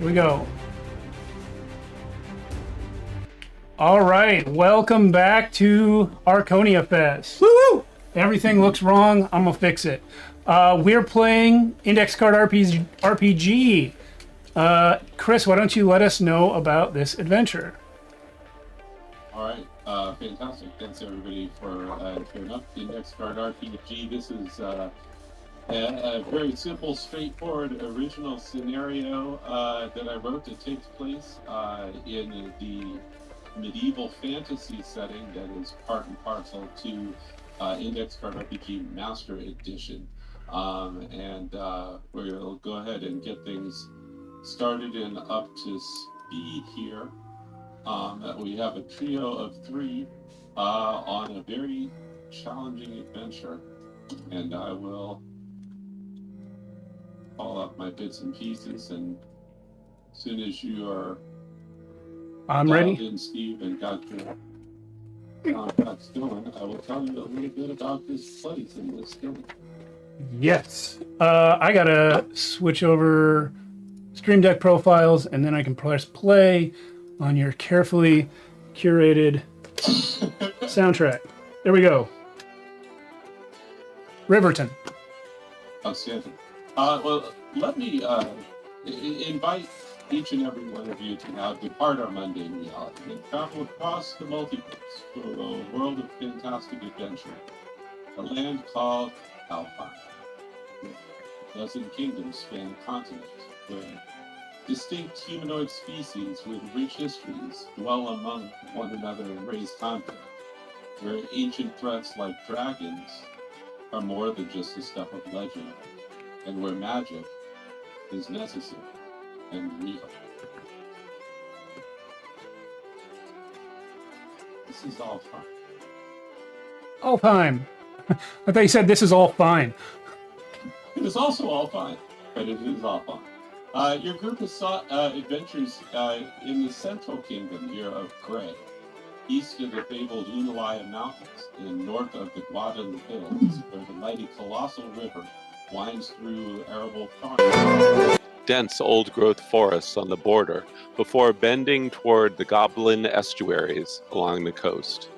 Here we go. All right, welcome back to ArchoniaFest. Woo! Everything looks wrong. I'm gonna fix it. We're playing Index Card RPG. Chris, why don't you let us know about this adventure? All right, fantastic. Thanks everybody for showing up. Index Card RPG. This is a very simple, straightforward, original scenario that I wrote that takes place in the medieval fantasy setting that is part and parcel to Index Card RPG Master Edition. We'll go ahead and get things started and up to speed here. We have a trio of three on a very challenging adventure, and I will call up my bits and pieces, and as soon as you are ready in, Steve, and got your contacts going, I will tell you a little bit about this place and this game. Yes. I gotta switch over Stream Deck profiles, and then I can press play on your carefully curated soundtrack. There we go. Riverton. Outstanding. Well, let me invite each and every one of you to now depart our mundane reality and travel across the multiverse to a world of fantastic adventure, a land called Alpine. A dozen kingdoms span the continent, where distinct humanoid species with rich histories dwell among one another and raise conflict, where ancient threats like dragons are more than just the stuff of legend, and where magic is necessary and real. This is all fun. All time. I thought you said this is all fine. It is also all fine, but it is all fine. Your group has sought adventures in the central kingdom here of Grey, east of the fabled Unsettling Mountains, and north of the Guadan Hills, where the mighty Colossal River winds through arable farms. Dense old-growth forests on the border before bending toward the Goblin estuaries along the coast.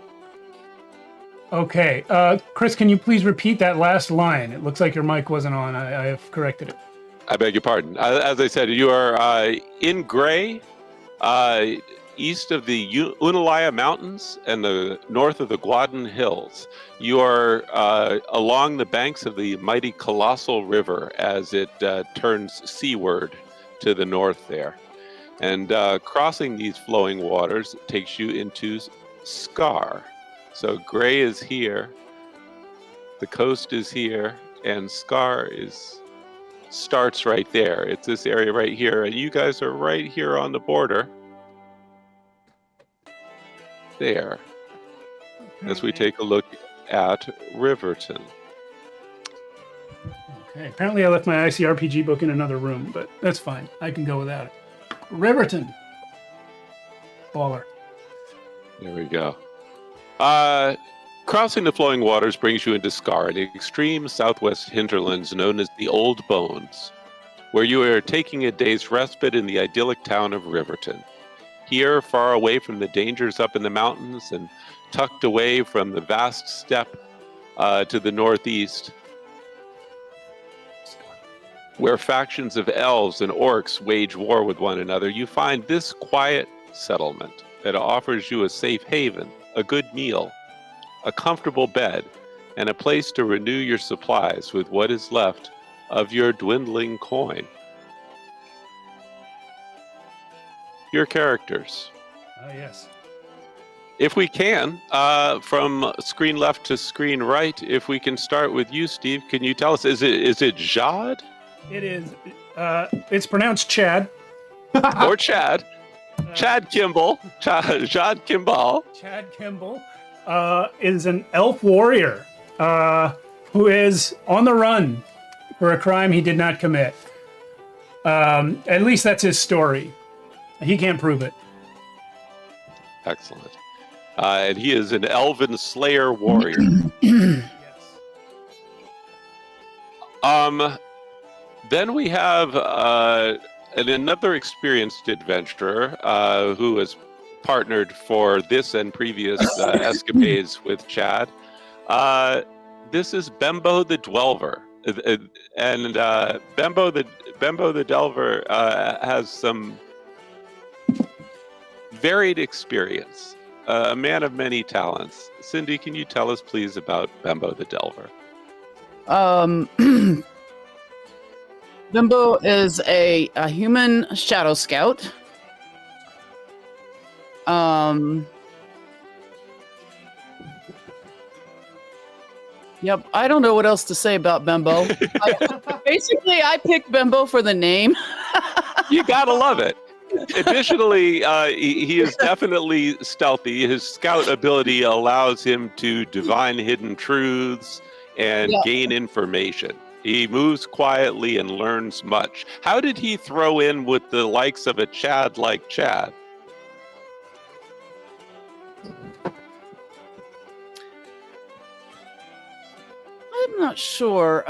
Okay, Chris, can you please repeat that last line? It looks like your mic wasn't on. I have corrected it. I beg your pardon. As I said, you are in Grey, east of the Unsettling Mountains and the north of the Guadan Hills. You are along the banks of the mighty Colossal River as it turns seaward to the north there. And crossing these flowing waters takes you into Scar. So Grey is here, the coast is here, and Scar starts right there. It's this area right here, and you guys are right here on the border. There, as we take a look at Riverton. Okay, apparently I left my ICRPG book in another room, but that's fine. I can go without it. Riverton. Baller. There we go. Crossing the flowing waters brings you into Scar, the extreme southwest hinterlands known as the Old Bones, where you are taking a day's respite in the idyllic town of Riverton. Here, far away from the dangers up in the mountains and tucked away from the vast steppe to the northeast, where factions of elves and orcs wage war with one another, you find this quiet settlement that offers you a safe haven, a good meal, a comfortable bed, and a place to renew your supplies with what is left of your dwindling coin. Your characters. Yes. If we can, from screen left to screen right, if we can start with you, Steve, can you tell us, is it Jad? It is. It's pronounced Chad. Or Chad. Chad Kimball. Jad Kimball. Chad Kimball is an elf warrior who is on the run for a crime he did not commit. At least that's his story. He can't prove it. Excellent. And he is an elven slayer warrior. Yes. Then we have another experienced adventurer who has partnered for this and previous escapades with Chad. This is Bembo the Dwelver, and Bembo the Delver has some varied experience. A man of many talents. Cindy, can you tell us, please, about Bembo the Delver? Bimbo is a human shadow scout. Yep, I don't know what else to say about Bembo. Basically, I picked Bembo for the name. You gotta love it. Additionally, he is definitely stealthy. His scout ability allows him to divine hidden truths and gain information. He moves quietly and learns much. How did he throw in with the likes of a Chad like Chad? I'm not sure.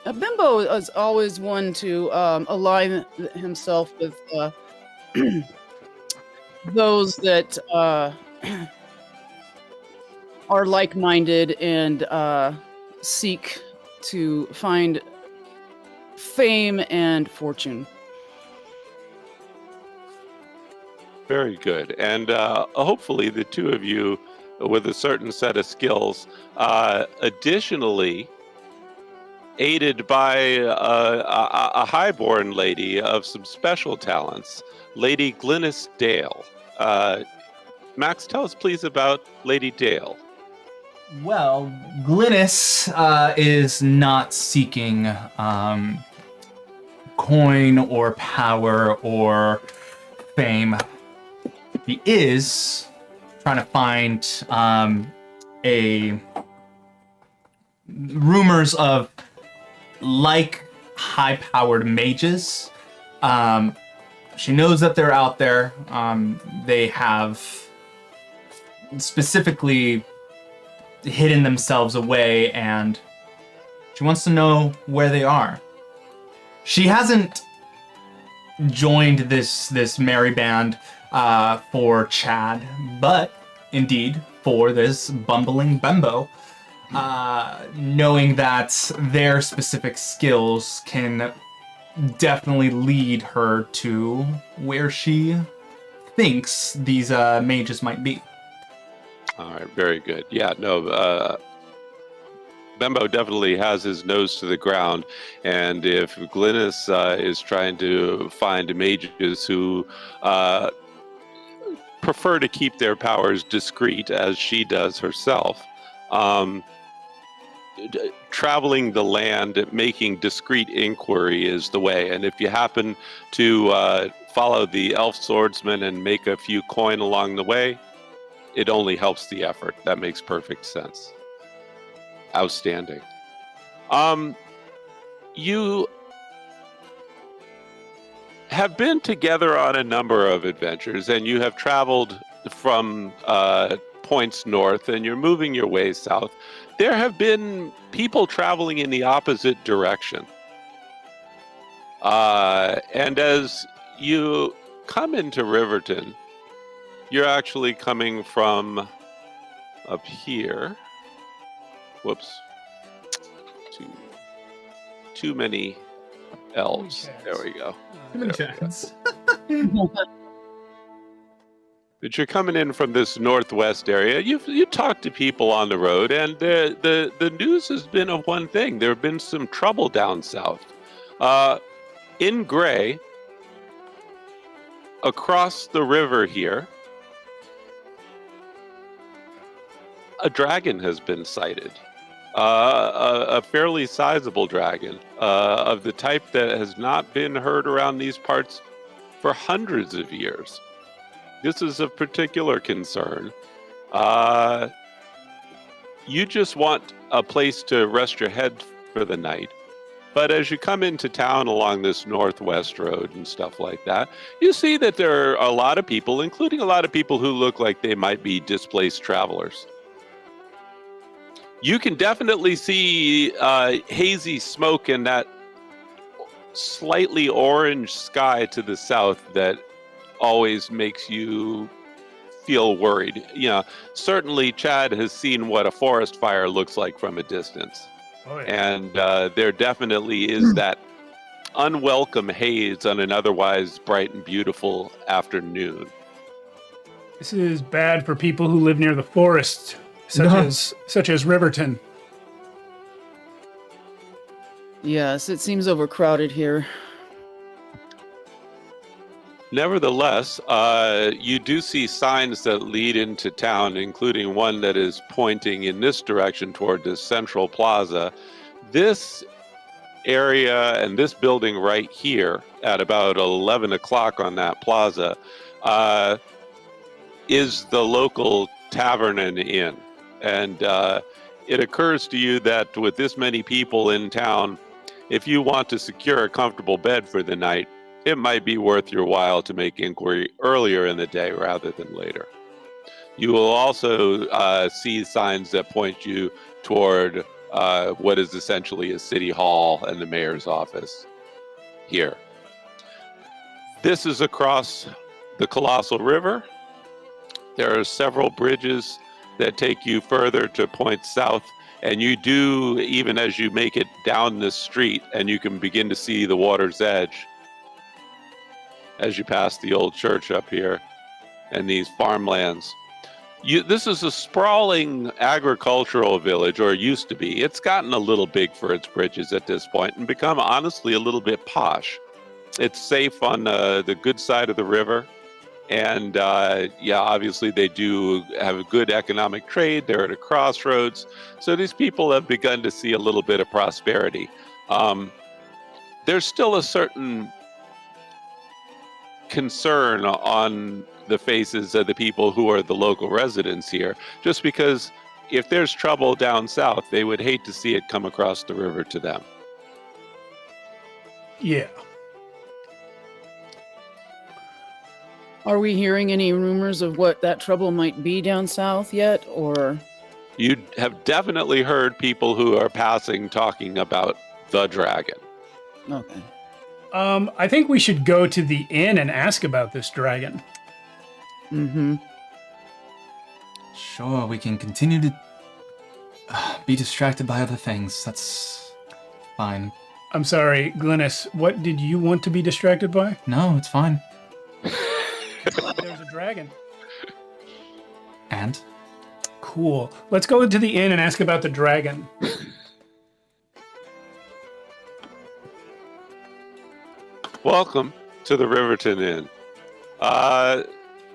Bimbo is always one to align himself with those that are like-minded and seek to find fame and fortune. Very good. And hopefully the two of you with a certain set of skills, additionally aided by a highborn lady of some special talents, Lady Glynis Dale. Max, tell us please about Lady Dale. Well, Glynis is not seeking coin or power or fame. He is trying to find rumors of high-powered mages. She knows that they're out there. They have specifically hidden themselves away, and she wants to know where they are. She hasn't joined this merry band for Chad, but indeed for this bumbling Bembo, knowing that their specific skills can definitely lead her to where she thinks these mages might be. All right, very good. Yeah, no, Bembo definitely has his nose to the ground, and if Glynis is trying to find mages who prefer to keep their powers discreet, as she does herself, traveling the land, making discreet inquiry is the way. And if you happen to follow the elf swordsman and make a few coin along the way, it only helps the effort. That makes perfect sense. Outstanding. You have been together on a number of adventures, and you have traveled from points north, and you're moving your way south. There have been people traveling in the opposite direction. And as you come into Riverton, you're actually coming from up here. Whoops. Too many elves. There we go. Too many chats. But you're coming in from this northwest area. You talk to people on the road, and the news has been of one thing. There have been some trouble down south. In Gray, across the river here, a dragon has been sighted. A fairly sizable dragon, of the type that has not been heard around these parts for hundreds of years. This is of particular concern. You just want a place to rest your head for the night. But as you come into town along this northwest road and stuff like that, you see that there are a lot of people, including a lot of people who look like they might be displaced travelers. You can definitely see hazy smoke and that slightly orange sky to the south that always makes you feel worried. Certainly Chad has seen what a forest fire looks like from a distance. Oh, yeah. And there definitely is that unwelcome haze on an otherwise bright and beautiful afternoon. This is bad for people who live near the forest, such as Riverton. Yes, it seems overcrowded here. Nevertheless, you do see signs that lead into town, including one that is pointing in this direction toward the central plaza. This area and this building right here at about 11 o'clock on that plaza is the local tavern and inn. And it occurs to you that with this many people in town, if you want to secure a comfortable bed for the night, it might be worth your while to make inquiry earlier in the day rather than later. You will also see signs that point you toward what is essentially a city hall and the mayor's office here. This is across the Colossal River. There are several bridges that take you further to point south, and you do, even as you make it down this street, and you can begin to see the water's edge as you pass the old church up here and these farmlands. This is a sprawling agricultural village, or used to be. It's gotten a little big for its bridges at this point and become honestly a little bit posh. It's safe on the good side of the river. And obviously they do have a good economic trade. They're at a crossroads. So these people have begun to see a little bit of prosperity. There's still a certain concern on the faces of the people who are the local residents here, just because if there's trouble down south, they would hate to see it come across the river to them. Yeah. Are we hearing any rumors of what that trouble might be down south yet, or? You have definitely heard people who are passing talking about the dragon. Okay. I think we should go to the inn and ask about this dragon. Mm-hmm. Sure, we can continue to be distracted by other things. That's fine. I'm sorry, Glynis, what did you want to be distracted by? No, it's fine. There's a dragon. And? Cool. Let's go into the inn and ask about the dragon. Welcome to the Riverton Inn.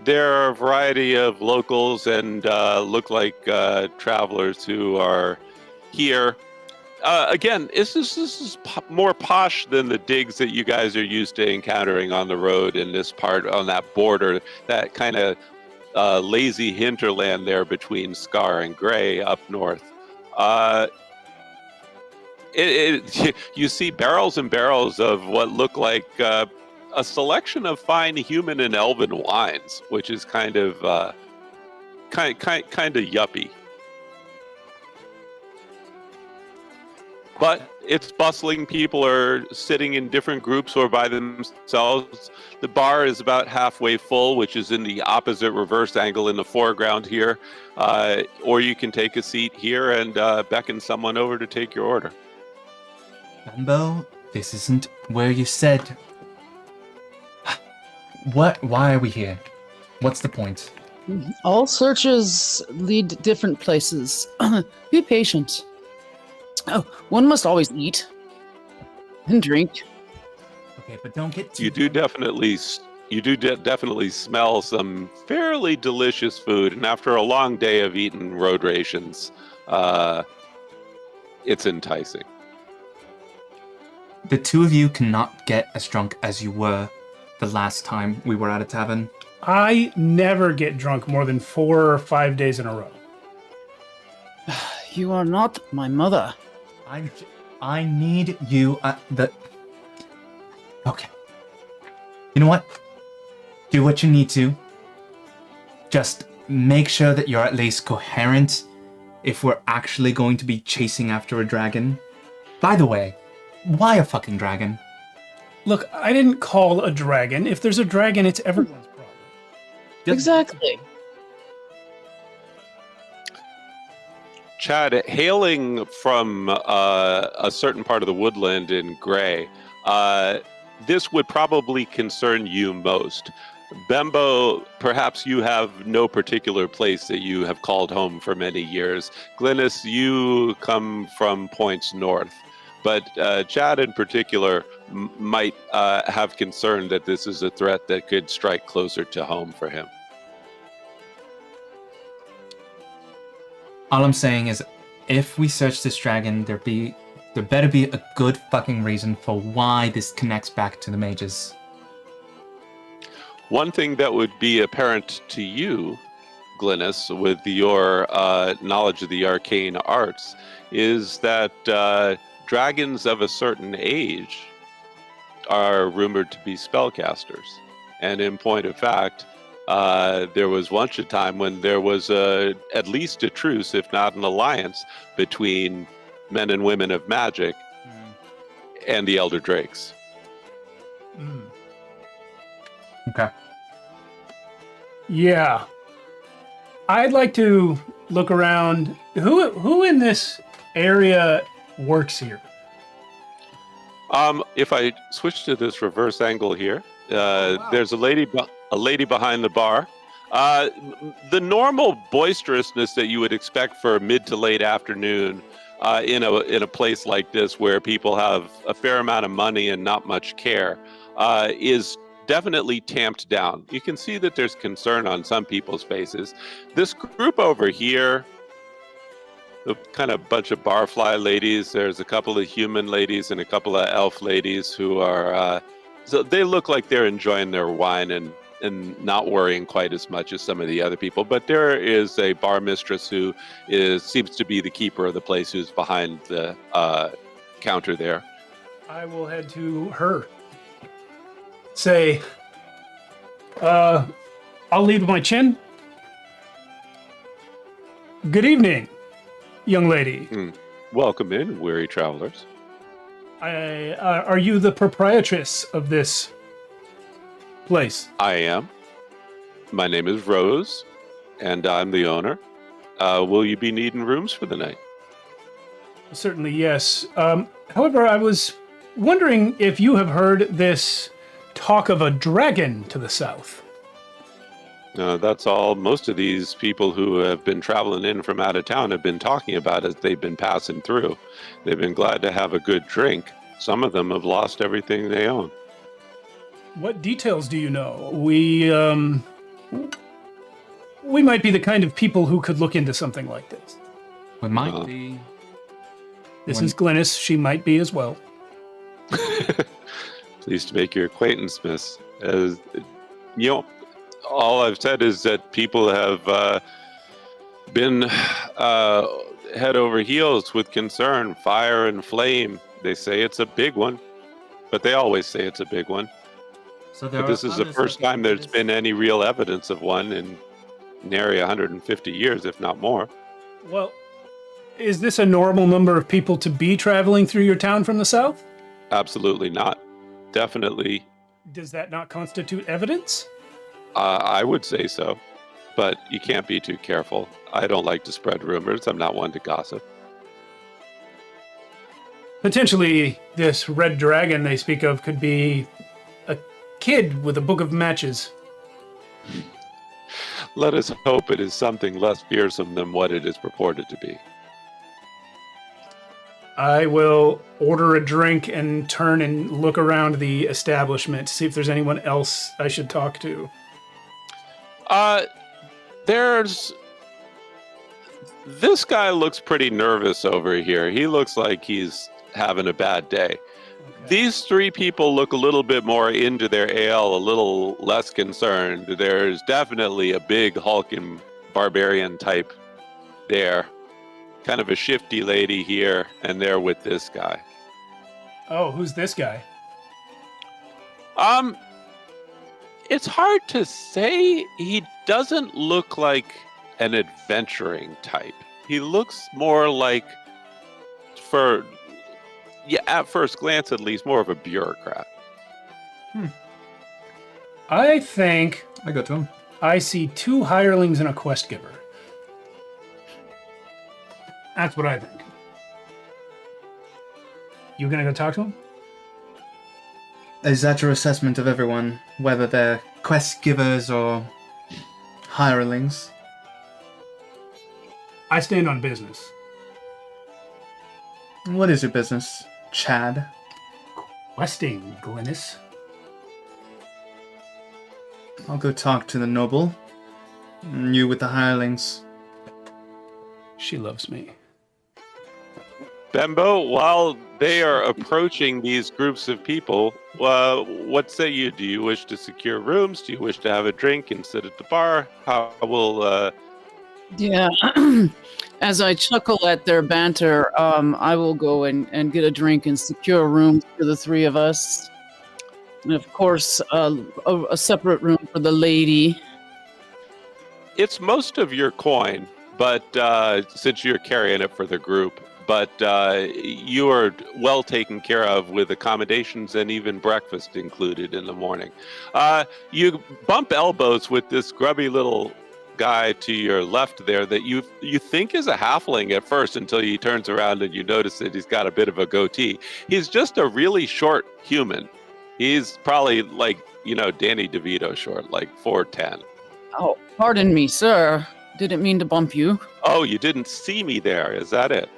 There are a variety of locals and look like travelers who are here. Again, this is more posh than the digs that you guys are used to encountering on the road in this part, on that border, that kind of lazy hinterland there between Scar and Gray up north. You see barrels and barrels of what look like a selection of fine human and elven wines, which is kind of yuppie. But it's bustling. People are sitting in different groups or by themselves. The bar is about halfway full, which is in the opposite reverse angle in the foreground here. Or you can take a seat here and beckon someone over to take your order. Rambo, this isn't where you said. What? Why are we here? What's the point? All searches lead different places. Be patient. Oh, one must always eat and drink. Okay, but don't get too... You do definitely smell some fairly delicious food, and after a long day of eating road rations, it's enticing. The two of you cannot get as drunk as you were the last time we were at a tavern. I never get drunk more than 4 or 5 days in a row. You are not my mother. I need you Okay. You know what? Do what you need to. Just make sure that you're at least coherent if we're actually going to be chasing after a dragon. By the way, why a fucking dragon? Look, I didn't call a dragon. If there's a dragon, it's everyone's problem. Exactly. Chad, hailing from a certain part of the woodland in Gray, this would probably concern you most. Bembo, perhaps you have no particular place that you have called home for many years. Glynis, you come from points north. But Chad in particular might have concern that this is a threat that could strike closer to home for him. All I'm saying is, if we search this dragon, there better be a good fucking reason for why this connects back to the mages. One thing that would be apparent to you, Glynis, with your knowledge of the arcane arts, is that dragons of a certain age are rumored to be spellcasters. And in point of fact, there was once a time when there was at least a truce, if not an alliance, between men and women of magic and the Elder Drakes. Okay. Yeah. I'd like to look around. Who in this area works here? If I switch to this reverse angle here, wow. There's a lady behind the bar. The normal boisterousness that you would expect for mid to late afternoon in a place like this, where people have a fair amount of money and not much care, is definitely tamped down. You can see that there's concern on some people's faces. This group over here, the kind of bunch of barfly ladies, there's a couple of human ladies and a couple of elf ladies who are, so they look like they're enjoying their wine and not worrying quite as much as some of the other people. But there is a bar mistress who seems to be the keeper of the place, who's behind the counter there. I will head to her. Say, I'll lead with my chin. Good evening, young lady. Welcome in, weary travelers. Are you the proprietress of this place? I am. My name is Rose, and I'm the owner. Will you be needing rooms for the night? Certainly, yes. However, I was wondering if you have heard this talk of a dragon to the south. That's all most of these people who have been traveling in from out of town have been talking about as they've been passing through. They've been glad to have a good drink. Some of them have lost everything they own. What details do you know? We might be the kind of people who could look into something like this. We might be. This is Glynis. She might be as well. Pleased to make your acquaintance, miss. As you know, all I've said is that people have been head over heels with concern. Fire and flame. They say it's a big one, but they always say it's a big one. So but this is the first time there's been any real evidence of one in nary 150 years, if not more. Well, is this a normal number of people to be traveling through your town from the south? Absolutely not. Definitely. Does that not constitute evidence? I would say so, but you can't be too careful. I don't like to spread rumors. I'm not one to gossip. Potentially, this red dragon they speak of could be a kid with a book of matches. Let us hope it is something less fearsome than what it is purported to be. I will order a drink and turn and look around the establishment to see if there's anyone else I should talk to. This guy looks pretty nervous over here. He looks like he's having a bad day. Okay. These three people look a little bit more into their ale, a little less concerned. There's definitely a big hulking barbarian type there. Kind of a shifty lady here, and they're with this guy. Oh, who's this guy? It's hard to say. He doesn't look like an adventuring type. He looks more like, at first glance at least, more of a bureaucrat. I think I go to him. I see 2 hirelings and a quest giver. That's what I think. You gonna go talk to him? Is that your assessment of everyone, whether they're quest givers or hirelings? I stand on business. What is your business, Chad? Questing, Glynis. I'll go talk to the noble. And you with the hirelings. She loves me. Bembo, while they are approaching these groups of people, what say you? Do you wish to secure rooms? Do you wish to have a drink and sit at the bar? How will... Yeah. As I chuckle at their banter, I will go and get a drink and secure rooms for the 3 of us. And of course, a separate room for the lady. It's most of your coin, but since you're carrying it for the group, but you are well taken care of with accommodations and even breakfast included in the morning. You bump elbows with this grubby little guy to your left there that you think is a halfling at first until he turns around and you notice that he's got a bit of a goatee. He's just a really short human. He's probably like, Danny DeVito short, like 4'10". Oh, pardon me, sir. Didn't mean to bump you. Oh, you didn't see me there. Is that it?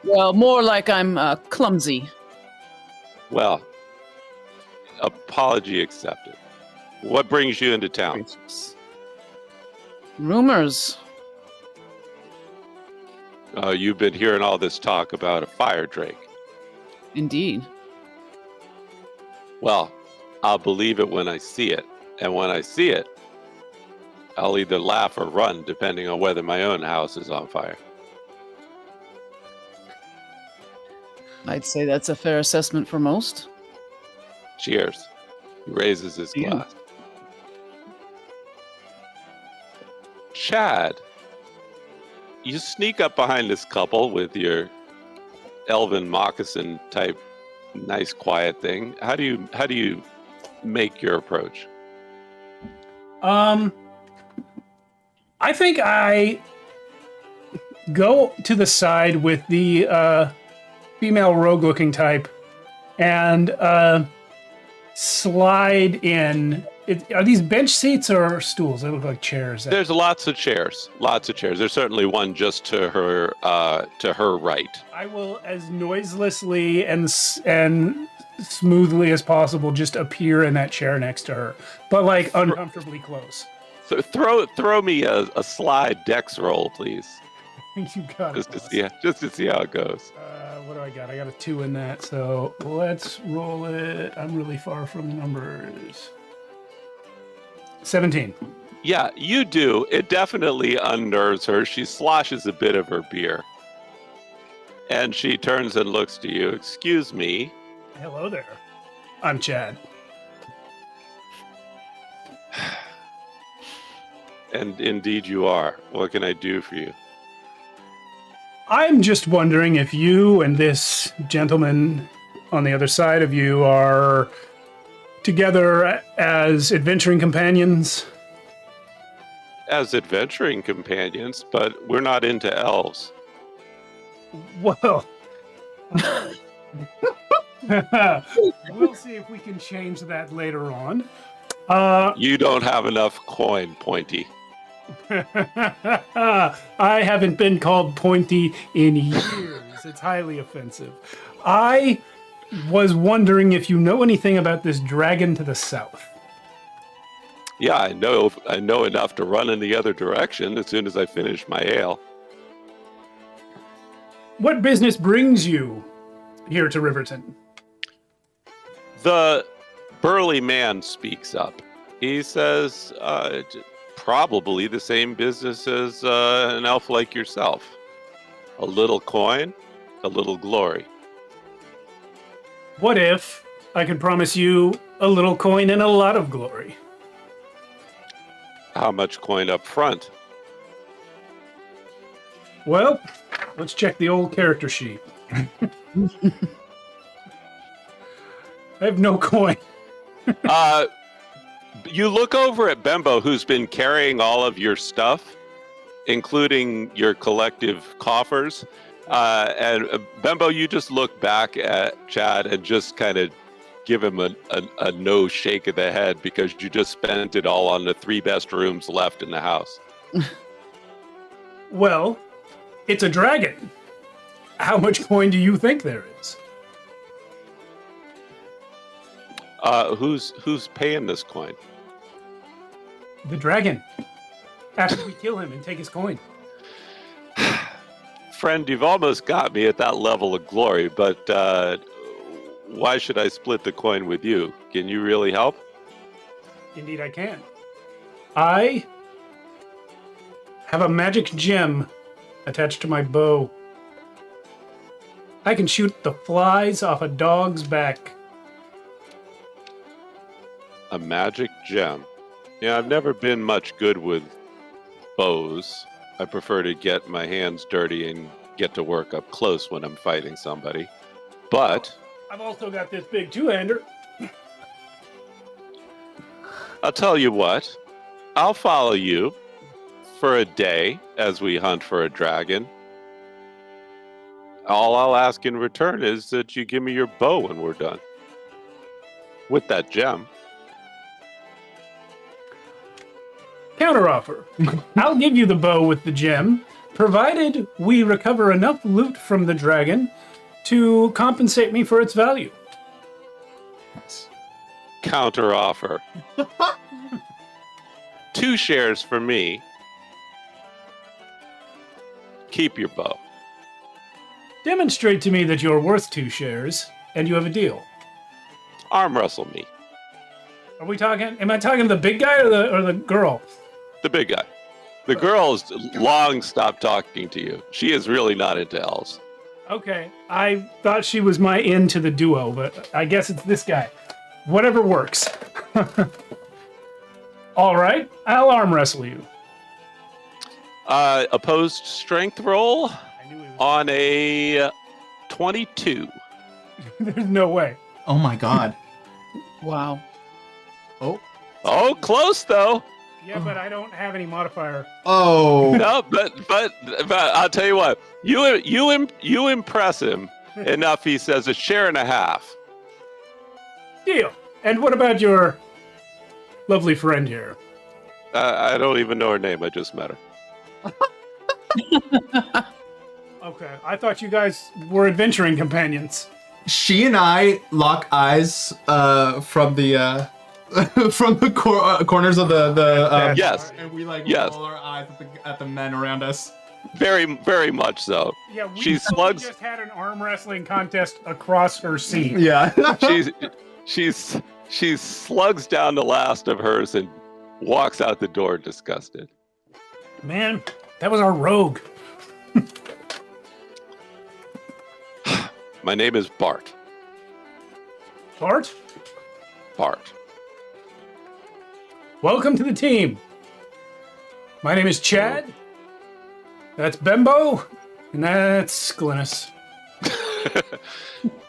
Well, more like I'm clumsy. Well, apology accepted. What brings you into town? Rumors. You've been hearing all this talk about a fire drake. Indeed. Well, I'll believe it when I see it. And when I see it, I'll either laugh or run, depending on whether my own house is on fire. I'd say that's a fair assessment for most. Cheers. He raises his Yeah. glass. Chad, you sneak up behind this couple with your elven moccasin type nice quiet thing. How do you make your approach? I think I go to the side with the female rogue-looking type and slide in. Are these bench seats or stools? They look like chairs. There's lots of chairs. There's certainly one just to her right. I will, as noiselessly and smoothly as possible, just appear in that chair next to her, but like uncomfortably close. So throw me a slide dex roll, please. You got it. Just to see how it goes. What do I got? I got a 2 in that, so let's roll it. I'm really far from the numbers. 17. Yeah, you do. It definitely unnerves her. She sloshes a bit of her beer. And she turns and looks to you. Excuse me. Hello there. I'm Chad. And indeed you are. What can I do for you? I'm just wondering if you and this gentleman on the other side of you are together as adventuring companions. As adventuring companions, but we're not into elves. Well, we'll see if we can change that later on. You don't have enough coin, Pointy. I haven't been called Pointy in years. It's highly offensive. I was wondering if you know anything about this dragon to the south. Yeah, I know enough to run in the other direction as soon as I finish my ale. What business brings you here to Riverton? The burly man speaks up. He says, probably the same business as an elf like yourself. A little coin, a little glory. What if I could promise you a little coin and a lot of glory? How much coin up front? Well, let's check the old character sheet. I have no coin. You look over at Bembo, who's been carrying all of your stuff, including your collective coffers. And Bembo, you just look back at Chad and just kind of give him a no shake of the head because you just spent it all on the 3 best rooms left in the house. Well, it's a dragon. How much coin do you think there is? Who's paying this coin? The dragon. After we kill him and take his coin. Friend, you've almost got me at that level of glory, but why should I split the coin with you? Can you really help? Indeed I can. I have a magic gem attached to my bow. I can shoot the flies off a dog's back. A magic gem. Yeah, I've never been much good with bows. I prefer to get my hands dirty and get to work up close when I'm fighting somebody. But I've also got this big two-hander. I'll tell you what. I'll follow you for a day as we hunt for a dragon. All I'll ask in return is that you give me your bow when we're done. With that gem. Counteroffer. I'll give you the bow with the gem, provided we recover enough loot from the dragon to compensate me for its value. Counteroffer. 2 shares for me. Keep your bow. Demonstrate to me that you're worth 2 shares, and you have a deal. Arm wrestle me. Are we talking? Am I talking to the big guy or the girl? The big guy. The girl's long stopped talking to you. She is really not into elves. Okay, I thought she was my in to the duo, but I guess it's this guy. Whatever works. All right, I'll arm wrestle you. Opposed strength roll I knew he was. on a 22. There's no way. Oh my god. Wow. Oh, close though. Yeah, but I don't have any modifier. Oh. No, but I'll tell you what. You impress him enough. He says 1.5 shares. Deal. And what about your lovely friend here? I don't even know her name. I just met her. Okay, I thought you guys were adventuring companions. She and I lock eyes from the from the corners of the Yes. and we like Yes. roll our eyes at the men around us. Very, very much so. Yeah, we She slugs. just had an arm wrestling contest across her seat. Yeah. She slugs down the last of hers and walks out the door disgusted. Man, that was our rogue. My name is Bart. Bart, Bart. welcome to the team. My name is Chad. That's Bembo. And that's Glynis.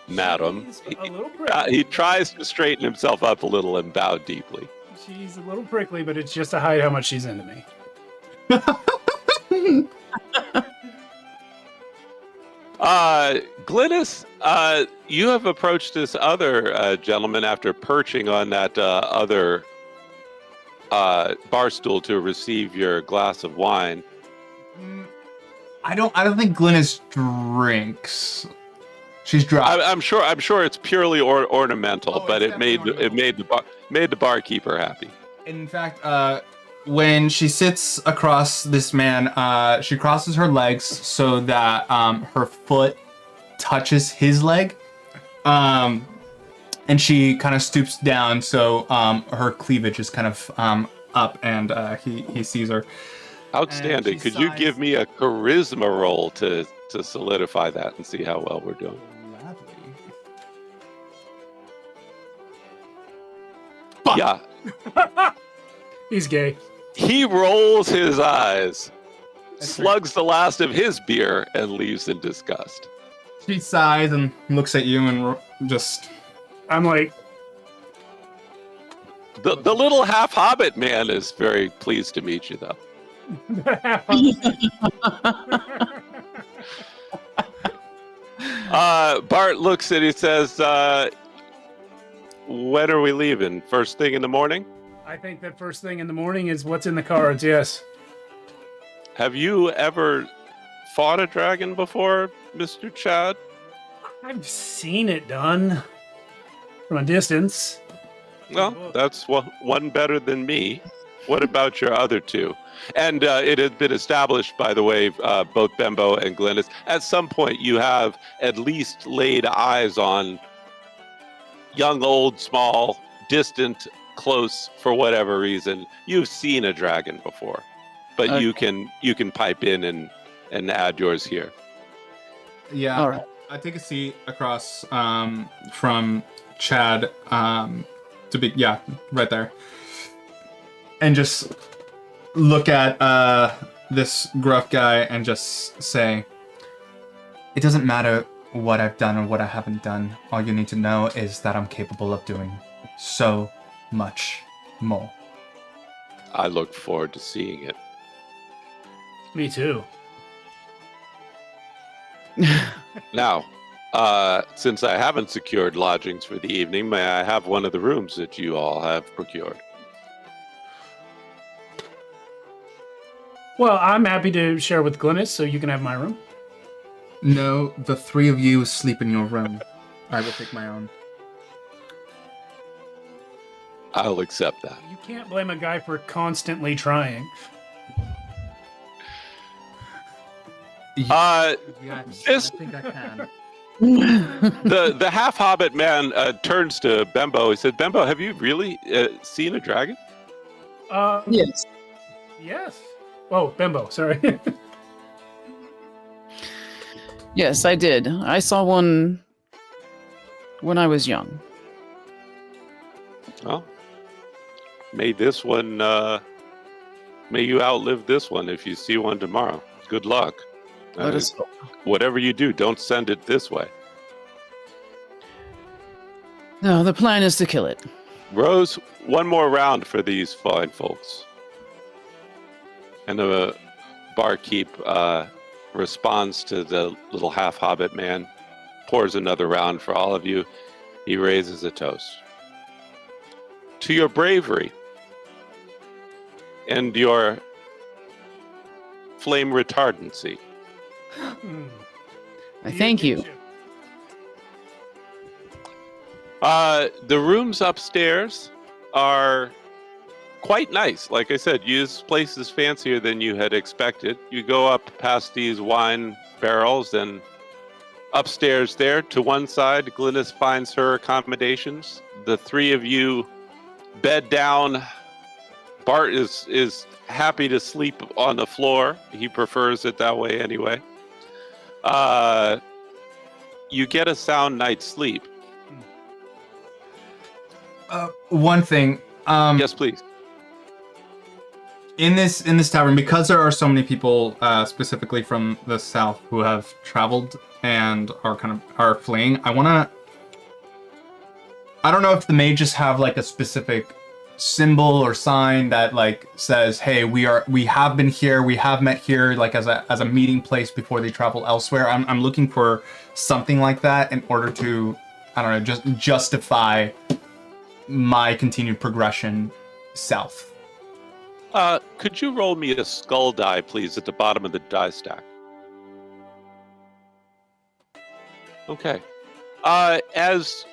Madam. She's a little prickly. He tries to straighten himself up a little and bow deeply. She's a little prickly, but it's just to hide how much she's into me. Glynis, you have approached this other gentleman after perching on that other bar stool to receive your glass of wine. I don't think Glynis drinks. She's dry. I'm sure it's purely ornamental, Oh, but it's it made the barkeeper happy. In fact, when she sits across this man, she crosses her legs so that her foot touches his leg, and she kind of stoops down so her cleavage is kind of up, and he sees her. Outstanding. Could you give me a charisma roll to solidify that and see how well we're doing? Yeah. He's gay. He rolls his eyes, slugs the last of his beer, and leaves in disgust. She sighs and looks at you and just I'm like, The little half hobbit man is very pleased to meet you, though. Bart looks at you, says, when are we leaving? First thing in the morning? I think that first thing in the morning is what's in the cards, yes. Have you ever fought a dragon before, Mr. Chad? I've seen it done from a distance. Well, that's one better than me. What about your other two? And it has been established, by the way, both Bembo and Glennis, at some point you have at least laid eyes on young, old, small, distant, close, for whatever reason. You've seen a dragon before, but you can pipe in and add yours here. Yeah. All right. I take a seat across from Chad to be right there, and just look at this gruff guy and just say, "It doesn't matter what I've done or what I haven't done. All you need to know is that I'm capable of doing so much more." I look forward to seeing it. Me too. Now, since I haven't secured lodgings for the evening, may I have one of the rooms that you all have procured? Well, I'm happy to share with Glennis, so you can have my room. No, the three of you sleep in your room. I will take my own. I'll accept that. You can't blame a guy for constantly trying. Yes, This- I think I can. The half hobbit man turns to Bembo. He said, "Bembo, have you really seen a dragon?" Yes. Yes. Oh, Bembo, sorry. Yes, I did. I saw one when I was young. Well, may this one, may you outlive this one if you see one tomorrow. Good luck. Let us hope. Whatever you do, don't send it this way. No, the plan is to kill it. Rose, one more round for these fine folks. And the barkeep responds to the little half-hobbit man, pours another round for all of you. He raises a toast. To your bravery and your flame retardancy. I thank you. The rooms upstairs are quite nice. Like I said, this place is fancier than you had expected. You go up past these wine barrels, and upstairs there to one side, Glynis finds her accommodations. The three of you bed down. Bart is happy to sleep on the floor. He prefers it that way anyway. You get a sound night's sleep. One thing. Yes, please. In this tavern, because there are so many people, specifically from the south, who have traveled and are fleeing, I don't know if the mages have like a specific symbol or sign that like says, "Hey, we have been here, we have met here," like as a meeting place before they travel elsewhere. I'm looking for something like that in order to, I don't know, just justify my continued progression south. Could you roll me a skull die, please, at the bottom of the die stack? Okay. As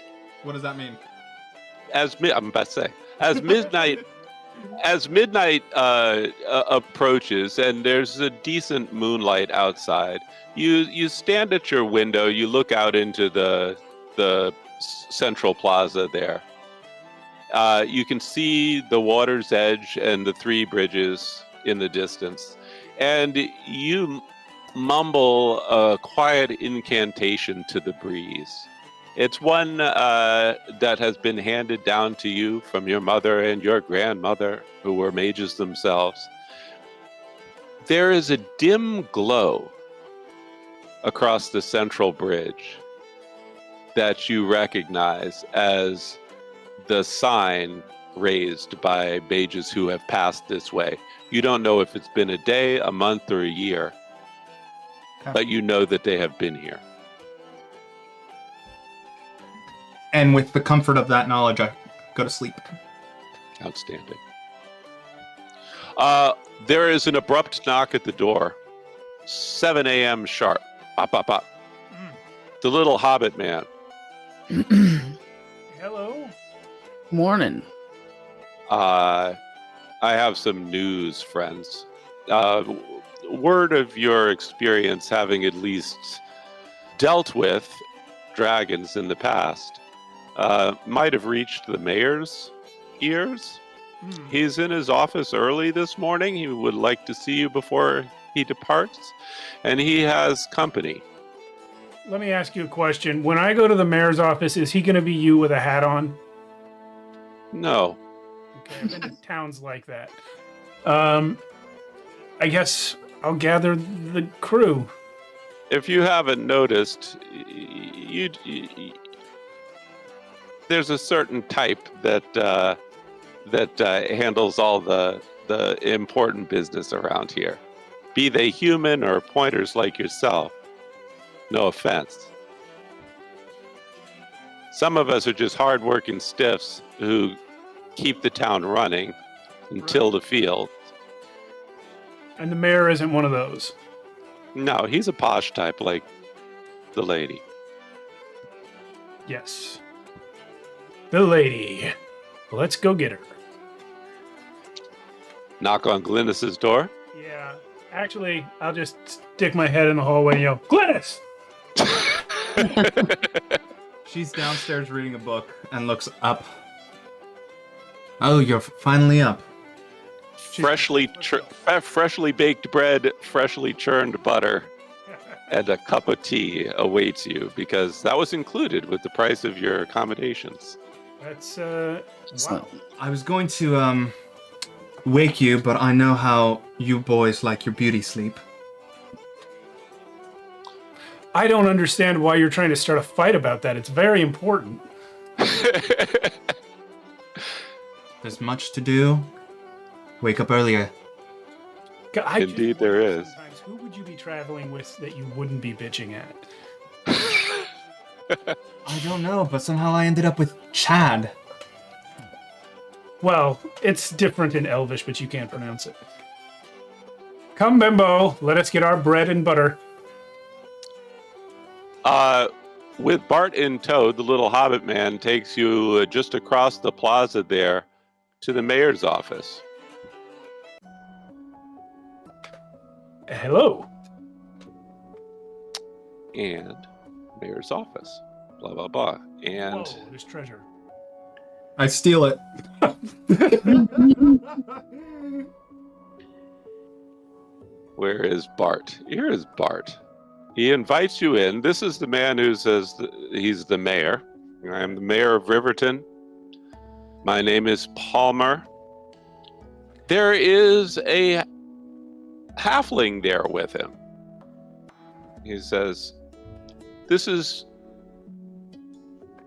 What does that mean? I'm about to say, as midnight approaches and there's a decent moonlight outside, you stand at your window, you look out into the central plaza there. You can see the water's edge and the three bridges in the distance, and you mumble a quiet incantation to the breeze. It's one that has been handed down to you from your mother and your grandmother, who were mages themselves. There is a dim glow across the central bridge, that you recognize as the sign raised by mages who have passed this way. You don't know if it's been a day, a month, or a year, but you know that they have been here. And with the comfort of that knowledge, I go to sleep. Outstanding. There is an abrupt knock at the door. 7 a.m. sharp. Bop, bop, bop. The little hobbit man. Hello? Morning. I have some news, friends. Word of your experience having at least dealt with dragons in the past might have reached the mayor's ears. He's in his office early this morning. He would like to see you before he departs, and he has company. Let me ask you a question. When I go to the mayor's office, is he going to be you with a hat on? No. Okay, I've been to towns like that. I guess I'll gather the crew. If you haven't noticed, there's a certain type that handles all the important business around here. Be they human or pointers like yourself. No offense. Some of us are just hardworking stiffs who keep the town running until the field. And the mayor isn't one of those. No, he's a posh type like the lady. Yes. The lady. Let's go get her. Knock on Glynis's door. Yeah. Actually, I'll just stick my head in the hallway and yell, Glynis! She's downstairs reading a book and looks up. Oh, you're finally up. Freshly baked bread, freshly churned butter, and a cup of tea awaits you because that was included with the price of your accommodations. That's, Excellent. wow. I was going to, wake you, but I know how you boys like your beauty sleep. I don't understand why you're trying to start a fight about that. It's very important. There's much to do. Wake up earlier. I just Indeed there wonder is. sometimes, who would you be traveling with that you wouldn't be bitching at? I don't know, but somehow I ended up with Chad. Well, it's different in Elvish, but you can't pronounce it. Come, Bimbo, let us get our bread and butter. With Bart in tow, the little hobbit man takes you just across the plaza there to the mayor's office. Hello. And mayor's office. Blah, blah, blah. And Whoa, there's treasure. I steal it. where is Bart? Here is Bart. He invites you in. This is the man who says he's the mayor. I am the mayor of Riverton. My name is Palmer. There is a halfling there with him. He says, this is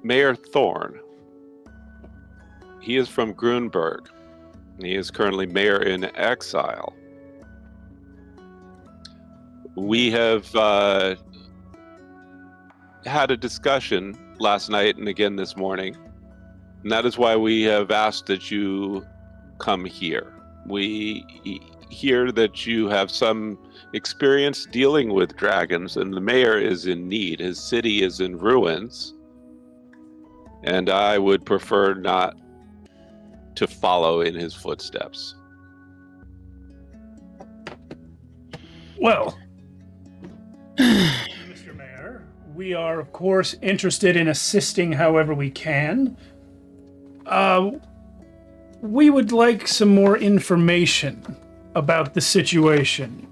Mayor Thorne. He is from Grunberg. He is currently mayor in exile. We have had a discussion last night and again this morning, and that is why we have asked that you come here. We hear that you have some experience dealing with dragons, and the mayor is in need. His city is in ruins, and I would prefer not to follow in his footsteps. Well, Mr. Mayor, we are, of course, interested in assisting however we can. We would like some more information about the situation.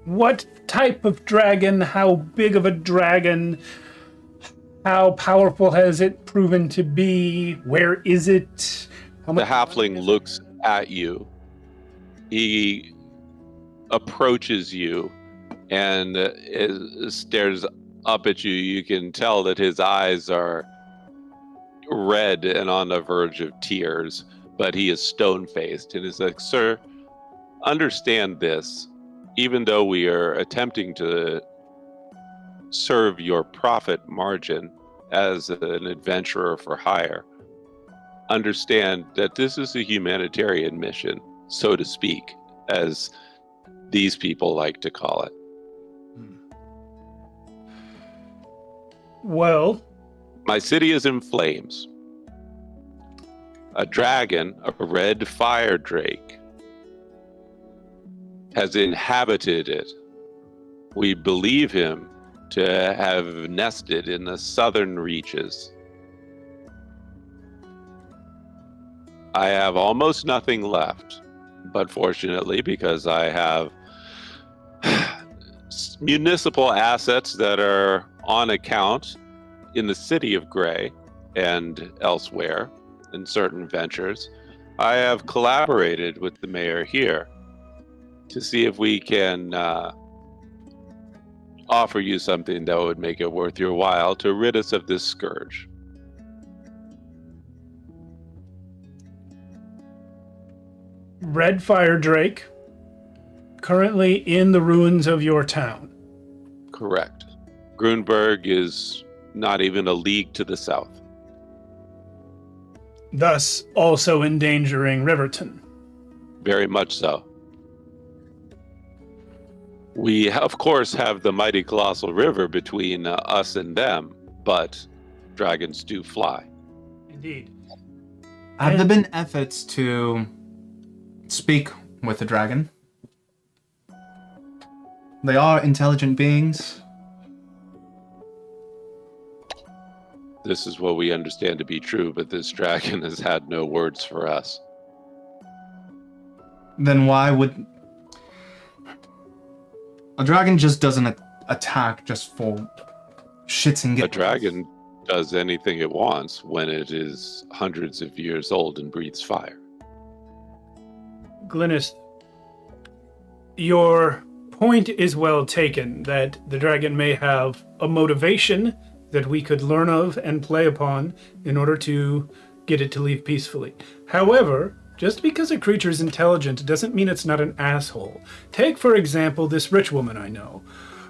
What type of dragon? How big of a dragon? How powerful has it proven to be? Where is it? How The much halfling looks at you. He approaches you and stares up at you, you can tell that his eyes are red and on the verge of tears, but he is stone-faced and is like, "Sir, understand this. Even though we are attempting to serve your profit margin as an adventurer for hire, understand that this is a humanitarian mission, so to speak, as these people like to call it." Well, My city is in flames. A dragon, a red fire drake, has inhabited it. We believe him to have nested in the southern reaches. I have almost nothing left, but fortunately, because I have municipal assets that are on account in the city of Gray and elsewhere in certain ventures, I have collaborated with the mayor here to see if we can offer you something that would make it worth your while to rid us of this scourge. Red Fire Drake, currently in the ruins of your town. Correct. Grunberg is not even a league to the south. Thus, also endangering Riverton. Very much so. We, of course, have the mighty colossal river between us and them, but dragons do fly. Indeed. Have there been efforts to speak with the dragon? They are intelligent beings. This is what we understand to be true, but this dragon has had no words for us. Then why would... A dragon just doesn't attack just for shits and giggles. A dragon does anything it wants when it is hundreds of years old and breathes fire. Glynis, your point is well taken that the dragon may have a motivation that we could learn of and play upon in order to get it to leave peacefully. However, just because a creature is intelligent doesn't mean it's not an asshole. Take, for example, this rich woman I know,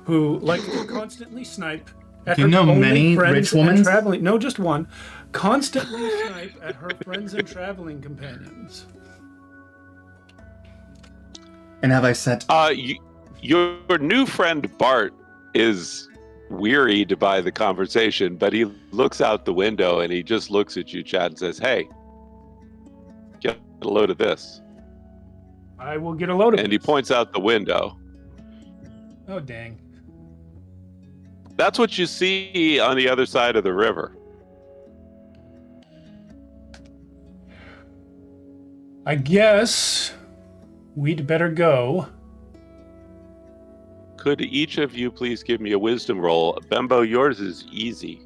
who likes to constantly snipe at You her know only many friends rich and women? traveling. No, just one. Constantly snipe at her friends and traveling companions. And have I said... Your new friend Bart is wearied by the conversation, but he looks out the window and he just looks at you, Chad, and says, "Hey, get a load of this." I will get a load of it. And he points out the window. Oh, dang. That's what you see on the other side of the river. I guess we'd better go. Could each of you please give me a wisdom roll? Bembo, yours is easy.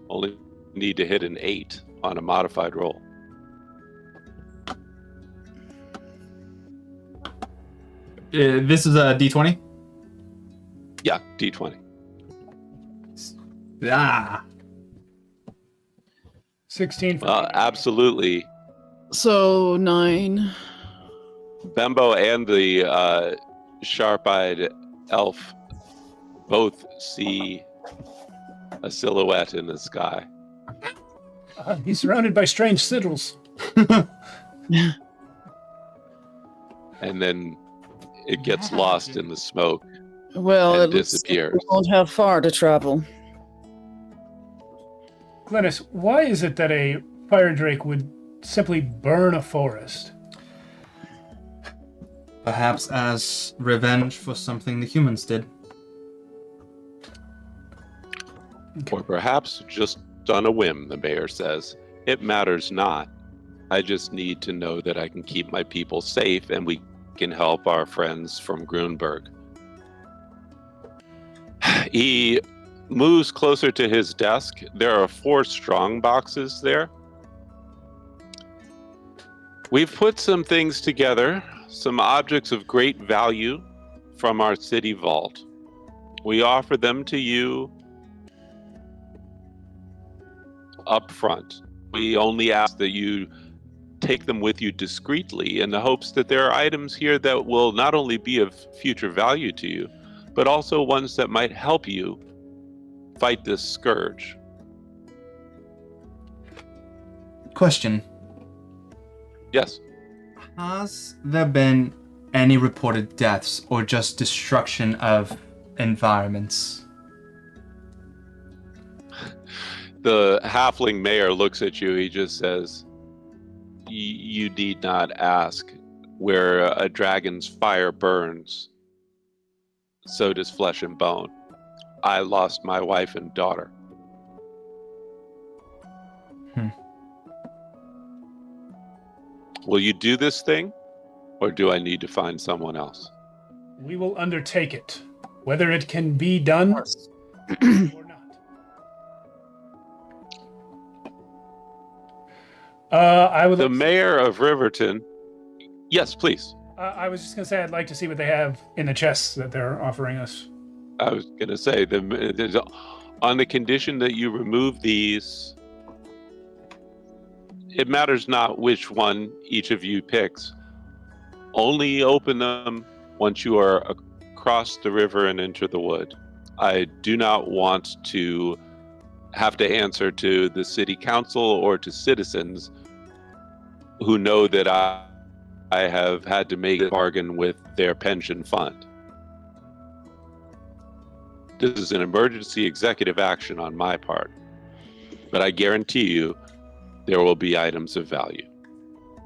Only need to hit an 8 on a modified roll. this is a D20? Yeah, D20. Ah. 16 for Absolutely. So 9. Bembo and the sharp-eyed elf both see a silhouette in the sky. He's surrounded by strange sigils. And then it gets lost in the smoke Well, and it looks like disappears. we won't have far to travel. Glynis, why is it that a fire drake would simply burn a forest? Perhaps as revenge for something the humans did. Or perhaps just on a whim, the mayor says. It matters not. I just need to know that I can keep my people safe and we can help our friends from Grunberg. He moves closer to his desk. There are 4 strong boxes there. We've put some things together, some objects of great value from our city vault. We offer them to you up front. We only ask that you take them with you discreetly in the hopes that there are items here that will not only be of future value to you, but also ones that might help you fight this scourge. Question. Yes. Has there been any reported deaths or just destruction of environments? The halfling mayor looks at you. He just says, you need not ask. Where a dragon's fire burns, so does flesh and bone. I lost my wife and daughter. Will you do this thing, or do I need to find someone else? We will undertake it, whether it can be done or not. I would. The mayor of Riverton. Yes, please. I was just gonna say I'd like to see what they have in the chests that they're offering us. I was going to say, on the condition that you remove these, it matters not which one each of you picks. Only open them once you are across the river and into the wood. I do not want to have to answer to the city council or to citizens who know that I have had to make a bargain with their pension fund. This is an emergency executive action on my part, but I guarantee you there will be items of value.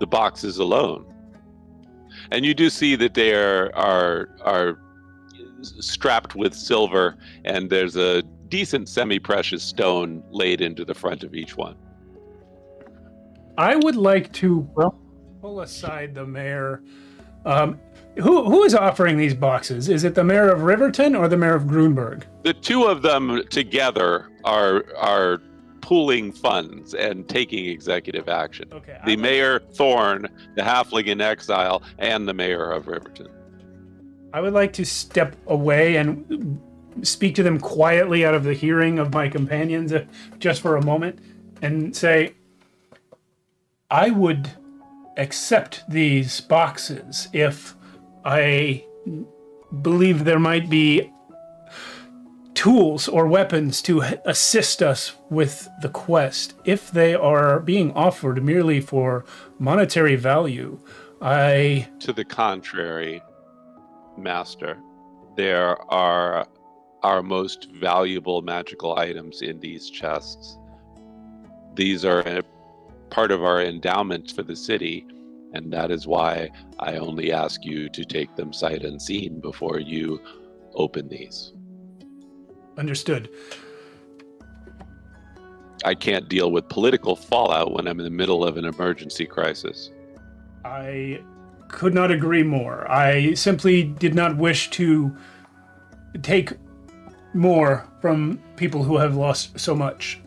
The boxes alone. And you do see that they are strapped with silver, and there's a decent semi-precious stone laid into the front of each one. I would like to pull aside the mayor. Who is offering these boxes? Is it the mayor of Riverton or the mayor of Grunberg? The two of them together are pooling funds and taking executive action. Okay. The mayor Thorne, the halfling in exile, and the mayor of Riverton. I would like to step away and speak to them quietly out of the hearing of my companions just for a moment and say, I would accept these boxes if I believe there might be tools or weapons to assist us with the quest. If they are being offered merely for monetary value, To the contrary, Master, there are our most valuable magical items in these chests. These are a part of our endowment for the city, and that is why I only ask you to take them sight unseen before you open these. Understood. I can't deal with political fallout when I'm in the middle of an emergency crisis. I could not agree more. I simply did not wish to take more from people who have lost so much.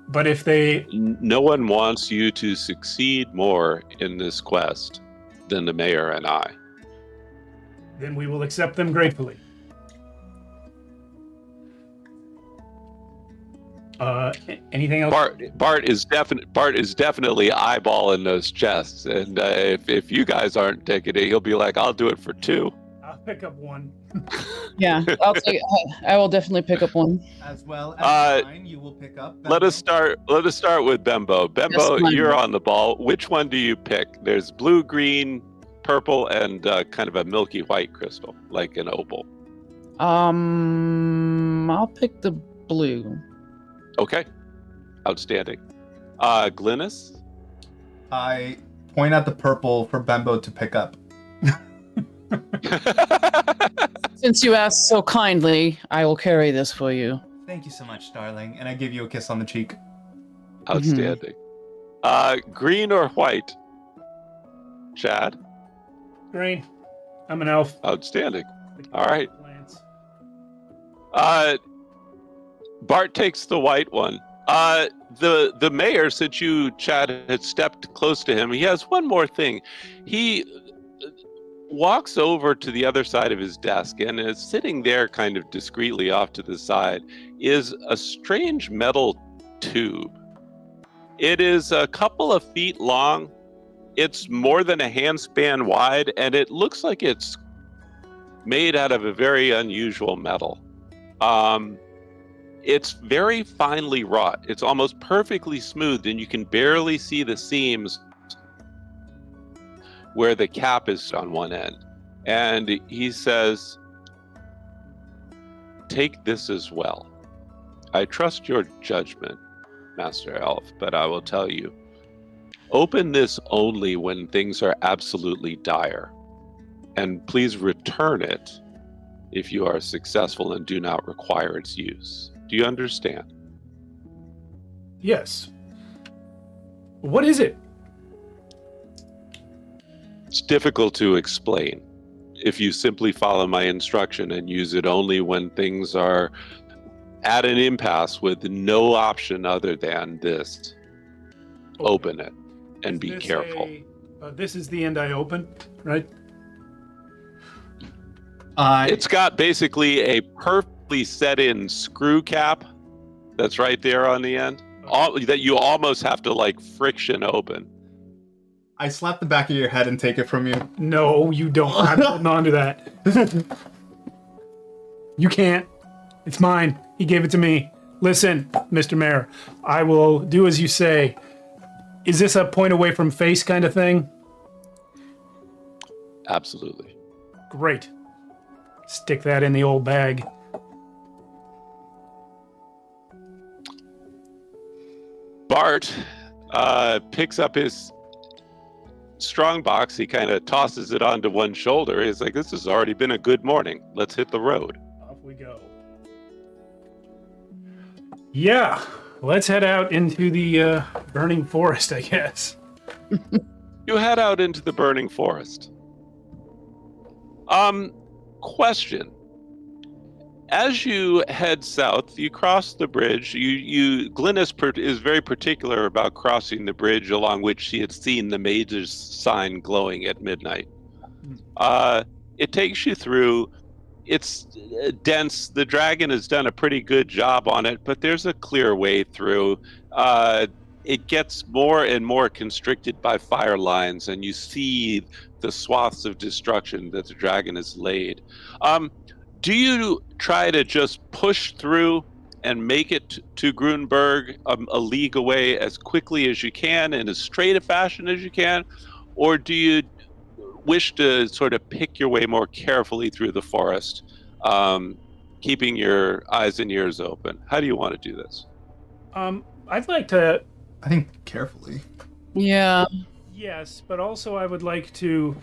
But if they... No one wants you to succeed more in this quest than the mayor and I. Then we will accept them gratefully. Anything else? Bart is definitely eyeballing those chests, and if you guys aren't taking it, he'll be like, "I'll do it for two." I'll pick up one. Yeah, I will definitely pick up one. As well as mine, you will pick up. Let us start with Bembo. Bembo, Yes, you're on the ball. Which one do you pick? There's blue, green, purple, and kind of a milky white crystal, like an opal. I'll pick the blue. Okay, outstanding. Glynis? I point at the purple for Bembo to pick up. Since you asked so kindly, I will carry this for you. Thank you so much, darling. And I give you a kiss on the cheek. Outstanding. Green or white? Chad? Green. I'm an elf. Outstanding. All right. Lance. Bart takes the white one. The mayor, since you, Chad, had stepped close to him, he has one more thing. walks over to the other side of his desk, and is sitting there kind of discreetly off to the side is a strange metal tube. It is a couple of feet long. It's more than a handspan wide, and it looks like it's made out of a very unusual metal. It's very finely wrought. It's almost perfectly smooth, and you can barely see the seams where the cap is on one end. And he says, "Take this as well. I trust your judgment, Master Elf, but I will tell you, open this only when things are absolutely dire. And please return it if you are successful and do not require its use. Do you understand?" Yes. What is it? It's difficult to explain. If you simply follow my instruction and use it only when things are at an impasse with no option other than this, open it and be careful. This is the end I open, right? It's got basically a perfectly set in screw cap that's right there on the end, that you almost have to like friction open. I slap the back of your head and take it from you. No, you don't. I'm holding on to that. You can't. It's mine. He gave it to me. Listen, Mr. Mayor, I will do as you say. Is this a point away from face kind of thing? Absolutely. Great. Stick that in the old bag. Bart picks up his strong box. He kind of tosses it onto one shoulder. He's like, "This has already been a good morning. Let's hit the road." Off we go. Yeah, let's head out into the burning forest, I guess. You head out into the burning forest. Question. As you head south, you cross the bridge. Glynis is very particular about crossing the bridge along which she had seen the mage's sign glowing at midnight. It takes you through. It's dense. The dragon has done a pretty good job on it, but there's a clear way through. It gets more and more constricted by fire lines, and you see the swaths of destruction that the dragon has laid. Do you try to just push through and make it to Grunberg a league away as quickly as you can in as straight a fashion as you can? Or do you wish to sort of pick your way more carefully through the forest, keeping your eyes and ears open? How do you want to do this? I'd like to... I think carefully. Yeah. Yes, but also I would like to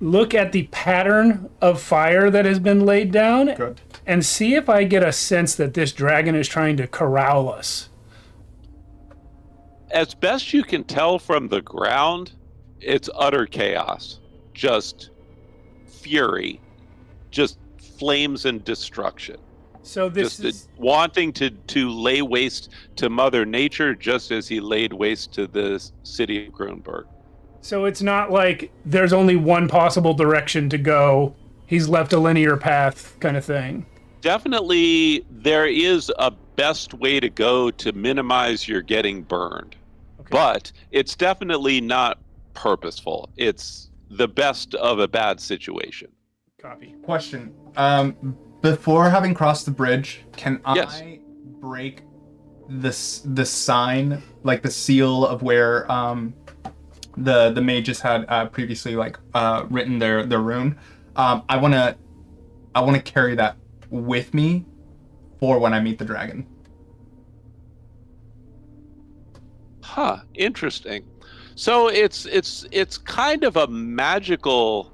look at the pattern of fire that has been laid down. Good. And see if I get a sense that this dragon is trying to corral us. As best you can tell from the ground, it's utter chaos. Just fury. Just flames and destruction. So this just is... wanting to lay waste to Mother Nature just as he laid waste to the city of Grunberg. So it's not like there's only one possible direction to go. He's left a linear path kind of thing. Definitely, there is a best way to go to minimize your getting burned. Okay. But it's definitely not purposeful. It's the best of a bad situation. Copy. Question. Before having crossed the bridge, can I break the sign, like the seal of where the mages had previously written their rune? I want to carry that with me for when I meet the dragon. Huh, interesting. So it's kind of a magical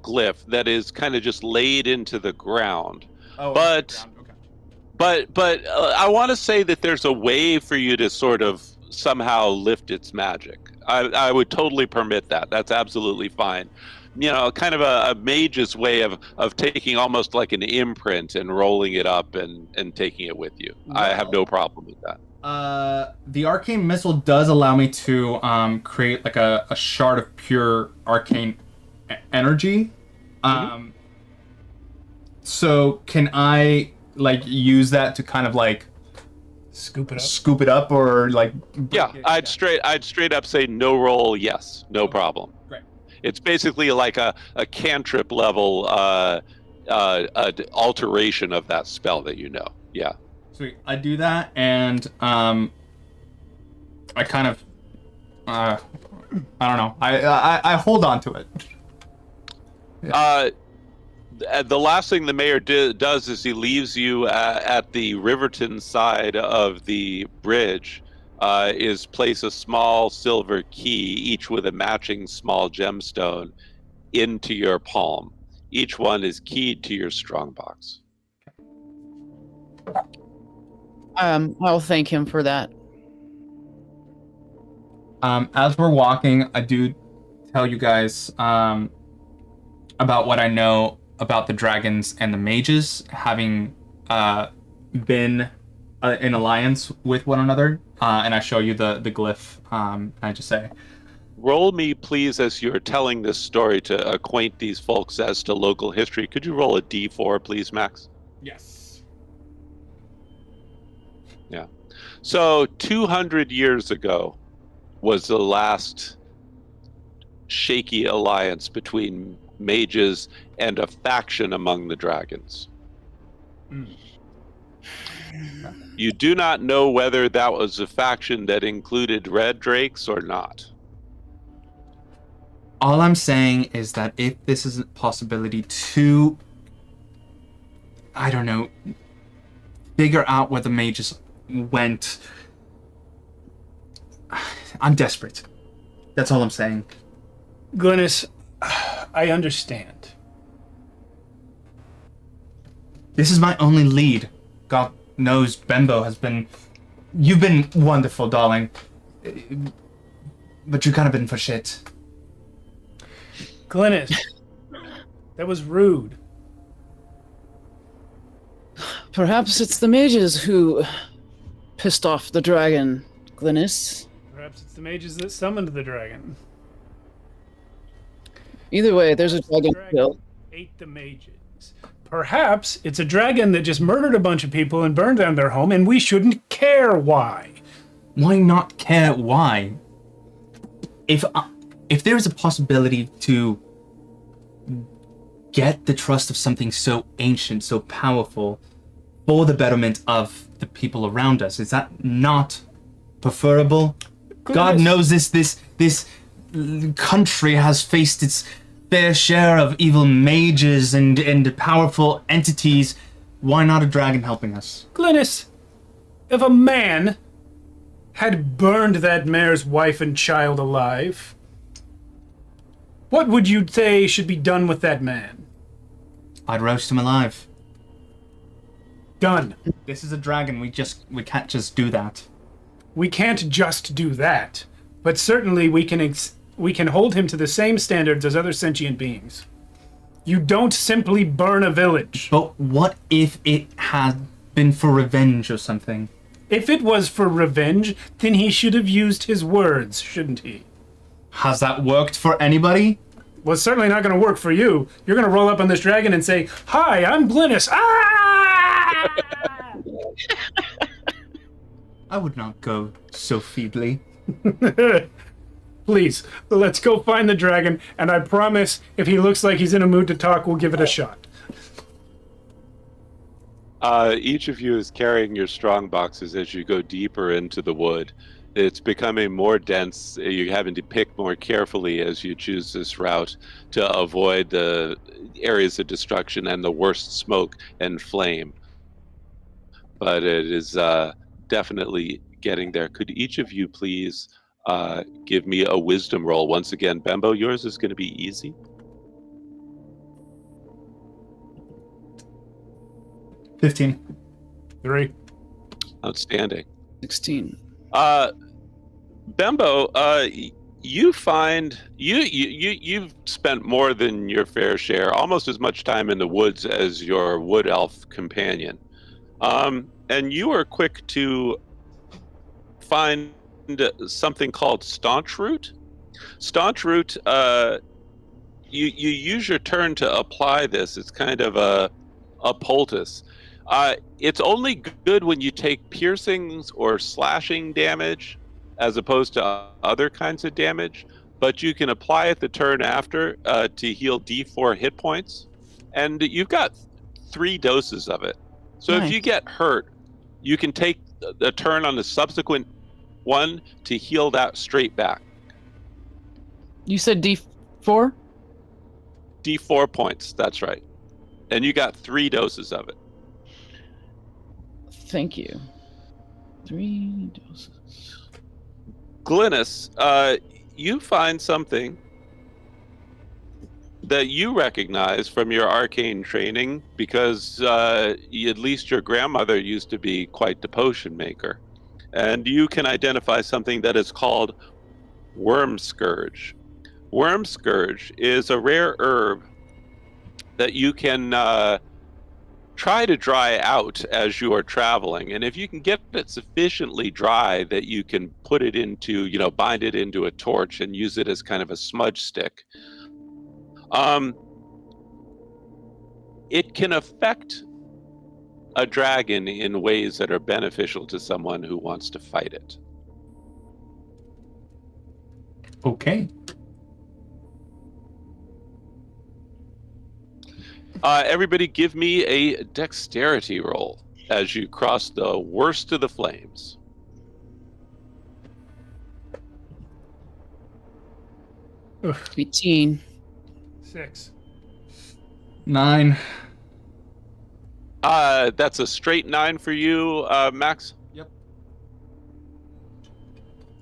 glyph that is kind of just laid into the ground. Oh, but okay. but I want to say that there's a way for you to sort of somehow lift its magic. I would totally permit that. That's absolutely fine. You know, kind of a mage's way of taking almost like an imprint and rolling it up and taking it with you. Well, I have no problem with that. The arcane missile does allow me to create like a shard of pure arcane energy. So can I like use that to kind of like Scoop it up. scoop it up or like? Yeah, I'd straight up say no roll, yes, no problem. Great. It's basically like a cantrip level alteration of that spell that you know. Yeah. Sweet. I do that, and I kind of, I don't know. I hold on to it. The last thing the mayor does is he leaves you at the Riverton side of the bridge. Is place a small silver key, each with a matching small gemstone, into your palm. Each one is keyed to your strongbox. I'll thank him for that. As we're walking, I do tell you guys about what I know about the dragons and the mages, having been in alliance with one another, and I show you the glyph. I just say, roll me, please, as you're telling this story to acquaint these folks as to local history. Could you roll a d4, please, Max? yes. Yeah. So 200 years ago was the last shaky alliance between mages and a faction among the dragons. You do not know whether that was a faction that included red drakes or not. All I'm saying is that if this is a possibility to, I don't know, figure out where the mages went, I'm desperate. That's all I'm saying. Glynis, I understand. This is my only lead. God knows Bembo has been... You've been wonderful, darling. But you've kind of been for shit. Glynis, that was rude. Perhaps it's the mages who pissed off the dragon, Glynis. Perhaps it's the mages that summoned the dragon. Either way, there's a dragon still. Ate the mages. Perhaps it's a dragon that just murdered a bunch of people and burned down their home, and we shouldn't care why. Why not care why? If there is a possibility to get the trust of something so ancient, so powerful, for the betterment of the people around us, is that not preferable? God knows this country has faced its fair share of evil mages and powerful entities. Why not a dragon helping us? Glynis, if a man had burned that mayor's wife and child alive, what would you say should be done with that man? I'd roast him alive. Done. This is a dragon. We can't just do that. We can't just do that, but certainly we can hold him to the same standards as other sentient beings. You don't simply burn a village. But what if it had been for revenge or something? If it was for revenge, then he should have used his words, shouldn't he? Has that worked for anybody? Well, it's certainly not going to work for you. You're going to roll up on this dragon and say, "Hi, I'm Glynis." Ah! I would not go so feebly. Please, let's go find the dragon, and I promise if he looks like he's in a mood to talk, we'll give it a shot. Each of you is carrying your strong boxes as you go deeper into the wood. It's becoming more dense. You're having to pick more carefully as you choose this route to avoid the areas of destruction and the worst smoke and flame. But it is definitely getting there. Could each of you please give me a wisdom roll? Once again, Bembo, yours is going to be easy. 15. 3. Outstanding. 16. Bembo, you find you've spent more than your fair share, almost as much time in the woods as your wood elf companion, and you are quick to find something called staunch root. Staunch root you use your turn to apply this. It's kind of a poultice. It's only good when you take piercings or slashing damage, as opposed to other kinds of damage. But you can apply it the turn after to heal D4 hit points, and you've got 3 doses of it. So if you Nice. get hurt, you can take a turn on the subsequent one to heal that straight back. You said D4? D4 points, that's right. And you got 3 doses of it. Thank you. 3 doses. Glynis, you find something that you recognize from your arcane training, because at least your grandmother used to be quite the potion maker. And you can identify something that is called worm scourge. Worm scourge is a rare herb that you can try to dry out as you are traveling. And if you can get it sufficiently dry that you can put it into, bind it into a torch and use it as kind of a smudge stick, it can affect a dragon in ways that are beneficial to someone who wants to fight it. Okay. Everybody give me a dexterity roll as you cross the worst of the flames. Ugh, 18. 6. 9. That's a straight 9 for you, Max? Yep.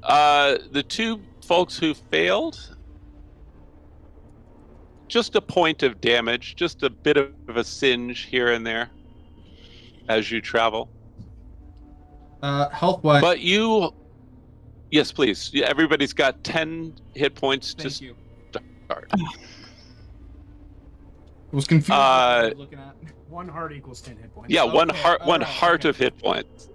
The 2 folks who failed, just a point of damage, just a bit of a singe here and there as you travel. Health-wise. But you... Yes, please. Everybody's got 10 hit points to Thank you. start. I was confused. What I was looking at. 1 heart equals 10 hit points. Yeah, one Okay, heart okay. of hit points.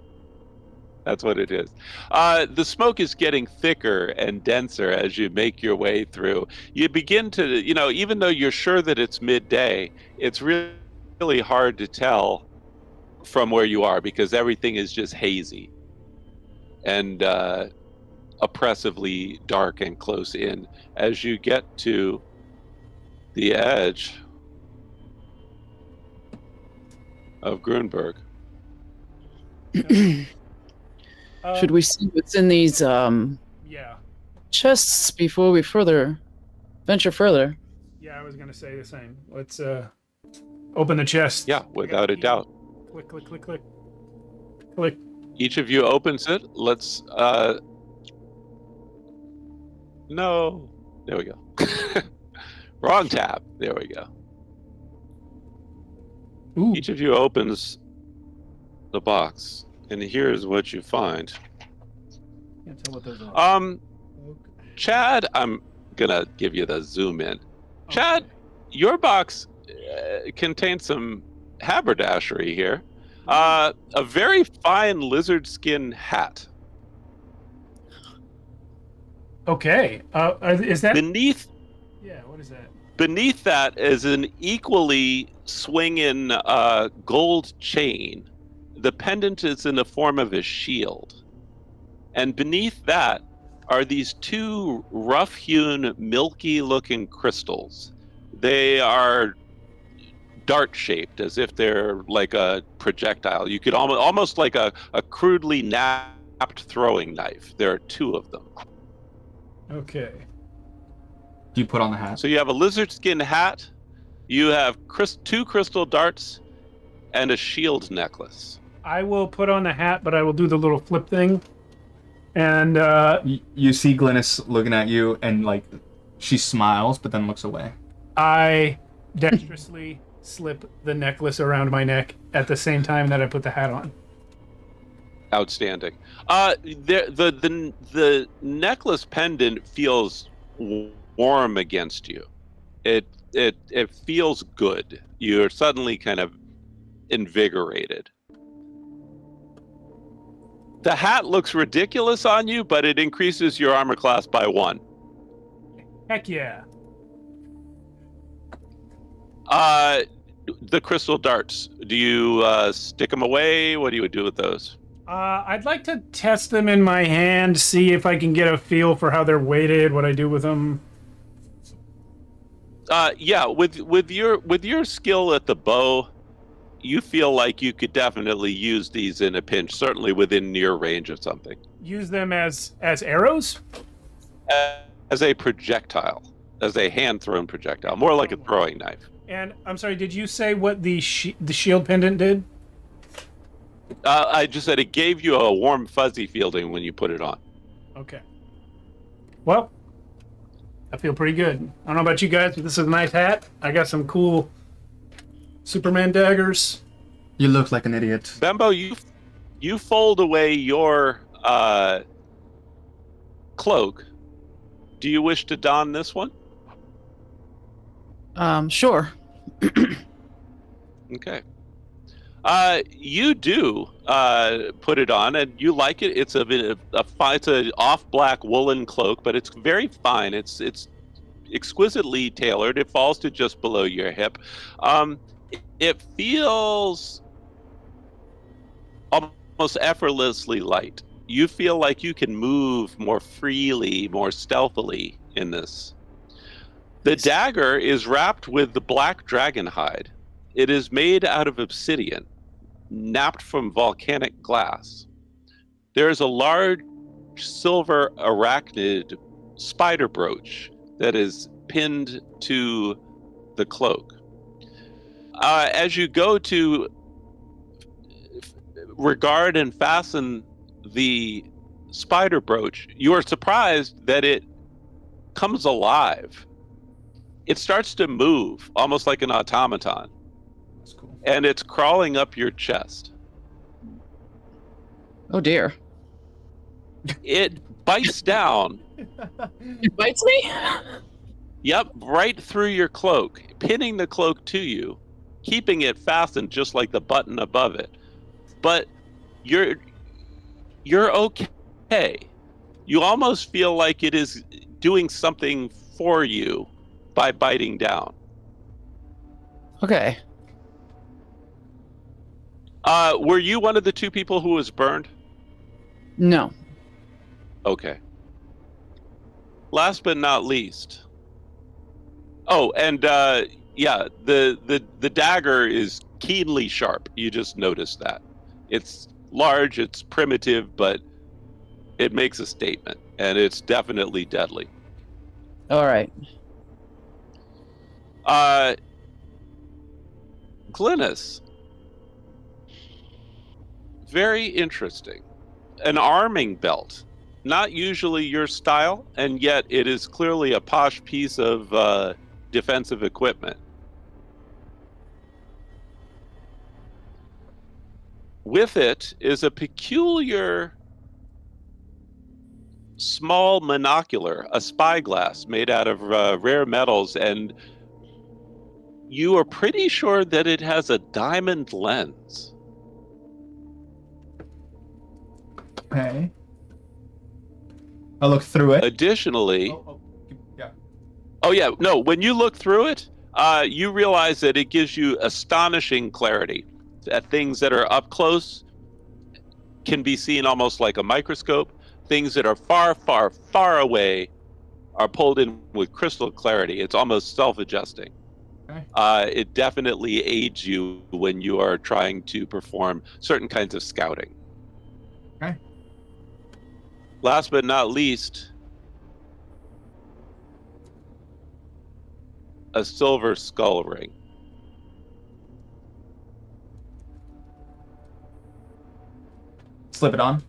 That's what it is. The smoke is getting thicker and denser as you make your way through. You begin to, even though you're sure that it's midday, it's really, really hard to tell from where you are because everything is just hazy and oppressively dark and close in. As you get to the edge of Grunberg. Should we see what's in these Yeah. chests before we venture further? Yeah, I was going to say the same. Let's open the chest. Yeah, without a doubt. Click, click, click, click. Click. Each of you opens it. Let's no. There we go. Wrong tab. There we go. Ooh. Each of you opens the box, and here's what you find. Can't tell what those are. Okay. Chad, I'm gonna give you the zoom in. Chad, your box contains some haberdashery here. A very fine lizard skin hat. Okay. Is that? Beneath Yeah. What is that? Beneath that is an equally swinging gold chain. The pendant is in the form of a shield. And beneath that are these 2 rough-hewn, milky-looking crystals. They are dart-shaped, as if they're like a projectile. You could almost like a crudely napped throwing knife. There are 2 of them. Okay. Do you put on the hat? So you have a lizard skin hat, you have 2 crystal darts, and a shield necklace. I will put on the hat, but I will do the little flip thing. And You see Glynis looking at you, and she smiles, but then looks away. I dexterously slip the necklace around my neck at the same time that I put the hat on. Outstanding. The necklace pendant feels warm against you. It feels good. You're suddenly kind of invigorated. The hat looks ridiculous on you, but it increases your armor class by 1. Heck yeah. The crystal darts. Do you stick them away? What do you do with those? I'd like to test them in my hand, see if I can get a feel for how they're weighted, what I do with them. Yeah, with your skill at the bow, you feel like you could definitely use these in a pinch, certainly within near range of something. Use them as arrows? As a projectile, as a hand-thrown projectile, more like a throwing knife. And I'm sorry, did you say what the shield pendant did? I just said it gave you a warm, fuzzy feeling when you put it on. Okay. Well, I feel pretty good. I don't know about you guys, but this is a nice hat. I got some cool Superman daggers. You look like an idiot. Bembo, you fold away your cloak. Do you wish to don this one? Sure. Okay. You do put it on, and you like it. It's it's an off black woolen cloak, but it's very fine. It's exquisitely tailored. It falls to just below your hip. It feels almost effortlessly light. You feel like you can move more freely, more stealthily in this. The dagger is wrapped with the black dragon hide. It is made out of obsidian, napped from volcanic glass. There is a large silver arachnid spider brooch that is pinned to the cloak. As you go to regard and fasten the spider brooch, you are surprised that it comes alive. It starts to move, almost like an automaton. That's cool. And it's crawling up your chest. Oh dear. It bites down. It bites me? Yep, right through your cloak, pinning the cloak to you, keeping it fastened just like the button above it. But you're okay. You almost feel like it is doing something for you by biting down. Okay. Were you one of the two people who was burned? No. Okay. Last but not least. Oh, and yeah, the dagger is keenly sharp. You just noticed that. It's large, it's primitive, but it makes a statement, and it's definitely deadly. All right. Glynis. Very interesting. An arming belt. Not usually your style, and yet it is clearly a posh piece of defensive equipment. With it is a peculiar small monocular, a spyglass made out of rare metals, and you are pretty sure that it has a diamond lens. Okay. I look through it. Additionally, Yeah. oh yeah, no, when you look through it, you realize that it gives you astonishing clarity. That things that are up close can be seen almost like a microscope. Things that are far, far, far away are pulled in with crystal clarity. It's almost self-adjusting. Okay. It definitely aids you when you are trying to perform certain kinds of scouting. Okay. Last but not least, a silver skull ring. Slip it on.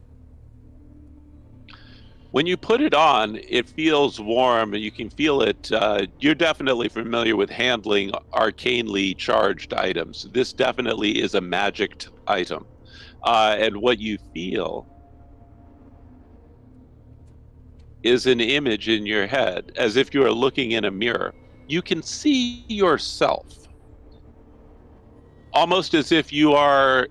When you put it on, it feels warm. You can feel it. You're definitely familiar with handling arcanely charged items. This definitely is a magicked item. And what you feel is an image in your head, as if you are looking in a mirror. You can see yourself, almost as if you are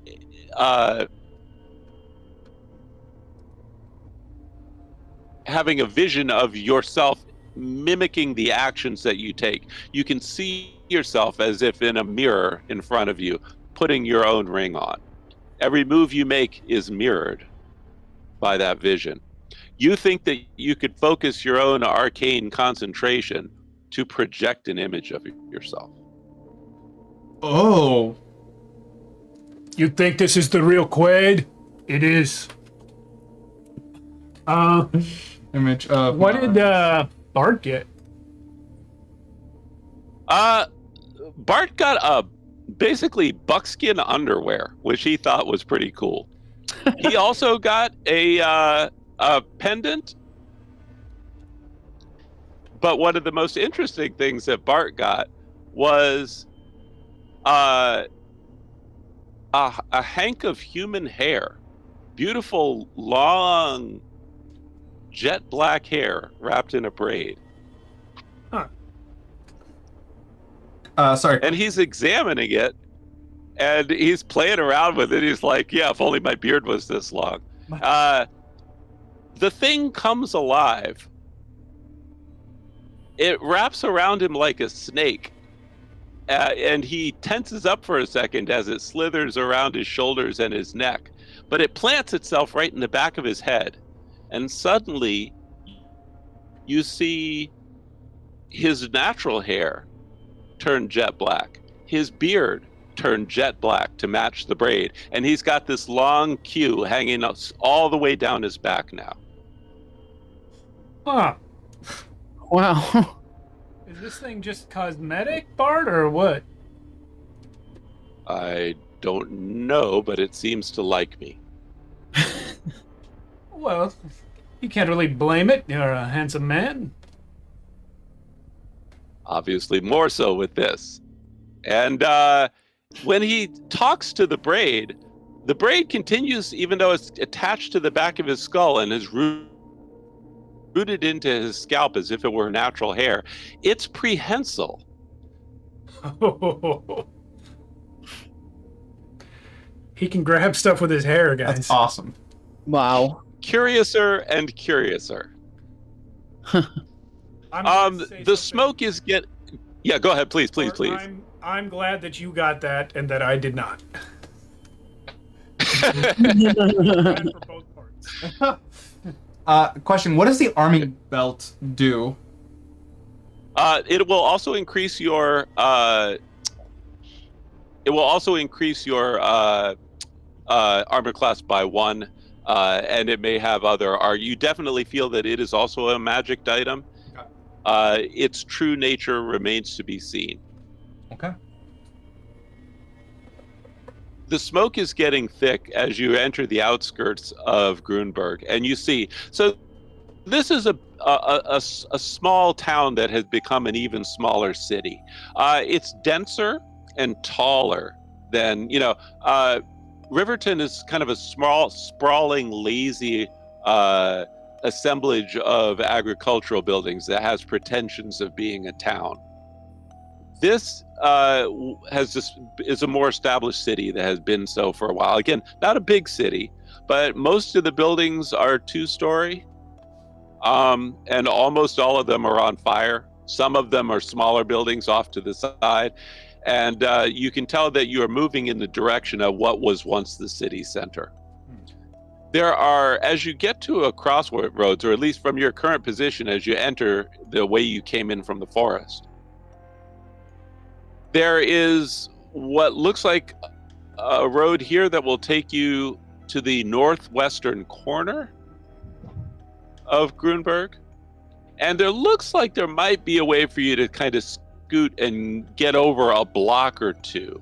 having a vision of yourself mimicking the actions that you take. You can see yourself as if in a mirror in front of you, putting your own ring on. Every move you make is mirrored by that vision. You think that you could focus your own arcane concentration to project an image of yourself. Oh. You think this is the real Quaid? It is. Image of. What did Bart get? Bart got basically buckskin underwear, which he thought was pretty cool. He also got a pendant. But one of the most interesting things that Bart got was a hank of human hair. Beautiful, long, jet black hair wrapped in a braid. Sorry. And he's examining it, and he's playing around with it. He's like, yeah, if only my beard was this long. The thing comes alive. It wraps around him like a snake, and he tenses up for a second as it slithers around his shoulders and his neck. But it plants itself right in the back of his head, and suddenly you see his natural hair turn jet black, his beard turn jet black to match the braid, and he's got this long queue hanging all the way down his back now. Huh. Wow. Is this thing just cosmetic, Bart, or what? I don't know, but it seems to like me. Well, you can't really blame it. You're a handsome man. Obviously more so with this. And when he talks to the braid continues, even though it's attached to the back of his skull and is rooted into his scalp as if it were natural hair. It's prehensile. He can grab stuff with his hair, guys. That's awesome. Wow. Curiouser and curiouser. The smoke is Yeah, go ahead, please. I'm glad that you got that and that I did not. Glad for both parts. Question: what does the arming belt do? It will also increase your. Armor class by 1, and it may have other. You definitely feel that it is also a magic item. Okay. Its true nature remains to be seen. Okay. The smoke is getting thick as you enter the outskirts of Grunberg, and you see. So, this is a small town that has become an even smaller city. It's denser and taller than Riverton is kind of a small, sprawling, lazy assemblage of agricultural buildings that has pretensions of being a town. This is a more established city that has been so for a while. Again, not a big city, but most of the buildings are 2-story, and almost all of them are on fire. Some of them are smaller buildings off to the side, and you can tell that you are moving in the direction of what was once the city center. There are, as you get to a crossroads, or at least from your current position as you enter the way you came in from the forest, there is what looks like a road here that will take you to the northwestern corner of Grunberg. And there looks like there might be a way for you to kind of scoot and get over a block or two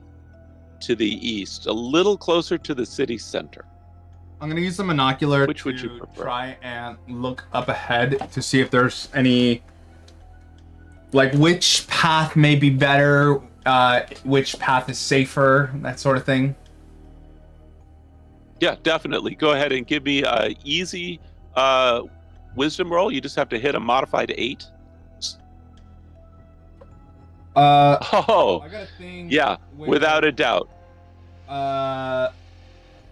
to the east, a little closer to the city center. I'm going to use the monocular Which would you to prefer? try and look up ahead to see if there's any, like, which path may be better, which path is safer, that sort of thing. Yeah, definitely. Go ahead and give me an easy wisdom roll. You just have to hit a modified 8. I Oh, got a thing. yeah, without a doubt.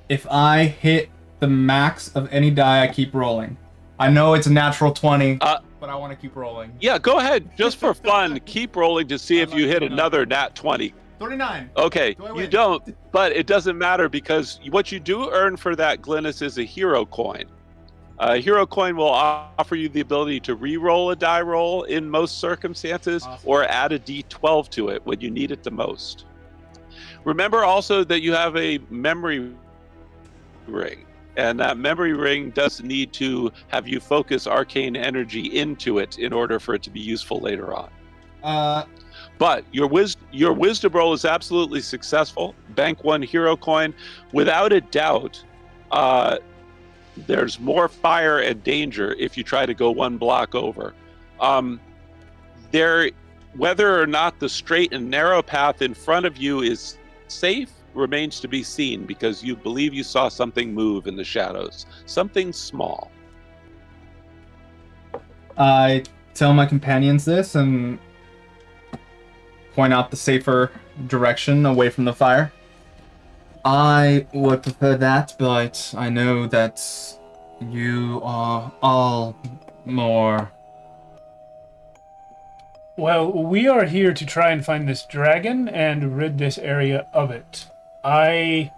If I hit the max of any die, I keep rolling. I know it's a natural 20. but I want to keep rolling. Yeah, go ahead. Just for fun, keep rolling to see if you hit 39. another nat 20. 39. Okay, Do I you win? don't, but it doesn't matter because what you do earn for that, Glynis, is a hero coin. A hero coin will offer you the ability to re-roll a die roll in most circumstances, Awesome. or add a d12 to it when you need it the most. Remember also that you have a memory ring, and that memory ring does need to have you focus arcane energy into it in order for it to be useful later on. But your wisdom roll is absolutely successful. Bank 1 hero coin. Without a doubt, there's more fire and danger if you try to go one block over. Whether or not the straight and narrow path in front of you is safe remains to be seen, because you believe you saw something move in the shadows, something small. I tell my companions this and point out the safer direction away from the fire. I would prefer that, but I know that you are all more... Well, we are here to try and find this dragon and rid this area of it. I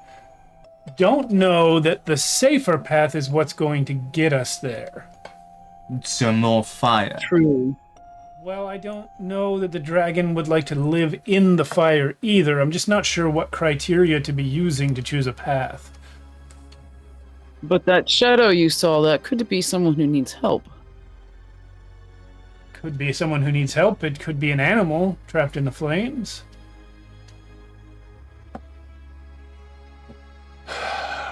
don't know that the safer path is what's going to get us there. Some more fire. True. Well, I don't know that the dragon would like to live in the fire either. I'm just not sure what criteria to be using to choose a path. But that shadow you saw, that could be someone who needs help. Could be someone who needs help. It could be an animal trapped in the flames.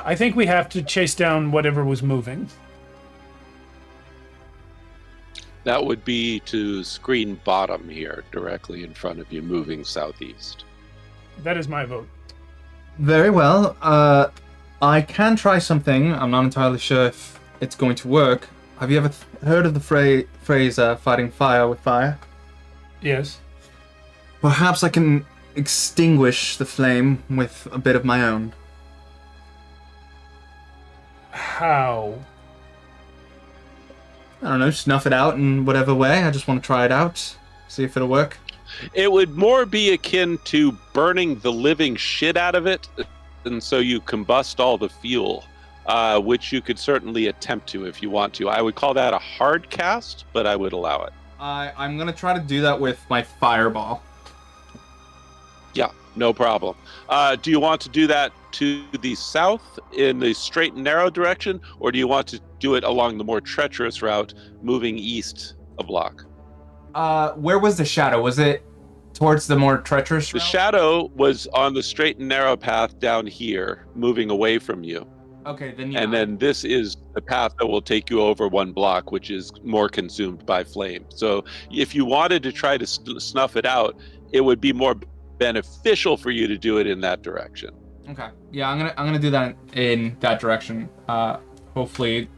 I think we have to chase down whatever was moving. That would be to screen bottom here, directly in front of you, moving southeast. That is my vote. Very well. I can try something. I'm not entirely sure if it's going to work. Have you ever heard of the phrase fighting fire with fire? Yes. Perhaps I can extinguish the flame with a bit of my own. How? I don't know, snuff it out in whatever way. I just want to try it out, see if it'll work. It would more be akin to burning the living shit out of it, and so you combust all the fuel, which you could certainly attempt to if you want to. I would call that a hard cast, but I would allow it. I'm going to try to do that with my fireball. Yeah, no problem. Do you want to do that to the south in the straight and narrow direction, or do you want to do it along the more treacherous route, moving east a block? Where was the shadow? Was it towards the more treacherous The route? shadow was on the straight and narrow path down here, moving away from you. Okay, then yeah. And then this is the path that will take you over one block, which is more consumed by flame. So if you wanted to try to snuff it out, it would be more beneficial for you to do it in that direction. Okay. Yeah, I'm gonna do that in that direction. Hopefully,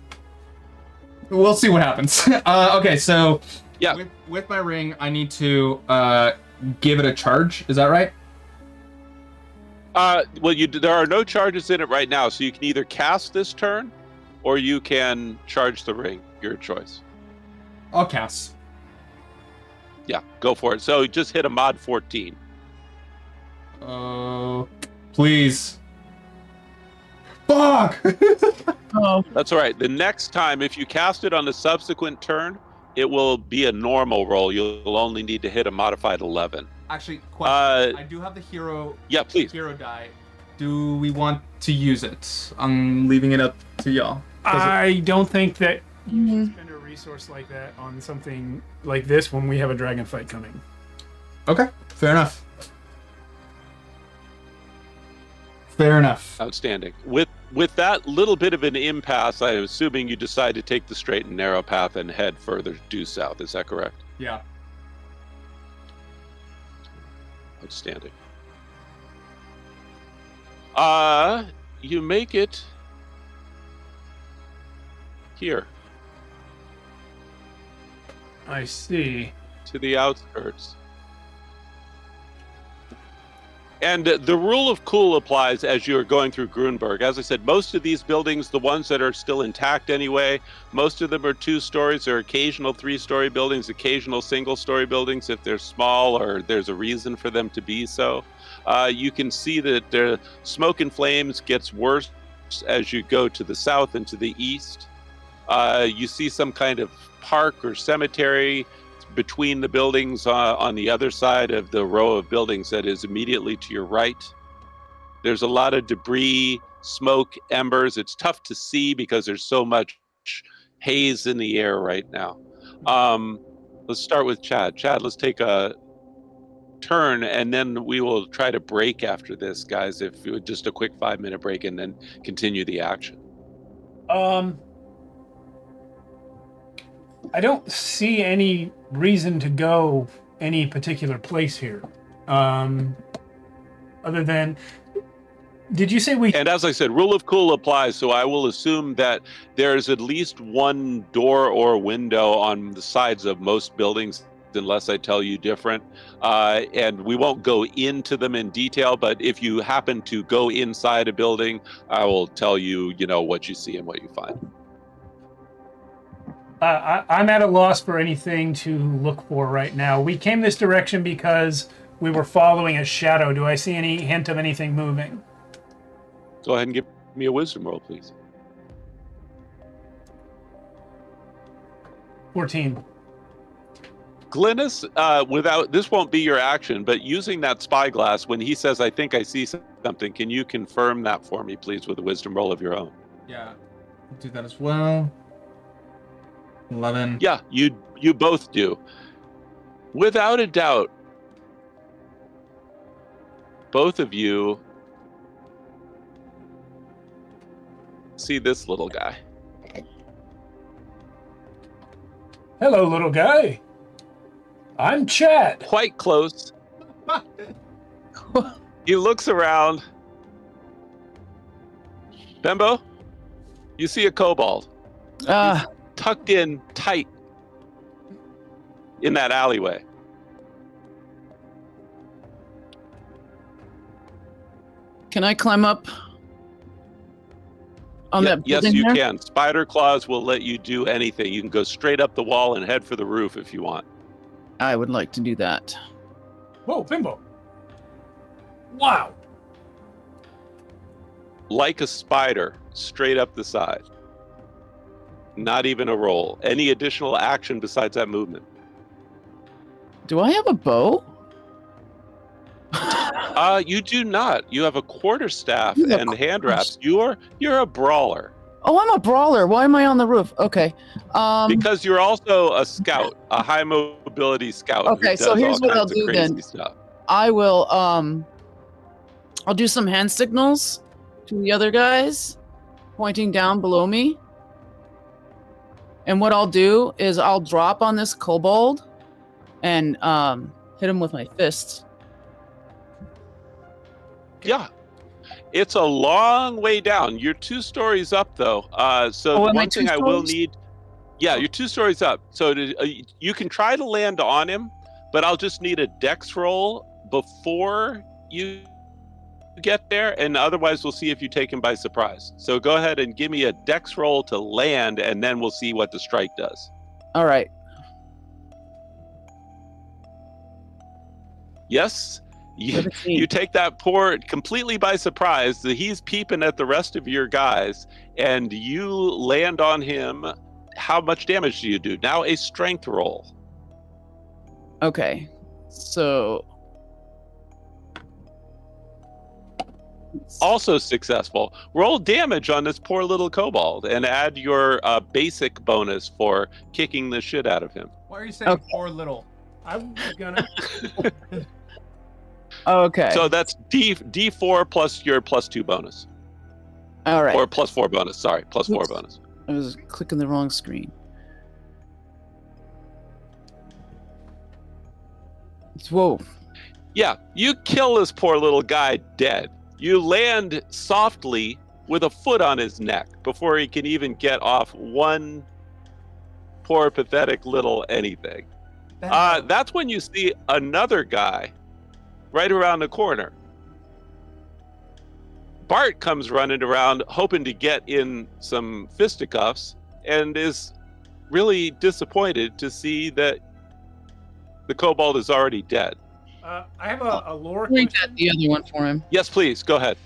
we'll see what happens. Okay, so Yeah. with my ring, I need to give it a charge. Is that right? Well, there are no charges in it right now, so you can either cast this turn, or you can charge the ring. Your choice. I'll cast. Yeah, go for it. So just hit a mod 14. Please. Fuck! Oh, That's all right. The next time, if you cast it on the subsequent turn, it will be a normal roll. You'll only need to hit a modified 11. Actually, question. I do have the hero. Yeah, please. Hero die. Do we want to use it? I'm leaving it up to y'all. I don't think that you should spend a resource like that on something like this when we have a dragon fight coming. Okay, fair enough. Fair enough. Outstanding. With that little bit of an impasse, I'm assuming you decide to take the straight and narrow path and head further due south. Is that correct? Yeah. Outstanding. You make it here I see. to the outskirts. And the rule of cool applies as you're going through Grunberg. As I said, most of these buildings, the ones that are still intact anyway, most of them are 2 stories. There are occasional 3-story buildings, occasional single-story buildings if they're small or there's a reason for them to be so. You can see that the smoke and flames gets worse as you go to the south and to the east. You see some kind of park or cemetery between the buildings on the other side of the row of buildings that is immediately to your right. There's a lot of debris, smoke, embers. It's tough to see because there's so much haze in the air right now. Let's start with Chad. Chad, let's take a turn and then we will try to break after this, guys. If you would just a quick 5-minute break and then continue the action. I don't see any reason to go any particular place here. Other than, did you say we... And as I said, rule of cool applies, so I will assume that there's at least 1 door or window on the sides of most buildings, unless I tell you different. And we won't go into them in detail, but if you happen to go inside a building, I will tell you, what you see and what you find. I'm at a loss for anything to look for right now. We came this direction because we were following a shadow. Do I see any hint of anything moving? Go ahead and give me a wisdom roll, please. 14. Glynis, this won't be your action, but using that spyglass, when he says, I think I see something, can you confirm that for me, please, with a wisdom roll of your own? Yeah, I'll do that as well. 11. Yeah, you both do. Without a doubt, both of you see this little guy. Hello, little guy. I'm Chad. Quite close. He looks around. Bembo, you see a kobold. Tucked in tight in that alleyway. Can I climb up on that Yes, building you there? can. Spider claws will let you do anything. You can go straight up the wall and head for the roof if you want. I would like to do that. Whoa, Bimbo. Wow. Like a spider, straight up the side. Not even a roll. Any additional action besides that movement? Do I have a bow? You do not. You have a quarterstaff You're a and hand wraps. You're a brawler. Oh, I'm a brawler. Why am I on the roof? Okay. Because you're also a scout, a high mobility scout. Okay, who so does here's all what I'll kinds of do crazy then. stuff. I will I'll do some hand signals to the other guys pointing down below me. And what I'll do is I'll drop on this kobold and hit him with my fists. Yeah. It's a long way down. You're 2 stories up, though. So Oh, the am I one 2 thing I will stories? need... Yeah, you're 2 stories up. So you can try to land on him, but I'll just need a dex roll before you get there, and otherwise we'll see if you take him by surprise. So go ahead and give me a dex roll to land, and then we'll see what the strike does. All right. Yes? You 17. take that poor completely by surprise. He's peeping at the rest of your guys, and you land on him. How much damage do you do? Now a strength roll. Okay. So Also successful. Roll damage on this poor little kobold and add your basic bonus for kicking the shit out of him. Why are you saying Okay. poor little? I'm gonna... okay. So that's D4 plus your +2 bonus. All right. Or +4 bonus. Sorry, +4 Oops. bonus. I was clicking the wrong screen. Whoa. Yeah, you kill this poor little guy dead. You land softly with a foot on his neck before he can even get off one poor, pathetic little anything. That's when you see another guy right around the corner. Bart comes running around hoping to get in some fisticuffs and is really disappointed to see that the kobold is already dead. I have a lore Read question. that the other one for him. Yes, please, go ahead.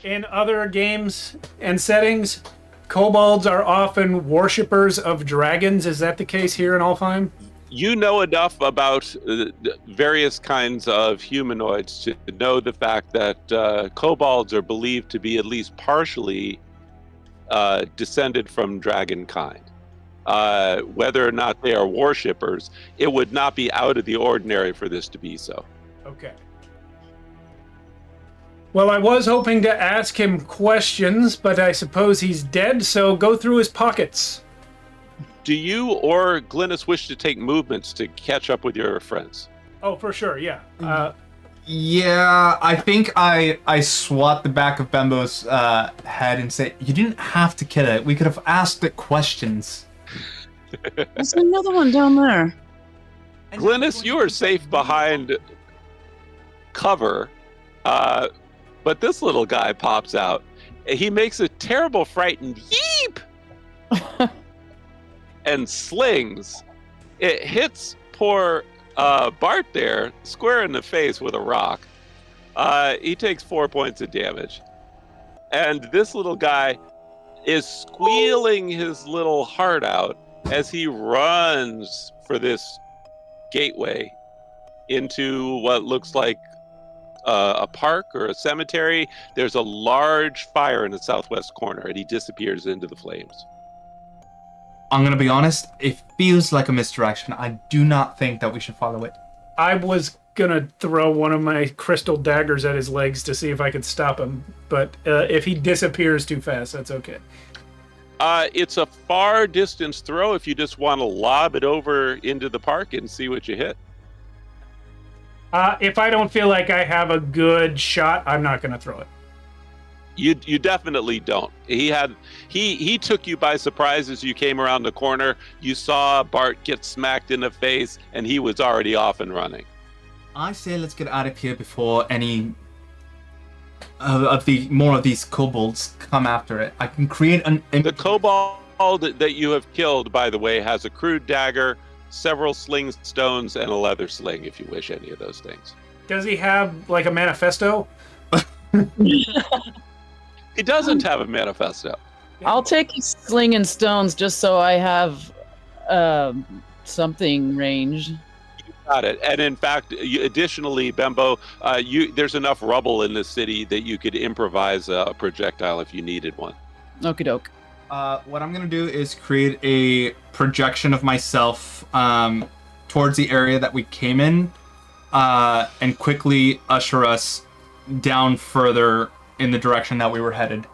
In other games and settings, kobolds are often worshippers of dragons. Is that the case here in Alfheim? You know enough about various kinds of humanoids to know the fact that kobolds are believed to be at least partially descended from dragonkind. Whether or not they are worshippers, it would not be out of the ordinary for this to be so. Okay. Well, I was hoping to ask him questions, but I suppose he's dead, so go through his pockets. Do you or Glynis wish to take movements to catch up with your friends? Oh, for sure, yeah. Yeah, I think I swat the back of Bembo's head and say, "You didn't have to kill it. We could have asked it questions." There's another one down there. Glynis, you are safe behind cover, but this little guy pops out. He makes a terrible frightened yeep and slings. It hits poor Bart there, square in the face with a rock. He takes 4 points of damage. And this little guy is squealing his little heart out as he runs for this gateway into what looks like a park or a cemetery. There's a large fire in the southwest corner, and he disappears into the flames. I'm gonna be honest, it feels like a misdirection. I do not think that we should follow it. I was gonna throw one of my crystal daggers at his legs to see if I could stop him, but if he disappears too fast, that's okay. It's a far distance throw if you just want to lob it over into the park and see what you hit. If I don't feel like I have a good shot, I'm not gonna throw it. You definitely don't. He took you by surprise as you came around the corner. You saw Bart get smacked in the face, and he was already off and running. I say let's get out of here before any more of these kobolds come after it. I can create The kobold that you have killed, by the way, has a crude dagger, several sling stones, and a leather sling, if you wish any of those things. Does he have like a manifesto? He doesn't have a manifesto. I'll take his sling and stones just so I have something ranged. You got it. And in fact, additionally, Bembo, there's enough rubble in the city that you could improvise a projectile if you needed one. Okie doke. What I'm gonna do is create a projection of myself towards the area that we came in, and quickly usher us down further in the direction that we were headed.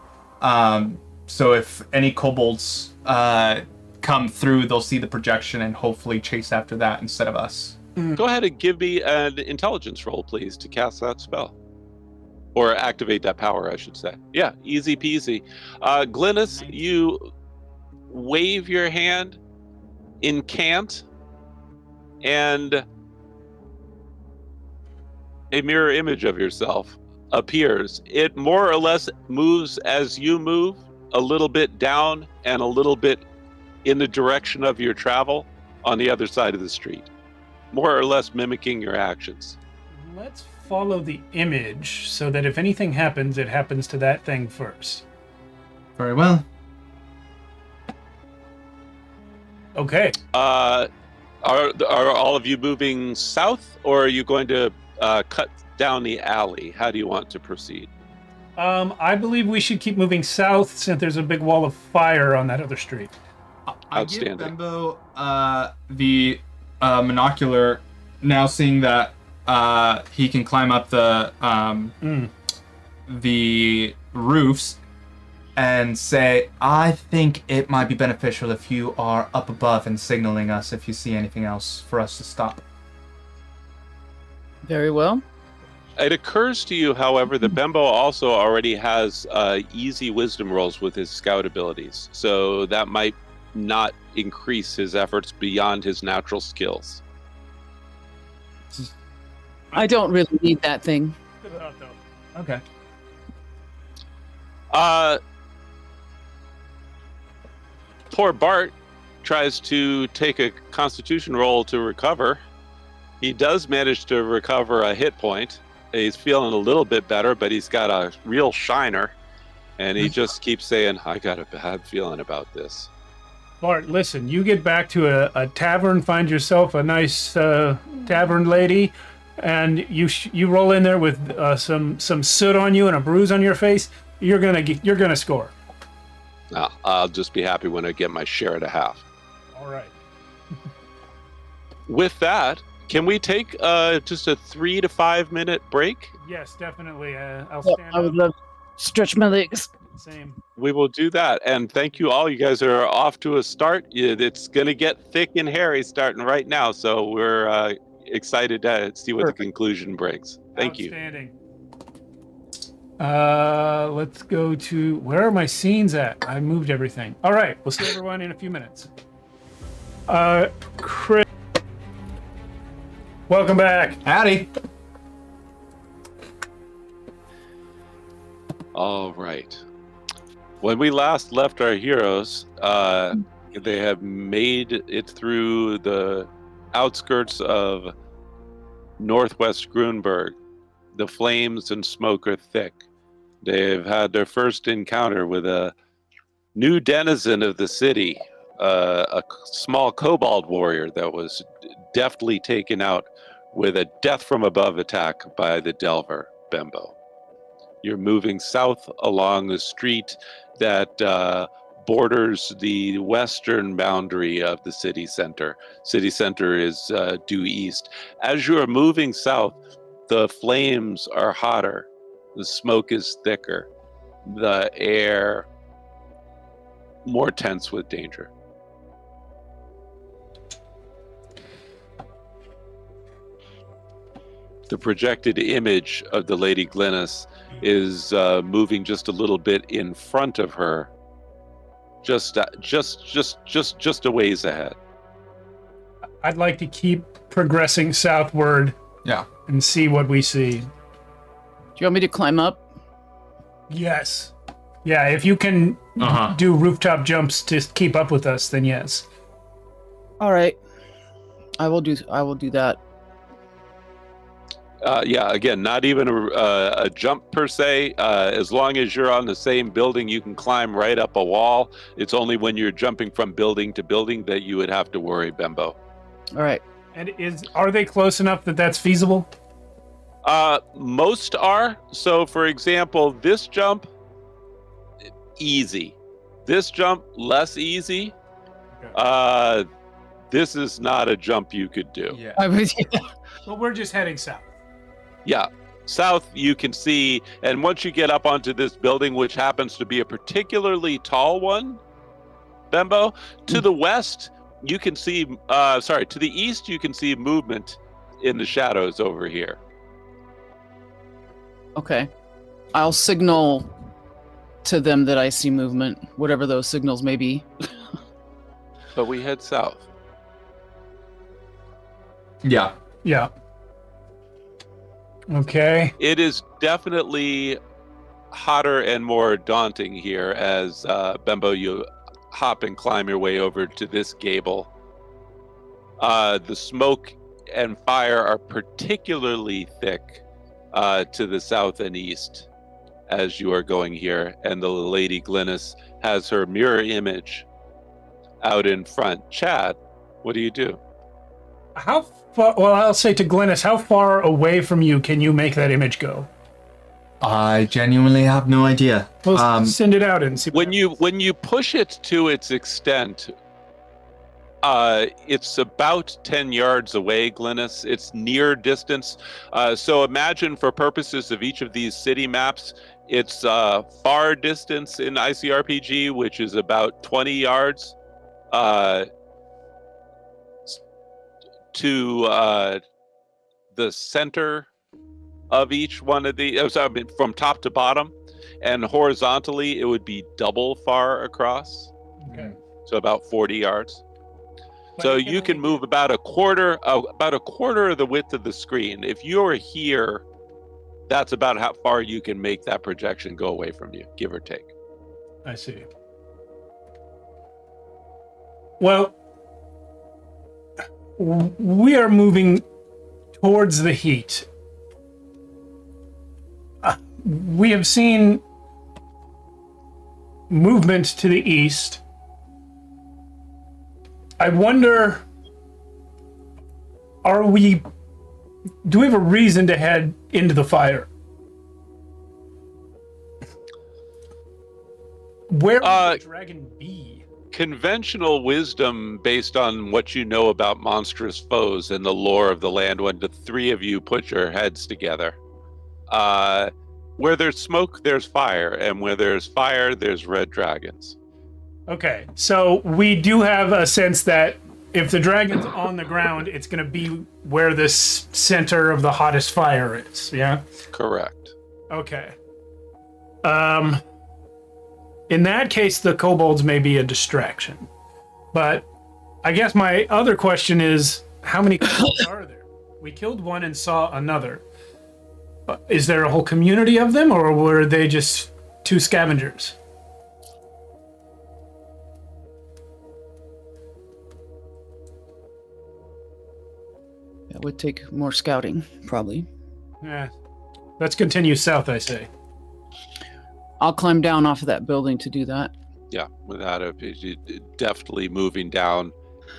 So if any kobolds come through, they'll see the projection and hopefully chase after that instead of us. Go ahead and give me an intelligence roll, please, to cast that spell. Or activate that power, I should say. Yeah, easy peasy. Glynis, you wave your hand, incant, and a mirror image of yourself appears. It more or less moves as you move, a little bit down and a little bit in the direction of your travel on the other side of the street, more or less mimicking your actions. Let's follow the image so that if anything happens, it happens to that thing first. Very well. Okay. Are all of you moving south, or are you going to cut down the alley? How do you want to proceed? I believe we should keep moving south since there's a big wall of fire on that other street. I give Outstanding. Bembo the monocular, now seeing that he can climb up the roofs, and say, I think it might be beneficial if you are up above and signaling us if you see anything else for us to stop. Very well. It occurs to you, however, that Bembo also already has easy wisdom rolls with his scout abilities, so that might not increase his efforts beyond his natural skills. I don't really need that thing. Okay. Poor Bart tries to take a constitution roll to recover. He does manage to recover a hit point. He's feeling a little bit better, but he's got a real shiner. And he just keeps saying, I got a bad feeling about this. Bart, listen, you get back to a tavern, find yourself a nice tavern lady, and you roll in there with some soot on you and a bruise on your face. You're gonna score. I'll just be happy when I get my share and a half. All right. With that, can we take just a 3 to 5 minute break? Yes, definitely. I'll Well, stand I would up. love to stretch my legs. Same. We will do that. And thank you all. You guys are off to a start. It's going to get thick and hairy starting right now. So we're excited to see what the conclusion brings. Thank you. Outstanding. Let's go to, where are my scenes at? I moved everything. All right, we'll see everyone in a few minutes. Chris, welcome back. Howdy. All right. When we last left our heroes, they have made it through the outskirts of northwest Grunberg. The flames and smoke are thick. They've had their first encounter with a new denizen of the city, a small kobold warrior that was deftly taken out with a death from above attack by the Delver, Bembo. You're moving south along the street that borders the western boundary of the city center. City center is due east. As you are moving south, the flames are hotter. The smoke is thicker. The air more tense with danger. The projected image of the Lady Glynis is moving just a little bit in front of her, just a ways ahead. I'd like to keep progressing southward. Yeah. And see what we see. Do you want me to climb up? Yes. Yeah, if you can do rooftop jumps to keep up with us, then yes. All right. I will do that. Yeah, again, not even a jump per se. As long as you're on the same building, you can climb right up a wall. It's only when you're jumping from building to building that you would have to worry, Bembo. All right. And are they close enough that that's feasible? Most are. So, for example, this jump, easy. This jump, less easy. Okay. This is not a jump you could do. Yeah. But we're just heading south. Yeah. South, you can see, and once you get up onto this building, which happens to be a particularly tall one, Bembo, to the west, you can see, to the east, you can see movement in the shadows over here. Okay. I'll signal to them that I see movement, whatever those signals may be. But we head south. Yeah. Yeah. Okay. It is definitely hotter and more daunting here as, Bembo, you hop and climb your way over to this gable. The smoke and fire are particularly thick to the south and east as you are going here, and the Lady Glynis has her mirror image out in front. Chad, what do you do? How far? Well, I'll say to Glynis, how far away from you can you make that image go? I genuinely have no idea. Well, send it out and see. When you push it to its extent, it's about 10 yards away, Glynis. It's near distance. So imagine, for purposes of each of these city maps, it's far distance in ICRPG, which is about 20 yards to the center of each one of the, from top to bottom, and horizontally it would be double far across. Okay. So about 40 yards. But So you can move about a quarter of the width of the screen. If you're here, That's about how far you can make that projection go away from you, give or take. I see. Well, we are moving towards the heat. We have seen movement to the east. I wonder, do we have a reason to head into the fire? Where would the dragon be? Conventional wisdom based on what you know about monstrous foes and the lore of the land when the three of you put your heads together. Where there's smoke, there's fire, and where there's fire, there's red dragons. Okay, so we do have a sense that if the dragon's on the ground, it's going to be where the center of the hottest fire is, yeah? Correct. Okay. In that case, the kobolds may be a distraction. But I guess my other question is, how many kobolds are there? We killed one and saw another. Is there a whole community of them, or were they just two scavengers? That would take more scouting, probably. Yeah. Let's continue south, I say. I'll climb down off of that building to do that. Yeah, without it, deftly moving down,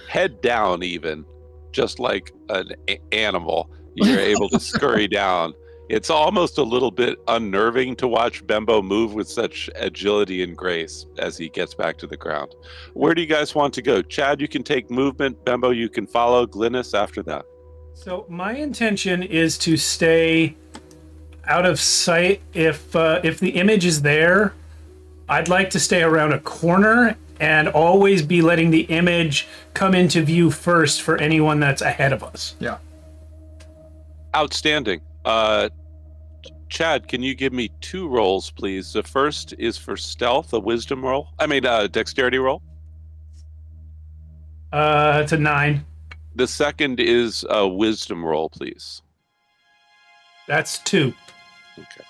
head down even, just like an animal. You're able to scurry down. It's almost a little bit unnerving to watch Bembo move with such agility and grace as he gets back to the ground. Where do you guys want to go? Chad, you can take movement. Bembo, you can follow. Glynis after that. So my intention is to stay out of sight. If the image is there, I'd like to stay around a corner and always be letting the image come into view first for anyone that's ahead of us. Yeah. Outstanding. Chad, can you give me 2 rolls, please? The first is for stealth, a wisdom roll. Dexterity roll. It's a 9. The second is a wisdom roll, please. That's 2. Okay.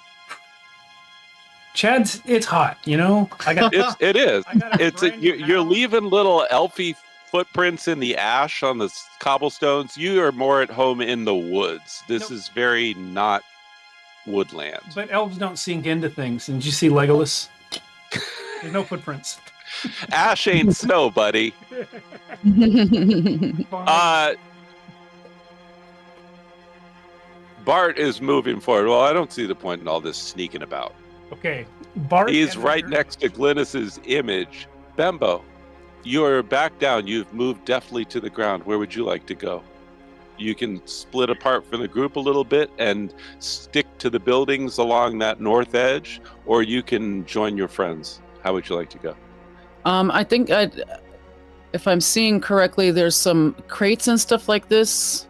Chad's, it's hot, you know? It is. I got a It's brand new you're house. leaving little elfy footprints in the ash on the cobblestones. You are more at home in the woods. This Nope. is very not woodland. But elves don't sink into things. And did you see Legolas? There's no footprints. Ash ain't snow, buddy. Bart is moving forward. Well, I don't see the point in all this sneaking about. Okay. Bart He's and right the- next to Glynis's image. Bembo, you're back down. You've moved deftly to the ground. Where would you like to go? You can split apart from the group a little bit and stick to the buildings along that north edge, or you can join your friends. How would you like to go? I think if I'm seeing correctly, there's some crates and stuff like this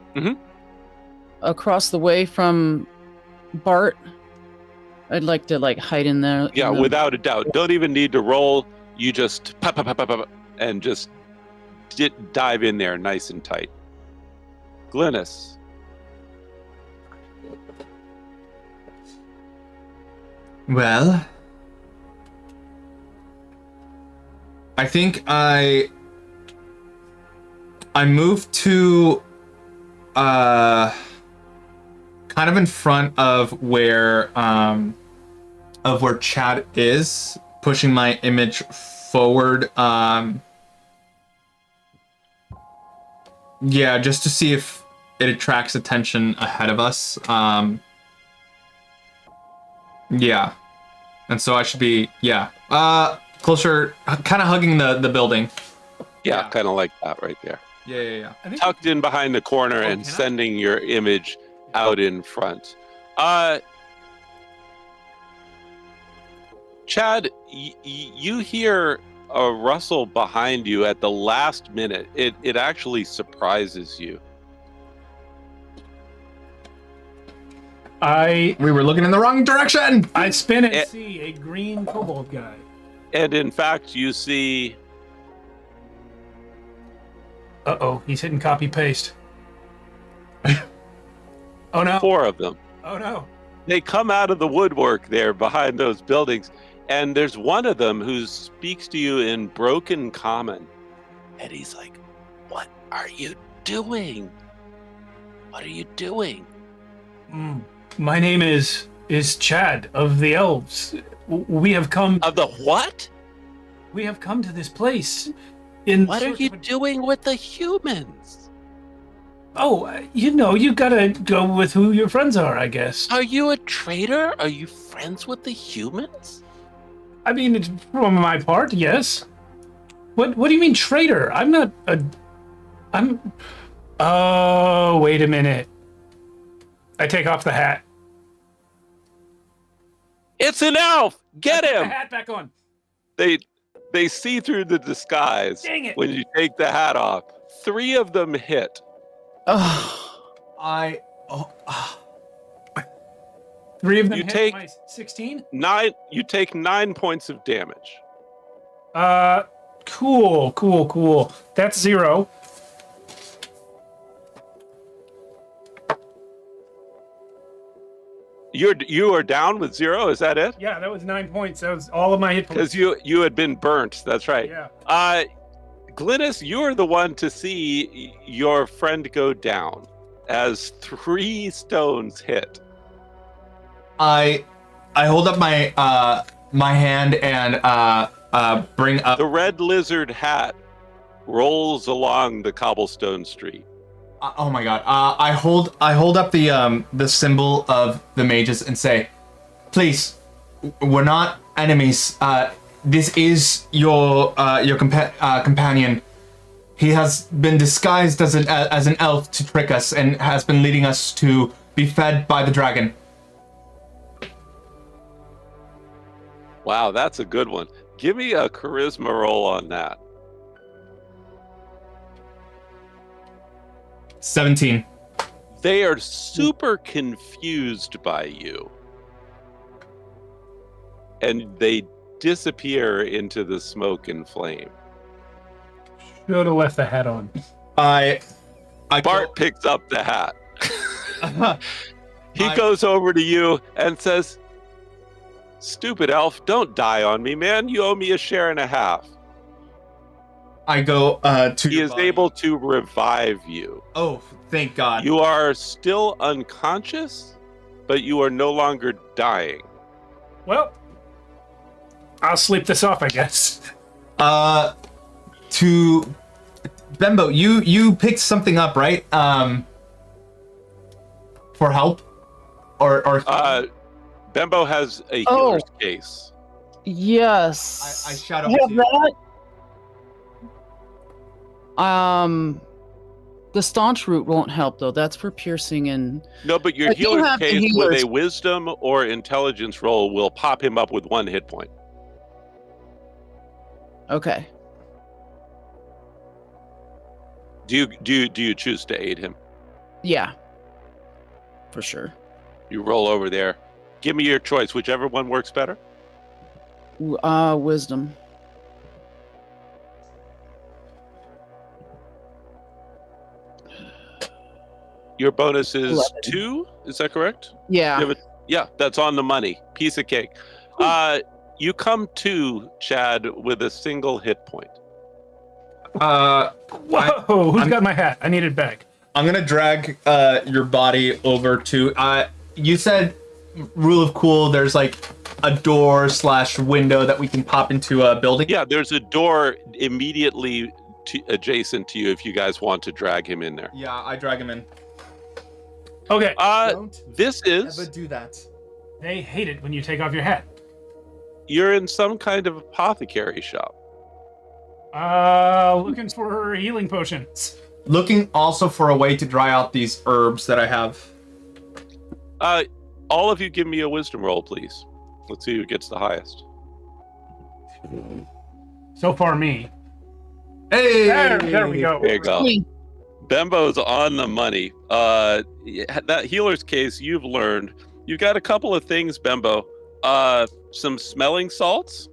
across the way from Bart. I'd like to hide in there. Yeah, without a doubt. Don't even need to roll. You just pop, and just dive in there nice and tight. Glynis. Well, I think I moved to kind of in front of where Chad is, pushing my image forward. Yeah, just to see if it attracts attention ahead of us. Yeah. And so I should be, closer, kind of hugging the building. Yeah, kind of like that right there. Yeah. I think Tucked in behind the corner and can I? sending your image out in front. Chad, you hear a rustle behind you at the last minute. It actually surprises you. We were looking in the wrong direction. I spin and see a green kobold guy. And in fact, you see... Uh-oh, he's hitting copy paste. Oh no. 4 of them. Oh no. They come out of the woodwork there behind those buildings, and there's one of them who speaks to you in broken common. And he's like, "What are you doing? What are you doing?" My name is Chad of the Elves. We have come. Of the what? We have come to this place. In What are search you of a- doing with the humans? Oh, you gotta go with who your friends are, I guess. Are you a traitor? Are you friends with the humans? I mean, it's from my part, yes. What do you mean traitor? I'm not a... Oh, wait a minute. I take off the hat. It's an elf! Get Put the him! hat back on. They see through the disguise Dang it. when you take the hat off. 3 of them hit. Oh, 3 of them You hit take- my 16? You take 9 points of damage. Cool. That's 0. You are down with 0. Is that it? Yeah, that was 9 points. That was all of my hit points. Because you had been burnt. That's right. Yeah. Glynis, you're the one to see your friend go down as 3 stones hit. I hold up my my hand and bring up. The red lizard hat rolls along the cobblestone street. Oh my god! I hold up the symbol of the mages and say, "Please, we're not enemies. This is your companion. He has been disguised as an elf to trick us and has been leading us to be fed by the dragon." Wow, that's a good one. Give me a charisma roll on that. 17. They are super confused by you. And they disappear into the smoke and flame. Should have left the hat on. Bart picks up the hat. He goes over to you and says, "Stupid elf, don't die on me, man. You owe me a share and a half." I go to. He is able to revive you. Oh, thank God. You are still unconscious, but you are no longer dying. Well, I'll sleep this off, I guess. To Bembo, you picked something up, right? For help, or Bembo has a healer's case. yes. I shout I out have to you. that. The staunch root won't help though. That's for piercing and. No, but your But you healer's have the case with healer's- a wisdom or intelligence roll will pop him up with 1 hit point. Okay. Do you choose to aid him? Yeah. For sure. You roll over there. Give me your choice, whichever one works better. Wisdom. Your bonus is 11. 2, is that correct? Yeah. You have yeah, that's on the money. Piece of cake. You come to, Chad, with a single hit point. Whoa, who's got my hat? I need it back. I'm gonna drag your body over to. You said rule of cool. There's like a door / window that we can pop into a building. Yeah, there's a door immediately adjacent to you if you guys want to drag him in there. Yeah, I drag him in. Okay. This is do that. They hate it when you take off your hat. you're in some kind of apothecary shop. Looking for healing potions. Looking also for a way to dry out these herbs that I have. All of you give me a wisdom roll, please. Let's see who gets the highest. So far, me. Hey! There we go. There you go. Me. Bembo's on the money. That healer's case, you've learned. You've got a couple of things, Bembo. Some smelling salts.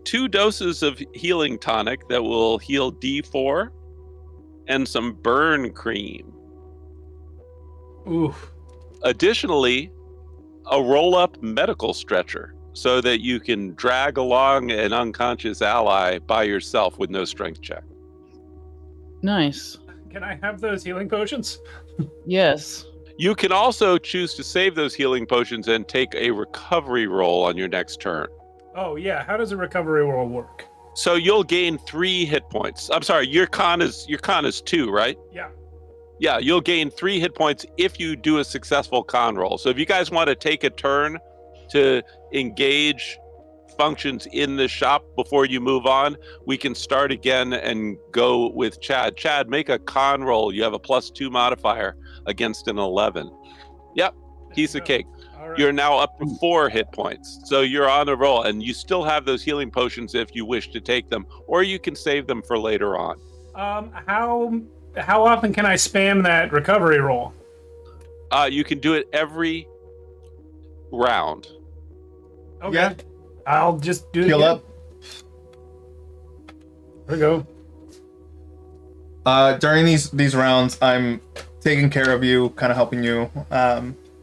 2 doses of healing tonic that will heal D4. And some burn cream. Oof. Additionally, a roll-up medical stretcher so that you can drag along an unconscious ally by yourself with no strength check. Nice. Can I have those healing potions? Yes. You can also choose to save those healing potions and take a recovery roll on your next turn. Oh yeah, how does a recovery roll work? So you'll gain 3 hit points. I'm sorry, your con is 2, right? Yeah. Yeah, you'll gain 3 hit points if you do a successful con roll. So if you guys want to take a turn to engage functions in the shop before you move on, we can start again and go with Chad. Chad, make a con roll. You have a +2 modifier against an 11. Yep, piece of cake. All right. You're now up to 4 hit points. So you're on a roll, and you still have those healing potions if you wish to take them, or you can save them for later on. How often can I spam that recovery roll? You can do it every round. Okay. Yeah. I'll just do it. Heal again. up. There we go. During these rounds, I'm taking care of you, kind of helping you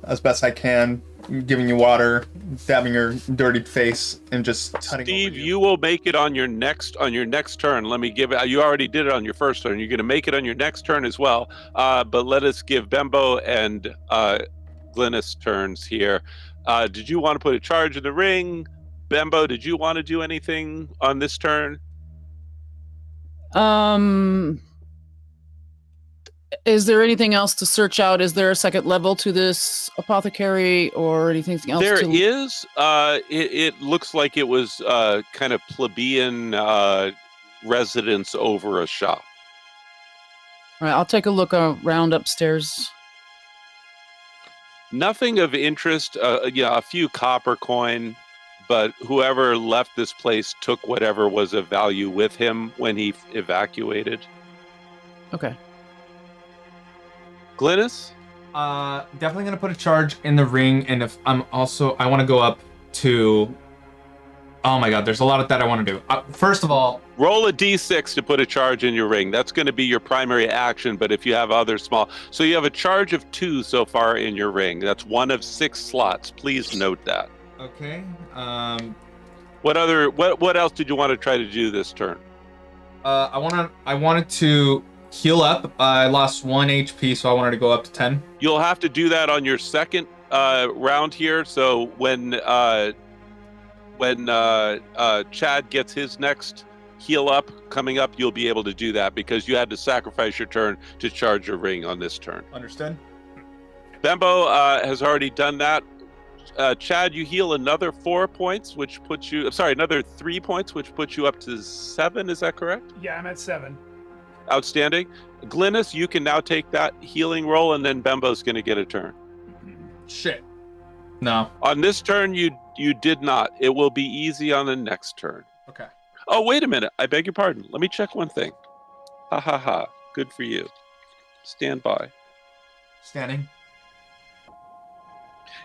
as best I can, giving you water, dabbing your dirty face, and just tutting Steve, over you will make it on your next turn. Let me give it. You already did it on your first turn. You're going to make it on your next turn as well. But let us give Bembo and Glynis turns here. Did you want to put a charge in the ring? Bembo, did you want to do anything on this turn? Is there anything else to search out? Is there a second level to this apothecary or anything else? There is. It looks like it was kind of plebeian residence over a shop. All right, I'll take a look around upstairs. Nothing of interest. A few copper coin, but whoever left this place took whatever was of value with him when he evacuated. Okay. Glynis? definitely gonna put a charge in the ring, and if I want to go up to. Oh my god, there's a lot that I want to do. First of all, roll a d6 to put a charge in your ring. That's going to be your primary action, but if you have other small... So you have a charge of 2 so far in your ring. That's 1 of 6 slots. Please note that. Okay. What else did you want to try to do this turn? I wanted to heal up. I lost 1 HP, so I wanted to go up to 10. You'll have to do that on your second round here. So when Chad gets his next heal up coming up, you'll be able to do that because you had to sacrifice your turn to charge your ring on this turn. Understood. Bembo has already done that. Chad, you heal another 4 points, which puts you... another 3 points, which puts you up to 7. Is that correct? Yeah, I'm at 7. Outstanding. Glynis, you can now take that healing roll, and then Bembo's going to get a turn. Shit. No. On this turn, you did not. It will be easy on the next turn. Okay. Oh, wait a minute. I beg your pardon. Let me check one thing. Ha ha ha. Good for you. Stand by. Standing.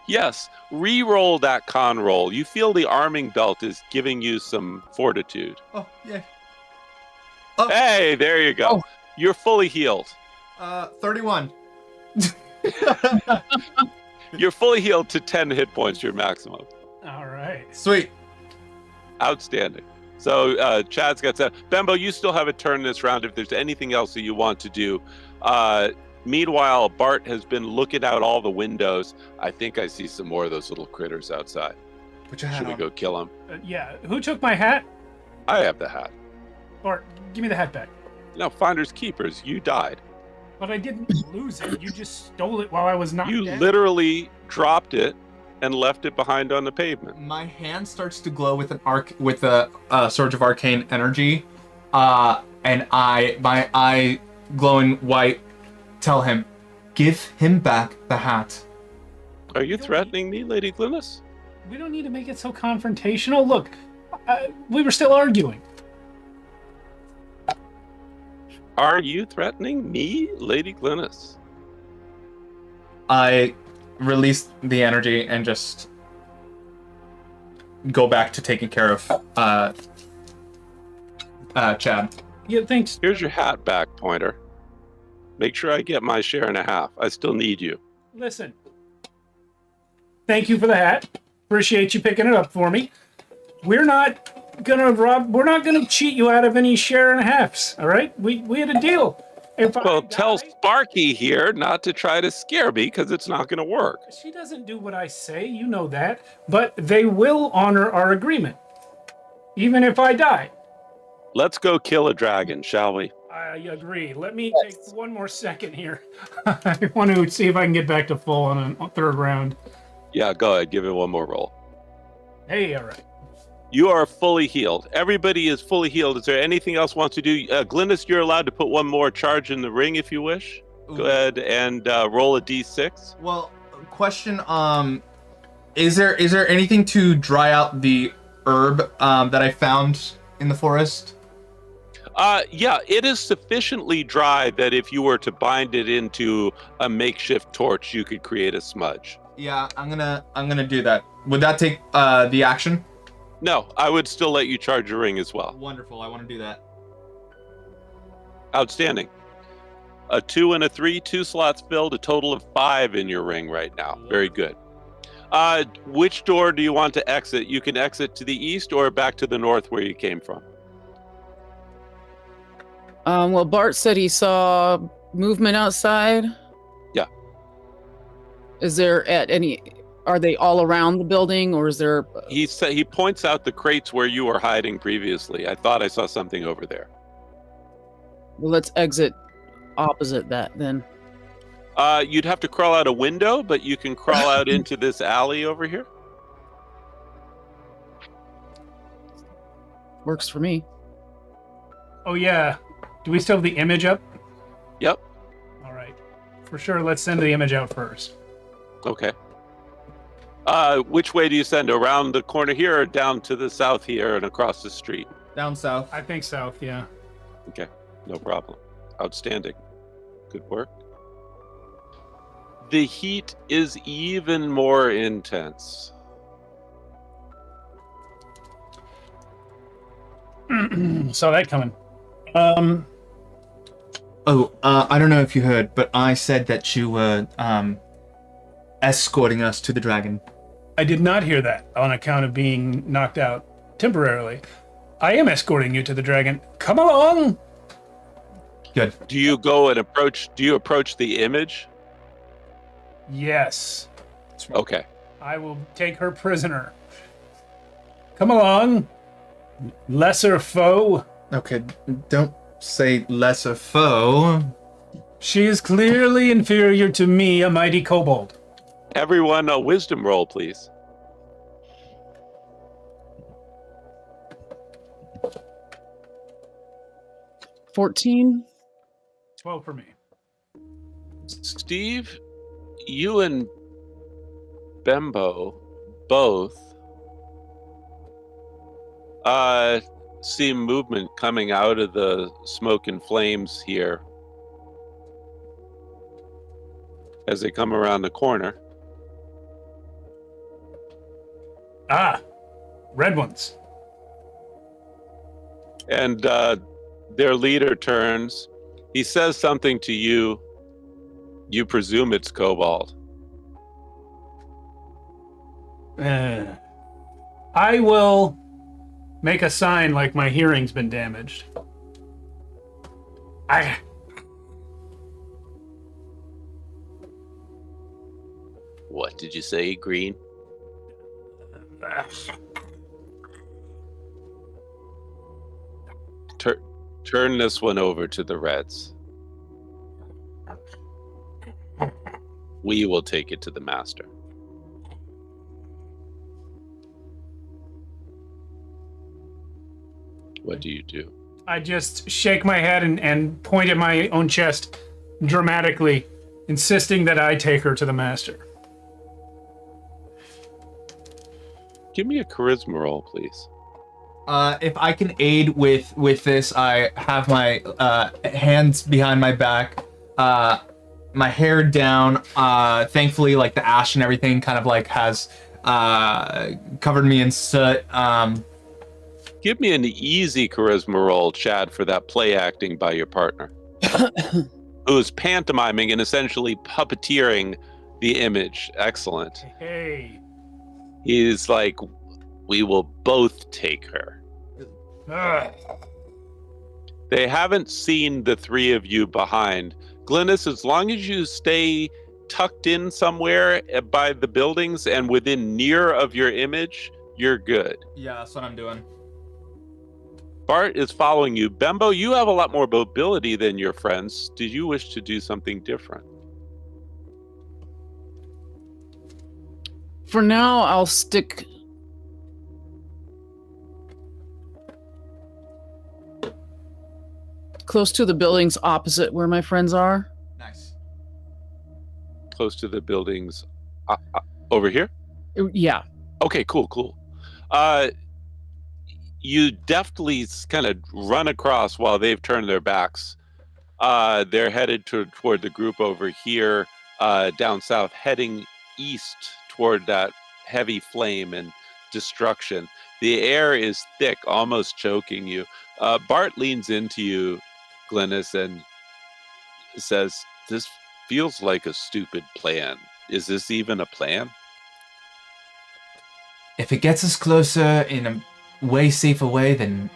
Yes, re-roll that con roll. You feel the arming belt is giving you some fortitude. Oh, yeah. Oh. Hey, there you go. Oh. You're fully healed. 31. You're fully healed to 10 hit points, your maximum. All right. Sweet. Outstanding. So Chad's got 7. Bembo, you still have a turn this round if there's anything else that you want to do. Meanwhile, Bart has been looking out all the windows. I think I see some more of those little critters outside. Put your hat Should we on. go kill them? Yeah. Who took my hat? I have the hat. Bart, give me the hat back. No, finders keepers. You died. But I didn't lose it. You just stole it while I was not You dead. literally dropped it and left it behind on the pavement. My hand starts to glow with a surge of arcane energy, and my eye glowing white, tell him, give him back the hat. Are you threatening me, Lady Glynis? We don't need to make it so confrontational. Look, we were still arguing. Are you threatening me, Lady Glynis? I release the energy and just go back to taking care of Chad. Yeah, thanks. Here's your hat back, Pointer. Make sure I get my share and a half. I still need you. Listen, Thank you for the hat. Appreciate you picking it up for me. We're not gonna cheat you out of any share and a halves. All right? We had a deal. If I Well, tell die, Sparky here not to try to scare me because it's not going to work. she doesn't do what I say. You know that. But they will honor our agreement, even if I die. Let's go kill a dragon, shall we? I agree. Let me take one more second here. I want to see if I can get back to full on a third round. Yeah, go ahead. Give it one more roll. Hey, all right. You are fully healed. Everybody is fully healed. Is there anything else want to do? Glynis, you're allowed to put one more charge in the ring if you wish. Go ahead and roll a d6. Well, question, is there anything to dry out the herb that I found in the forest? Yeah, it is sufficiently dry that if you were to bind it into a makeshift torch, you could create a smudge. Yeah, I'm gonna do that. Would that take the action? No, I would still let you charge your ring as well. Wonderful, I want to do that. Outstanding. A 2 and a 3, 2 slots filled, a total of 5 in your ring right now. Very good. Which door do you want to exit? You can exit to the east or back to the north where you came from. Well, Bart said he saw movement outside. Yeah. Is there are they all around the building, or is there? He points out the crates where you were hiding previously. I thought I saw something over there. Well, let's exit opposite that then. You'd have to crawl out a window, but you can crawl out into this alley over here. Works for me. Oh, yeah. Do we still have the image up? Yep. All right. For sure, let's send the image out first. Okay. Which way do you send? Around the corner here or down to the south here and across the street? Down south. I think south, yeah. Okay, no problem. Outstanding. Good work. The heat is even more intense. Saw that coming. I don't know if you heard, but I said that you were escorting us to the dragon. I did not hear that on account of being knocked out temporarily. I am escorting you to the dragon. Come along! Good. Do you go and approach the image? Yes. Okay. I will take her prisoner. Come along, lesser foe. Okay, don't say lesser foe. She is clearly inferior to me, a mighty kobold. Everyone, a wisdom roll, please. $14. 12 for me. Steve, you and Bembo both see movement coming out of the smoke and flames here as they come around the corner. Ah, red ones. And their leader turns. He says something to you. You presume it's Cobalt. I will make a sign like my hearing's been damaged. What did you say, Green? Turn this one over to the Reds. We will take it to the master. What do you do? I just shake my head and point at my own chest dramatically, insisting that I take her to the master. Give me a charisma roll, please. If I can aid with this, I have my hands behind my back, my hair down. Thankfully, like the ash and everything kind of like has covered me in soot. Give me an easy charisma roll, Chad, for that play acting by your partner, who is pantomiming and essentially puppeteering The image. Excellent. Hey. He's like, we will both take her. Ugh. They haven't seen the three of you behind. Glynis, as long as you stay tucked in somewhere by the buildings and within near of your image, you're good. Yeah, that's what I'm doing. Bart is following you. Bembo, you have a lot more mobility than your friends. Do you wish to do something different? For now, I'll stick. Close to the buildings opposite where my friends are. Nice. Close to the buildings over here? Yeah. Okay, cool. You deftly kind of run across while they've turned their backs. They're headed toward the group over here, down south, heading east toward that heavy flame and destruction. The air is thick, almost choking you. Bart leans into you, Glynis, and says, "This feels like a stupid plan. Is this even a plan?" If it gets us closer in a way safer way, then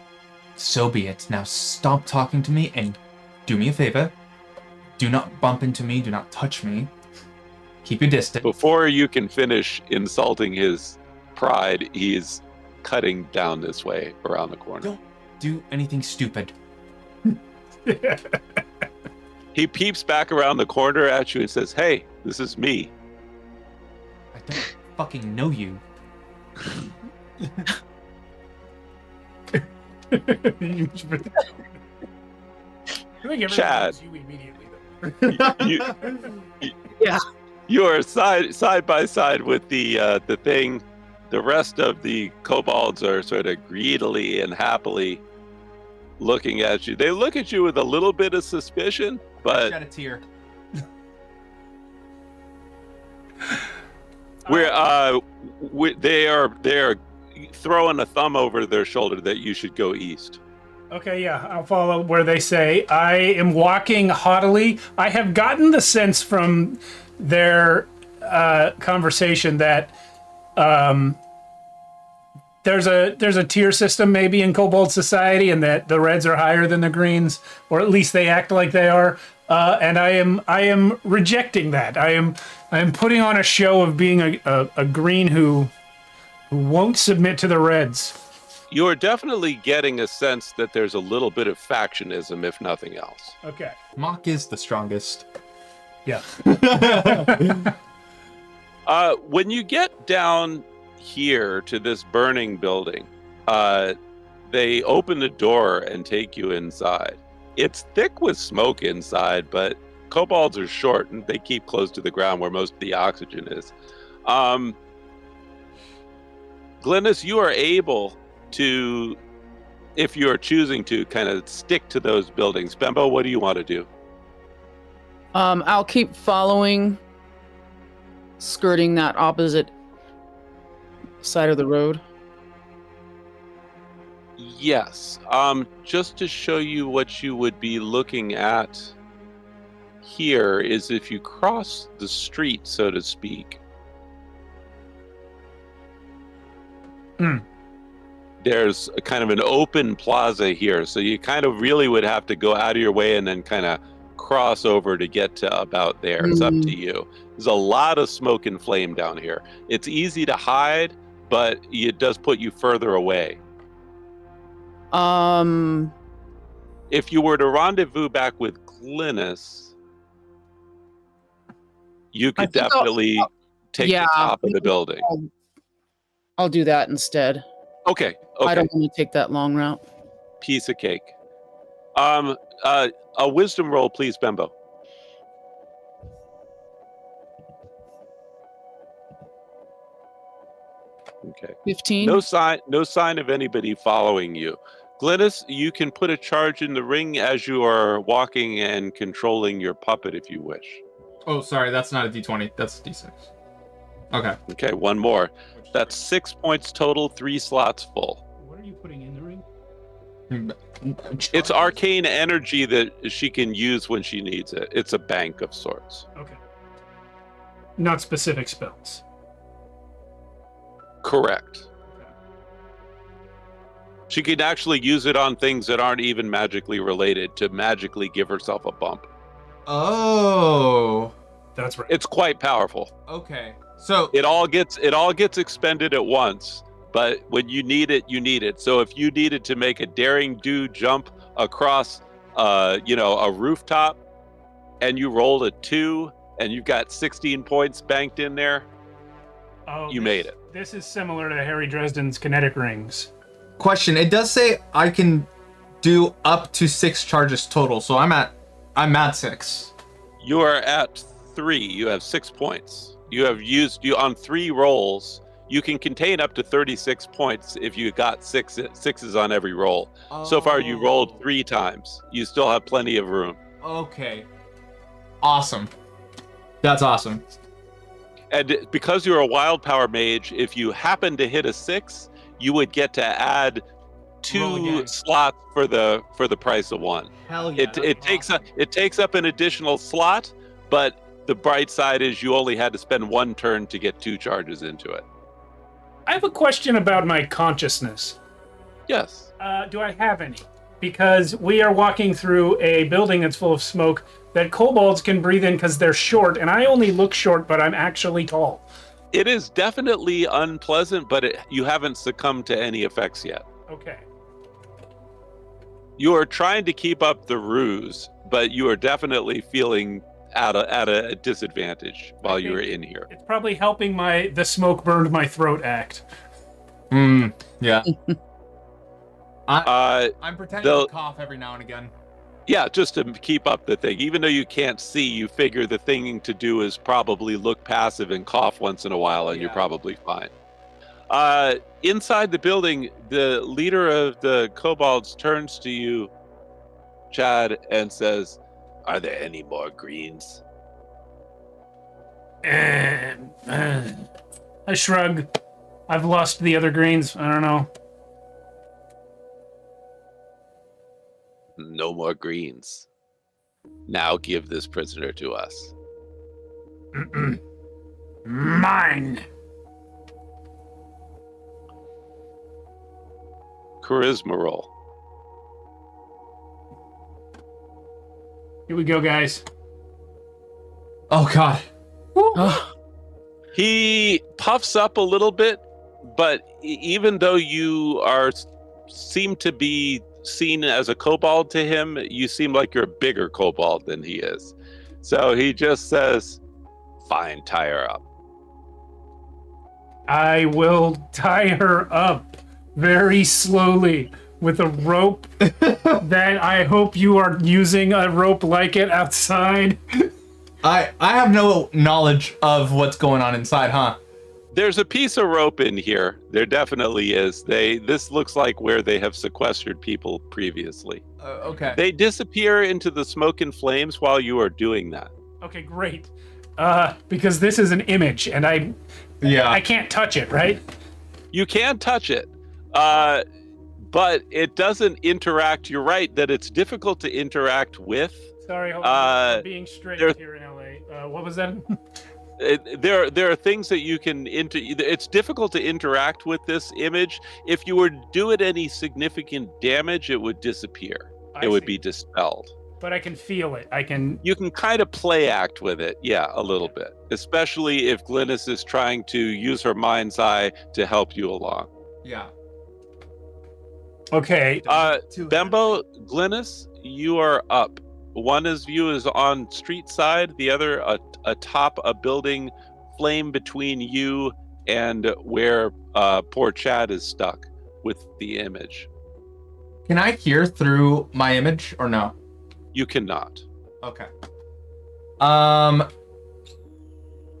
so be it. Now stop talking to me and do me a favor. Do not bump into me. Do not touch me. Keep your distance. Before you can finish insulting his pride, he's cutting down this way around the corner. Don't do anything stupid. He peeps back around the corner at you and says, "Hey, this is me." I don't fucking know you. Chad. You immediately, Yeah. You are side by side with the thing. The rest of the kobolds are sort of greedily and happily looking at you. They look at you with a little bit of suspicion, but Got a tear. they are throwing a thumb over their shoulder that you should go east. Okay, yeah, I'll follow where they say. I am walking haughtily. I have gotten the sense from their conversation that there's a tier system maybe in Kobold society, and that the reds are higher than the greens, or at least they act like they are. And I am rejecting that. I am putting on a show of being a green who won't submit to the reds. You're definitely getting a sense that there's a little bit of factionism, if nothing else. Okay. Mock is the strongest. Yeah. When you get down here to this burning building, they open the door and take you inside. It's thick with smoke inside, but kobolds are short and they keep close to the ground where most of the oxygen is. Glynis, you are able to, if you are choosing to, kind of stick to those buildings. Bembo, what do you want to do? I'll keep following, skirting that opposite side of the road. Yes. Just to show you what you would be looking at here is if you cross the street, so to speak. There's a kind of an open plaza here, so you kind of really would have to go out of your way and then kind of cross over to get to about there. It's up to you. There's a lot of smoke and flame down here. It's easy to hide, but it does put you further away. If you were to rendezvous back with Glynis, you could definitely take the top of the building. I'll do that instead. Okay. I don't want to take that long route. Piece of cake. A wisdom roll, please, Bembo. Okay. 15. No sign of anybody following you. Glynis, you can put a charge in the ring as you are walking and controlling your puppet if you wish. Oh, sorry, that's not a D20. That's a D6. Okay. Okay, one more. That's 6 points total, 3 slots full. What are you putting in the ring? It's arcane energy that she can use when she needs it. It's a bank of sorts. Okay. not specific spells. Correct. She could actually use it on things that aren't even magically related to magically give herself a bump. Oh. That's right. It's quite powerful. Okay. So It all gets expended at once, but when you need it, you need it. So if you needed to make a daring do jump across a rooftop and you rolled a 2 and you've got 16 points banked in there, you made it. This is similar to Harry Dresden's kinetic rings. question, it does say I can do up to 6 charges total, so I'm at 6. You are at 3. You have 6 points. You have used on 3 rolls. You can contain up to 36 points if you got sixes on every roll. So far, you rolled 3 times. You still have plenty of room. Okay. Awesome. That's awesome. And because you're a wild power mage, if you happen to hit a 6, you would get to add 2 slots for the price of 1. Hell yeah. It takes up an additional slot, but the bright side is you only had to spend 1 turn to get 2 charges into it. I have a question about my consciousness. Yes. Do I have any? Because we are walking through a building that's full of smoke that kobolds can breathe in because they're short, and I only look short, but I'm actually tall. It is definitely unpleasant, but you haven't succumbed to any effects yet. Okay. You are trying to keep up the ruse, but you are definitely feeling at a disadvantage while you were in here. It's probably helping the smoke burned my throat act. Yeah. I'm pretending the- to cough every now and again. Yeah, just to keep up the thing. Even though you can't see, you figure the thing to do is probably look passive and cough once in a while, and you're probably fine. Inside the building, the leader of the kobolds turns to you, Chad, and says, "Are there any more greens?" I shrug. I've lost the other greens. I don't know. No more greens. Now give this prisoner to us. Mine. Charisma roll. Here we go, guys. Oh god. He puffs up a little bit, but even though you seem to be seen as a kobold to him, you seem like you're a bigger kobold than he is. So he just says, "Fine, tie her up." I will tie her up very slowly with a rope that I hope you are using a rope like it outside. I have no knowledge of what's going on inside, huh? There's a piece of rope in here. There definitely is. This looks like where they have sequestered people previously. Okay. They disappear into the smoke and flames while you are doing that. Okay, great. Because this is an image, and I can't touch it, right? You can touch it, but it doesn't interact. You're right that it's difficult to interact with. Sorry, hold on. I'm being straight here in LA. What was that? There are things that you can it's difficult to interact with this image. If you were to do it any significant damage, it would disappear. It would be dispelled. But I can feel it. You can kind of play act with it, yeah, a little bit. Especially if Glynis is trying to use her mind's eye to help you along. Yeah. Okay. Bembo, Glynis, you are up. One view is on street side, the other atop a building, flame between you and where poor Chad is stuck with the image. Can I hear through my image or no? You cannot. Okay.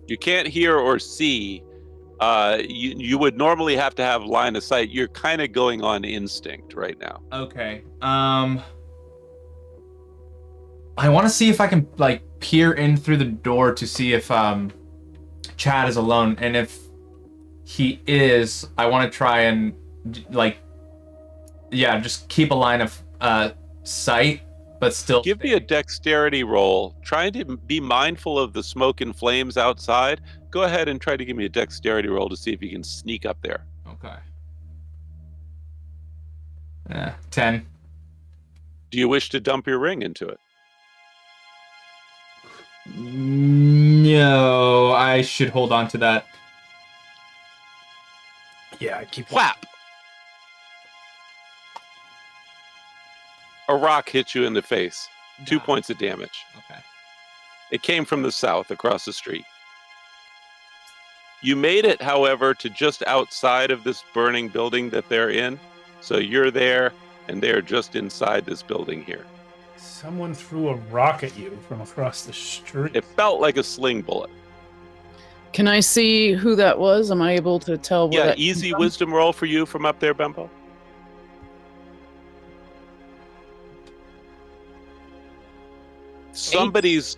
You can't hear or see. You would normally have to have line of sight. You're kind of going on instinct right now. Okay. I want to see if I can peer in through the door to see if Chad is alone, and if he is, I want to try and just keep a line of sight but still. Give me a dexterity roll. Trying to be mindful of the smoke and flames outside. Go ahead and try to give me a dexterity roll to see if you can sneak up there. Okay. 10. Do you wish to dump your ring into it? No, I should hold on to that. Yeah, I keep. Whap! A rock hit you in the face. 2 points of damage. Okay. It came from the south, across the street. You made it, however, to just outside of this burning building that they're in. So you're there, and they're just inside this building here. Someone threw a rock at you from across the street. It felt like a sling bullet. Can I see who that was? Am I able to tell? Where Yeah, that easy came from? wisdom roll for you from up there, Bembo. Somebody's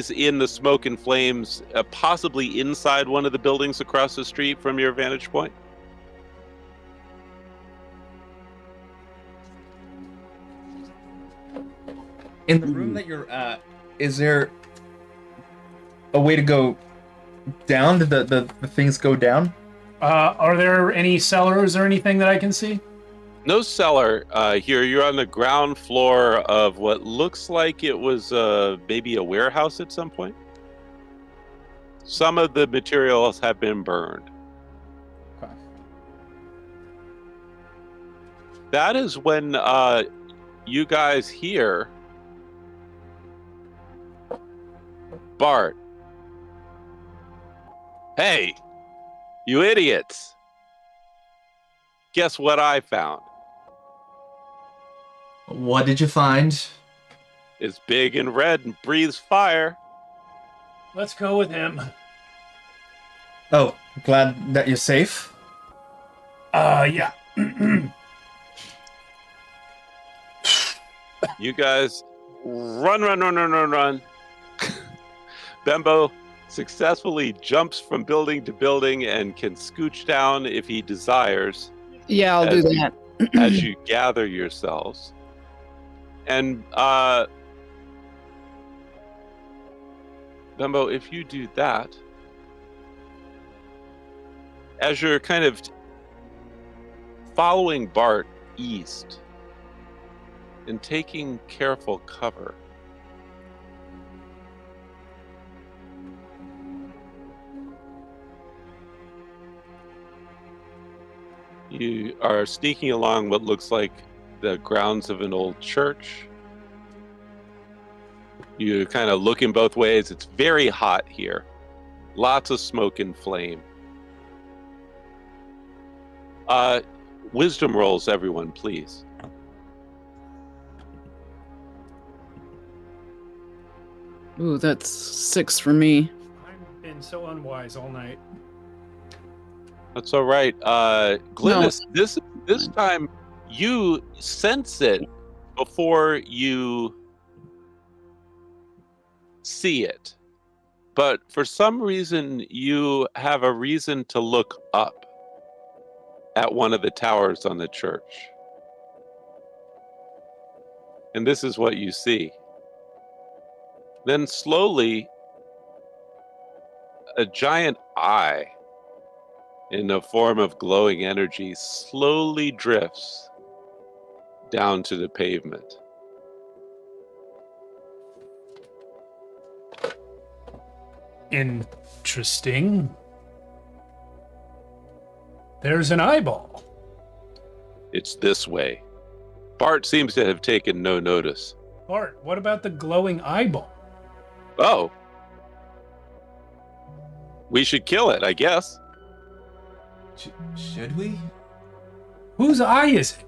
in the smoke and flames, possibly inside one of the buildings across the street from your vantage point. In the room that you're at, is there a way to go down? Did the things go down? Are there any cellars or anything that I can see? No cellar here. You're on the ground floor of what looks like it was maybe a warehouse at some point. Some of the materials have been burned. Okay. That is when you guys hear Bart. Hey, you idiots. Guess what I found? What did you find? It's big and red and breathes fire. Let's go with him. Oh, glad that you're safe. Yeah. You guys run. Bembo successfully jumps from building to building and can scooch down if he desires. Yeah, I'll do that. As you gather yourselves. And Bembo, if you do that, as you're kind of following Bart east and taking careful cover, you are sneaking along what looks like the grounds of an old church. You kind of looking both ways. It's very hot here. Lots of smoke and flame. Wisdom rolls, everyone, please. Ooh, that's 6 for me. I've been so unwise all night. That's all right. Glynis, this time you sense it before you see it. But for some reason, you have a reason to look up at one of the towers on the church. And this is what you see. Then slowly, a giant eye in the form of glowing energy slowly drifts down to the pavement. Interesting. There's an eyeball. It's this way. Bart seems to have taken no notice. Bart, what about the glowing eyeball? Oh. We should kill it, I guess. Should we? Whose eye is it?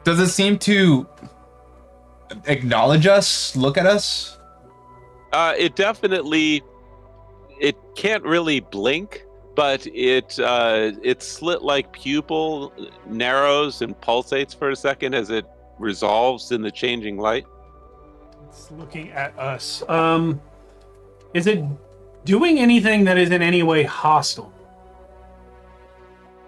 Does it seem to acknowledge us, look at us? It definitely, it can't really blink, but its slit-like pupil narrows and pulsates for a second as it resolves in the changing light. It's looking at us. Is it doing anything that is in any way hostile?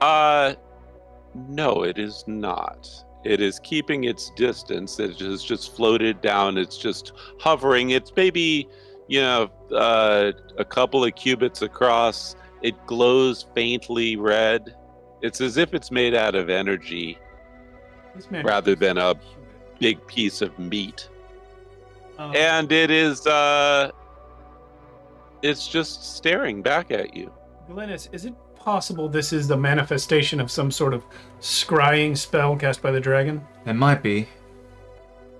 No, it is not. It is keeping its distance. It has just floated down. It's just hovering. It's maybe, a couple of cubits across. It glows faintly red. It's as if it's made out of energy rather than a big piece of meat. And it is, it's just staring back at you. Glynis, is it possible this is the manifestation of some sort of scrying spell cast by the dragon? It might be.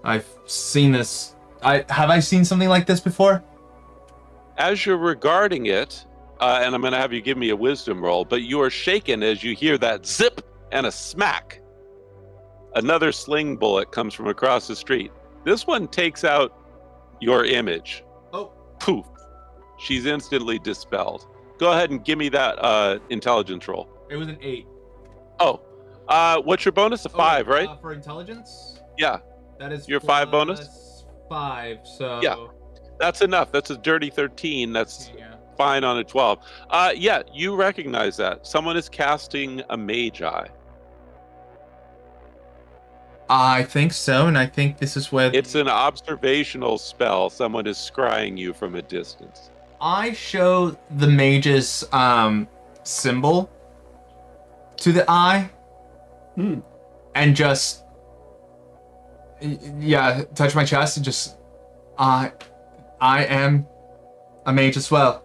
I've seen this. Have I seen something like this before? As you're regarding it, and I'm going to have you give me a wisdom roll, but you are shaken as you hear that zip and a smack. Another sling bullet comes from across the street. This one takes out your image. Oh. Poof. She's instantly dispelled. Go ahead and give me that intelligence roll. It was an 8. Oh. What's your bonus? A 5, right? For intelligence? Yeah. That is your 5 bonus? 5, so... Yeah. That's enough. That's a dirty 13. That's fine on a 12. Yeah, you recognize that. Someone is casting a mage eye. I think so, and I think this is where... It's an observational spell. Someone is scrying you from a distance. I show the mage's symbol to the eye, and just touch my chest and just I am a mage as well.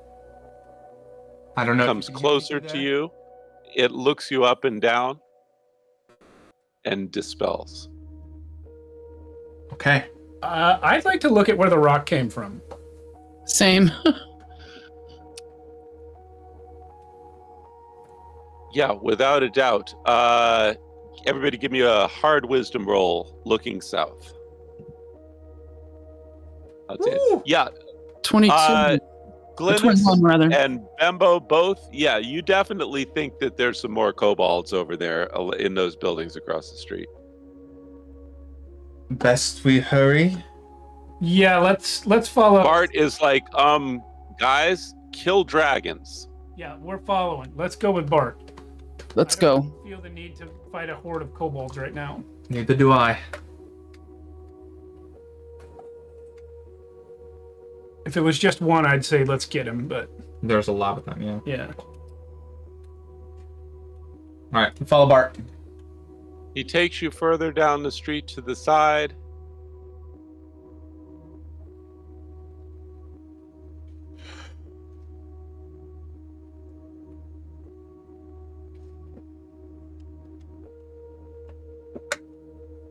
I don't know. Comes closer to you. It looks you up and down, and dispels. Okay. I'd like to look at where the rock came from. Same. Yeah, without a doubt. Everybody give me a hard wisdom roll looking south. That's it. Yeah. 22. Glynis 21, rather. and Bembo both, yeah, you definitely think that there's some more kobolds over there in those buildings across the street. Best we hurry. Yeah, let's follow. Bart is like, guys, kill dragons. Yeah, we're following. Let's go with Bart. Let's I go. don't feel the need to fight a horde of kobolds right now. Neither do I. If it was just one, I'd say let's get him, but... There's a lot of them, yeah. Yeah. Alright, follow Bart. He takes you further down the street to the side.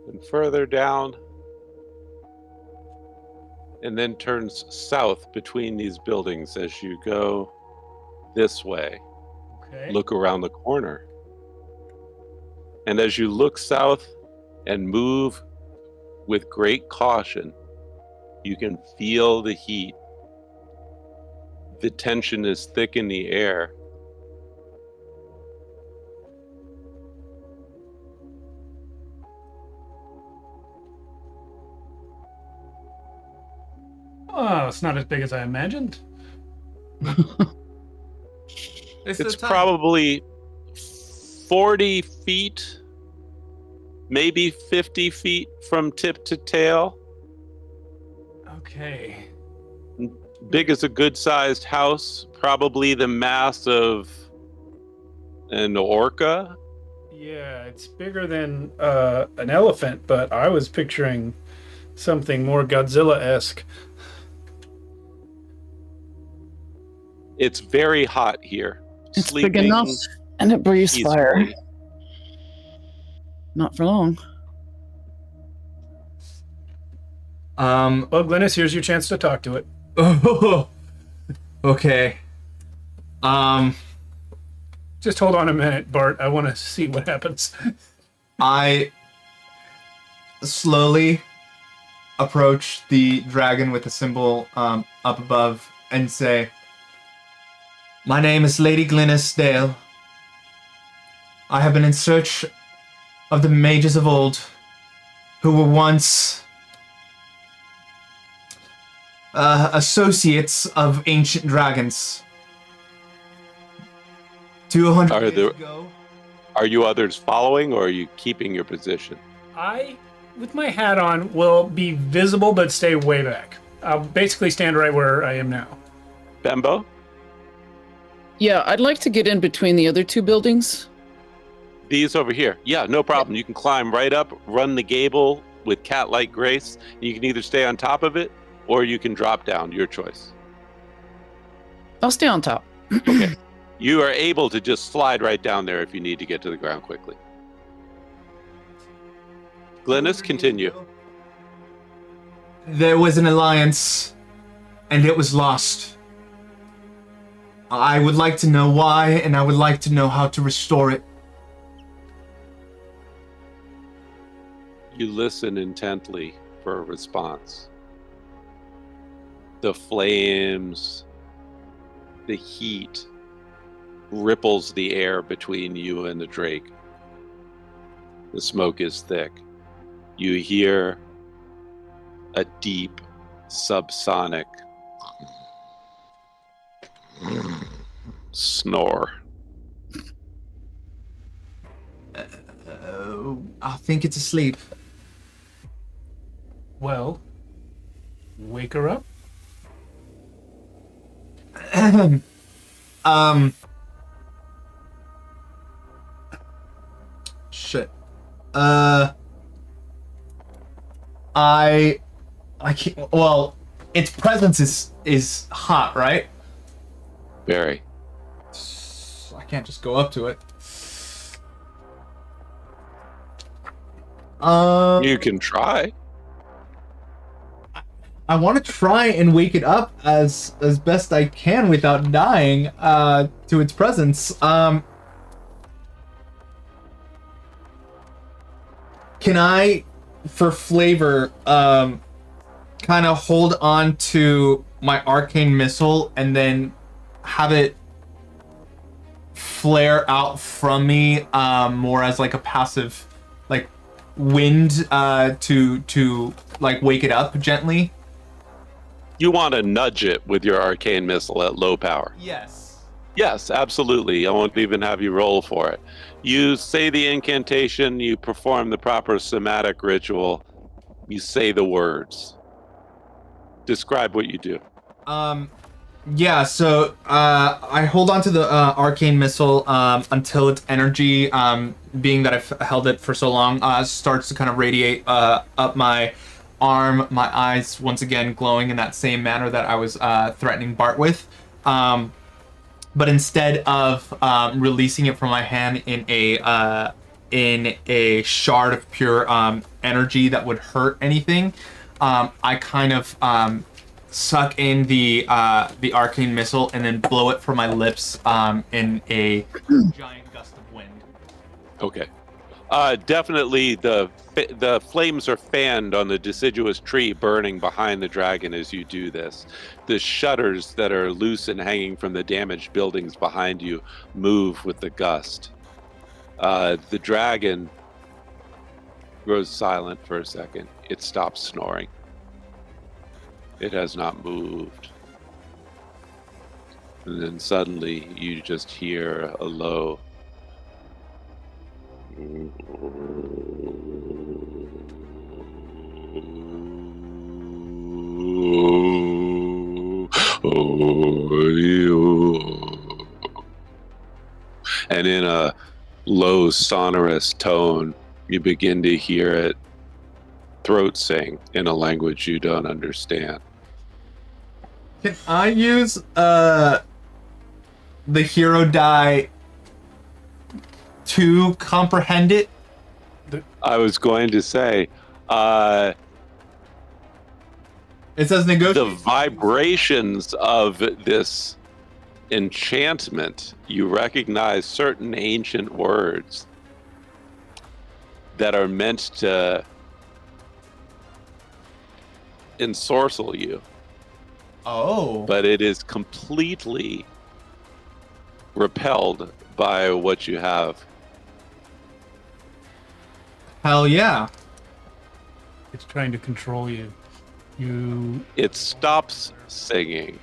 And further down. And then turns south between these buildings as you go this way. Okay. Look around the corner. And as you look south and move with great caution, you can feel the heat. The tension is thick in the air. Oh, it's not as big as I imagined. It's probably 40 feet, maybe 50 feet from tip to tail. Okay. Big as a good-sized house, probably the mass of an orca. Yeah, it's bigger than an elephant, but I was picturing something more Godzilla-esque. It's very hot here. It's big enough, and it breathes peacefully. fire. Not for long. Well, Glynis, here's your chance to talk to it. Okay. Just hold on a minute, Bart. I want to see what happens. I slowly approach the dragon with the symbol up above and say, "My name is Lady Glynis Dale. I have been in search of the mages of old who were once associates of ancient dragons. 200 years ago." Are you others following, or are you keeping your position? I, with my hat on, will be visible but stay way back. I'll basically stand right where I am now. Bembo? Yeah, I'd like to get in between the other two buildings. These over here. Yeah, no problem. You can climb right up, run the gable with cat-like grace. You can either stay on top of it or you can drop down. Your choice. I'll stay on top. Okay. You are able to just slide right down there if you need to get to the ground quickly. Glynis, continue. There was an alliance, and it was lost. I would like to know why, and I would like to know how to restore it. You listen intently for a response. The flames, the heat ripples the air between you and the drake. The smoke is thick. You hear a deep subsonic snore. I think it's asleep. Well, wake her up. Shit. I can't. Well, its presence is hot, right? Very. I can't just go up to it. You can try. I want to try and wake it up as best I can without dying to its presence. Can I, for flavor, kind of hold on to my arcane missile and then have it flare out from me more as like a passive, like wind to like wake it up gently? You want to nudge it with your arcane missile at low power. Yes. Yes, absolutely. I won't even have you roll for it. You say the incantation, you perform the proper somatic ritual, you say the words. Describe what you do. Yeah, so I hold on to the arcane missile until its energy, being that I've held it for so long, starts to kind of radiate up my arm, my eyes once again glowing in that same manner that I was threatening Bart with. But instead of releasing it from my hand in a shard of pure energy that would hurt anything, I kind of suck in the arcane missile and then blow it from my lips in a giant gust of wind. Okay. Definitely the flames are fanned on the deciduous tree burning behind the dragon as you do this. The shutters that are loose and hanging from the damaged buildings behind you move with the gust. The dragon grows silent for a second. It stops snoring. It has not moved. And then suddenly you just hear a low and in a low sonorous tone you begin to hear it throat sing in a language you don't understand. Can I use the hero die to comprehend it? I was going to say It says negotiate. the vibrations of this enchantment, you recognize certain ancient words that are meant to ensorcel you, Oh. but it is completely repelled by what you have. Hell yeah. It's trying to control you. It stops singing.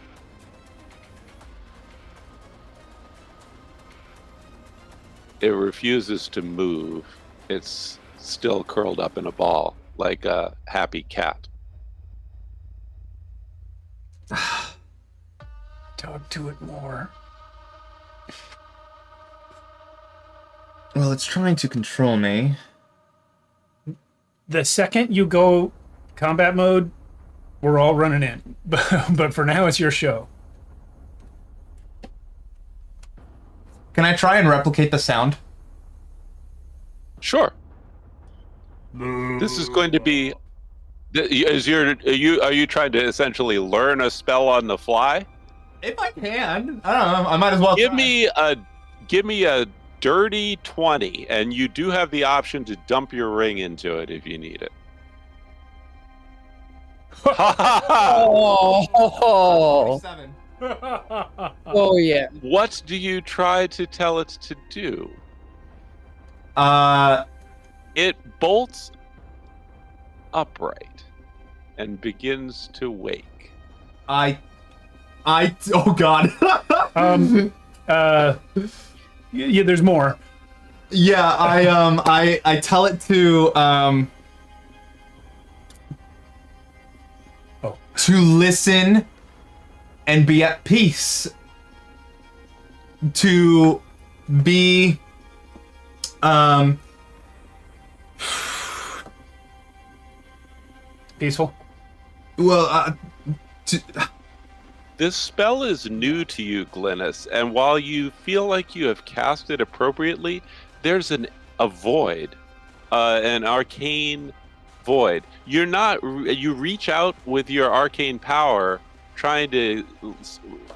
It refuses to move. Its still curled up in a ball like a happy cat. Talk to it more. Well, it's trying to control me. The second you go combat mode, we're all running in. But for now, it's your show. Can I try and replicate the sound? Sure. This is going to be. Are you trying to essentially learn a spell on the fly? If I can, I don't know. I might as well. Give me a dirty 20, and you do have the option to dump your ring into it if you need it. Oh, 47. oh yeah. What do you try to tell it to do? It bolts upright and begins to wake. oh god. Yeah, there's more. Yeah, I tell it to to listen and be at peace. To be Peaceful. well This spell is new to you, Glynis, and while you feel like you have cast it appropriately, there's a void, an arcane void. You reach out with your arcane power, trying to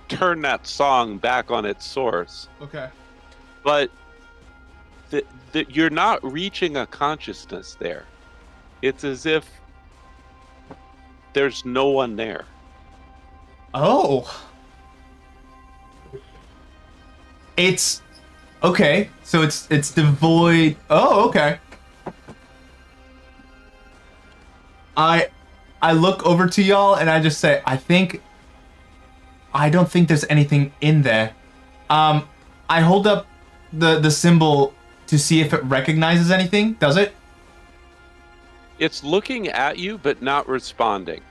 turn that song back on its source, okay. but you're not reaching a consciousness there. It's as if there's no one there. Oh. It's okay. So it's devoid. Oh, okay. I look over to y'all and I just say, I don't think there's anything in there. I hold up the symbol to see if it recognizes anything. Does it? It's looking at you, but not responding.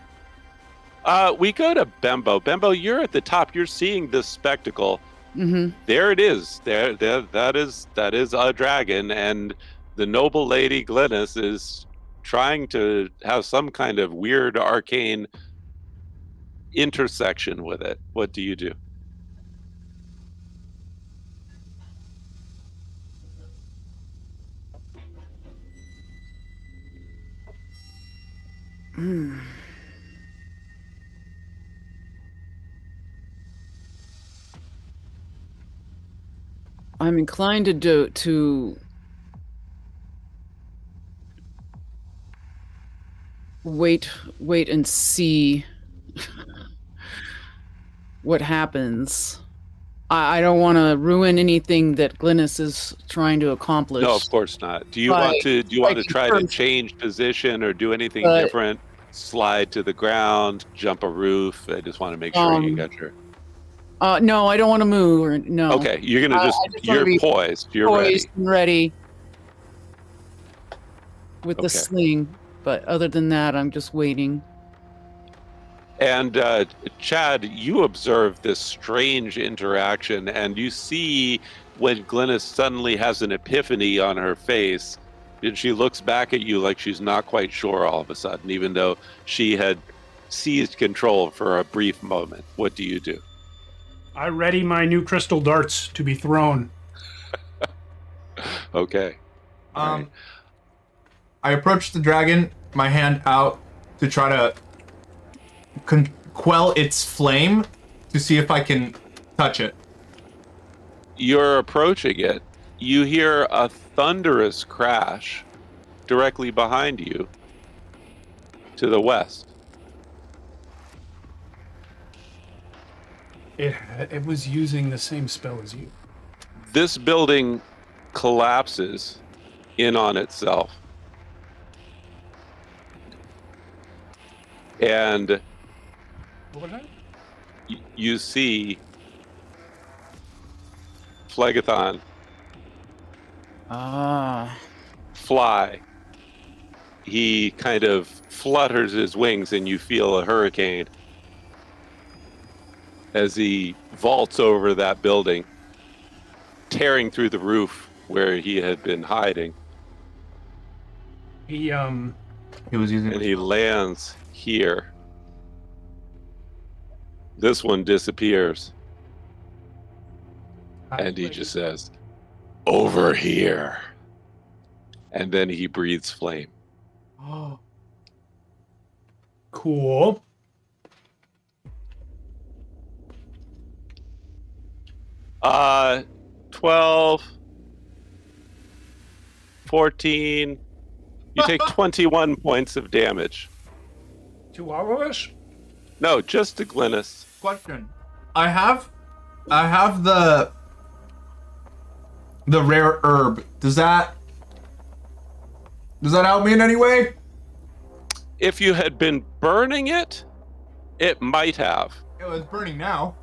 We go to Bembo. Bembo, you're at the top. You're seeing this spectacle. Mm-hmm. There it is. There, that is a dragon, and the noble lady Glynis is trying to have some kind of weird arcane intersection with it. What do you do? I'm inclined to wait and see what happens. I don't want to ruin anything that Glynis is trying to accomplish. No, of course not. Do you Right. want to? Do you want to Like, try to first- change position or do anything But- different? Slide to the ground, jump a roof. I just want to make sure you got your. No, I don't want to move. Or no. Okay, you're gonna I just. just wanna You're be poised. You're ready. Poised and ready with the Okay. sling. But other than that, I'm just waiting. And Chad, you observe this strange interaction, and you see when Glynis suddenly has an epiphany on her face, and she looks back at you like she's not quite sure all of a sudden, even though she had seized control for a brief moment. What do you do? I ready my new crystal darts to be thrown. Okay. All right. I approach the dragon, my hand out to try to quell its flame to see if I can touch it. You're approaching it. You hear a thunderous crash directly behind you to the west. It was using the same spell as you. This building collapses in on itself. And What was that? you see Phlegethon Ah. fly he kind of flutters his wings and you feel a hurricane as he vaults over that building, tearing through the roof where he had been hiding. He was using. And he lands here. This one disappears. And he just says, "Over here." And then he breathes flame. Oh. Cool. Uh, 12, 14. You take 21 points of damage. To all of us? No, just to Glynis. Question. I have the rare herb. Does that help me in any way? If you had been burning it, it might have. It was burning now.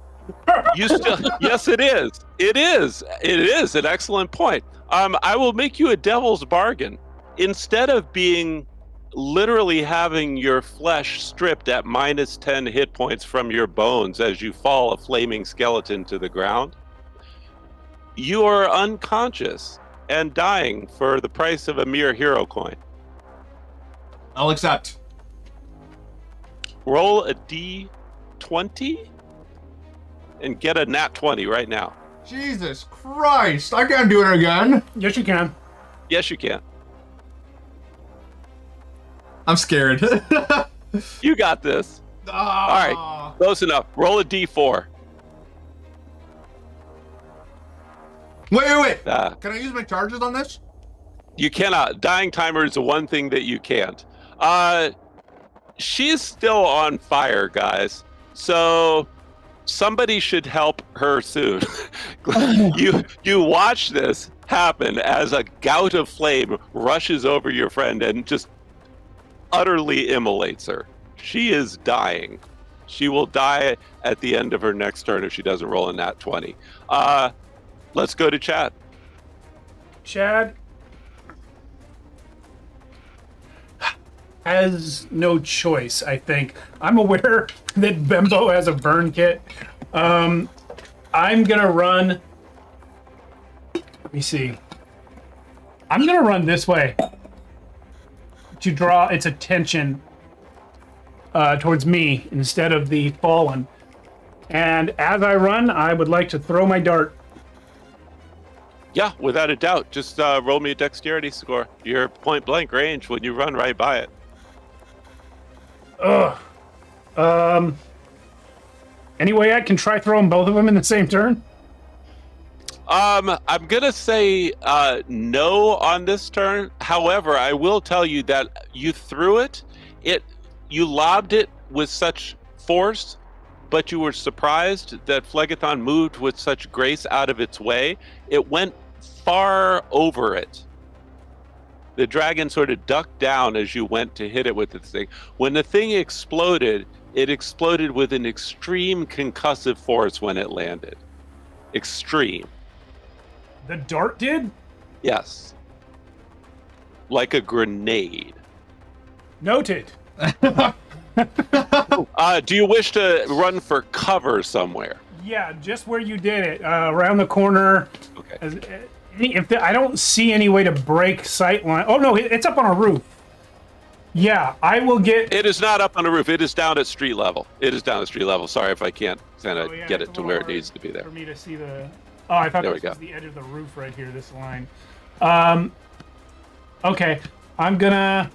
You still, yes, it is. It is an excellent point. I will make you a devil's bargain. Instead of being literally having your flesh stripped at minus 10 hit points from your bones as you fall a flaming skeleton to the ground, you are unconscious and dying for the price of a mere hero coin. I'll accept. Roll a d20 and get a nat 20 right now. Jesus Christ! I can't do it again. Yes, you can. Yes, you can. I'm scared. You got this. All right, close enough. Roll a d4. Wait. Can I use my charges on this? You cannot. Dying timer is the one thing that you can't. She's still on fire, guys. So somebody should help her soon. You watch this happen as a gout of flame rushes over your friend and just utterly immolates her. She is dying. She will die at the end of her next turn if she doesn't roll a nat 20. Let's go to Chad. Chad has no choice, I think. I'm aware that Bembo has a burn kit. I'm gonna run. Let me see. I'm gonna run this way to draw its attention towards me instead of the fallen. And as I run, I would like to throw my dart. Yeah, without a doubt. Just roll me a dexterity score. You're point blank range when you run right by it. Anyway, I can try throwing both of them in the same turn. I'm gonna say no on this turn. However, I will tell you that you threw it. You lobbed it with such force, but you were surprised that Phlegethon moved with such grace out of its way. It went far over it. The dragon sort of ducked down as you went to hit it with the thing. When the thing exploded, it exploded with an extreme concussive force when it landed. Extreme. The dart did? Yes. Like a grenade. Noted. Do you wish to run for cover somewhere? Yeah, just where you did it, around the corner. Okay. I don't see any way to break sight line. Oh no, it's up on a roof. Yeah, I will get. It is not up on the roof. It is down at street level. It is down at street level. Sorry if I can't kind of get it to where it needs to be there. For me to see the. Oh, I thought There this we was go. the edge of the roof right here. This line. Okay, I'm gonna.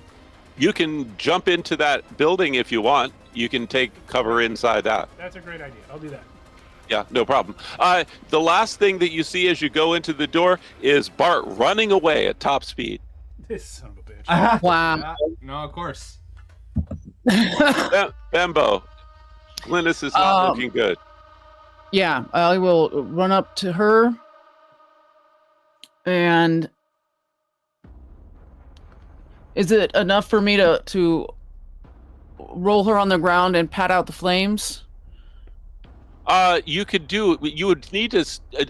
You can jump into that building if you want. You can take cover inside that. That's a great idea. I'll do that. Yeah, no problem. The last thing that you see as you go into the door is Bart running away at top speed. This son of a bitch. Wow. No, of course. Bembo, Glynis is not looking good. Yeah, I will run up to her and is it enough for me to roll her on the ground and pat out the flames? You could do. You would need to.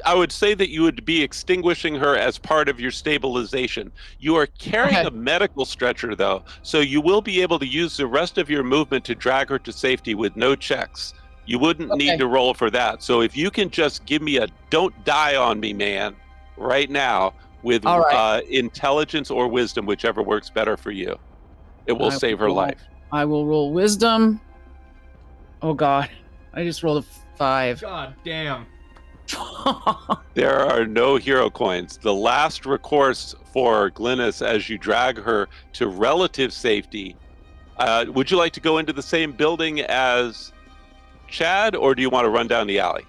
I would say that you would be extinguishing her as part of your stabilization. You are carrying Okay. a medical stretcher, though, so you will be able to use the rest of your movement to drag her to safety with no checks. You wouldn't Okay. need to roll for that. So if you can just give me a "don't die on me, man," right now with All right. intelligence or wisdom, whichever works better for you, it will I save her will- life. I will roll wisdom. Oh God, I just rolled a 5. God damn. There are no hero coins. The last recourse for Glynis as you drag her to relative safety. Would you like to go into the same building as Chad, or do you want to run down the alley?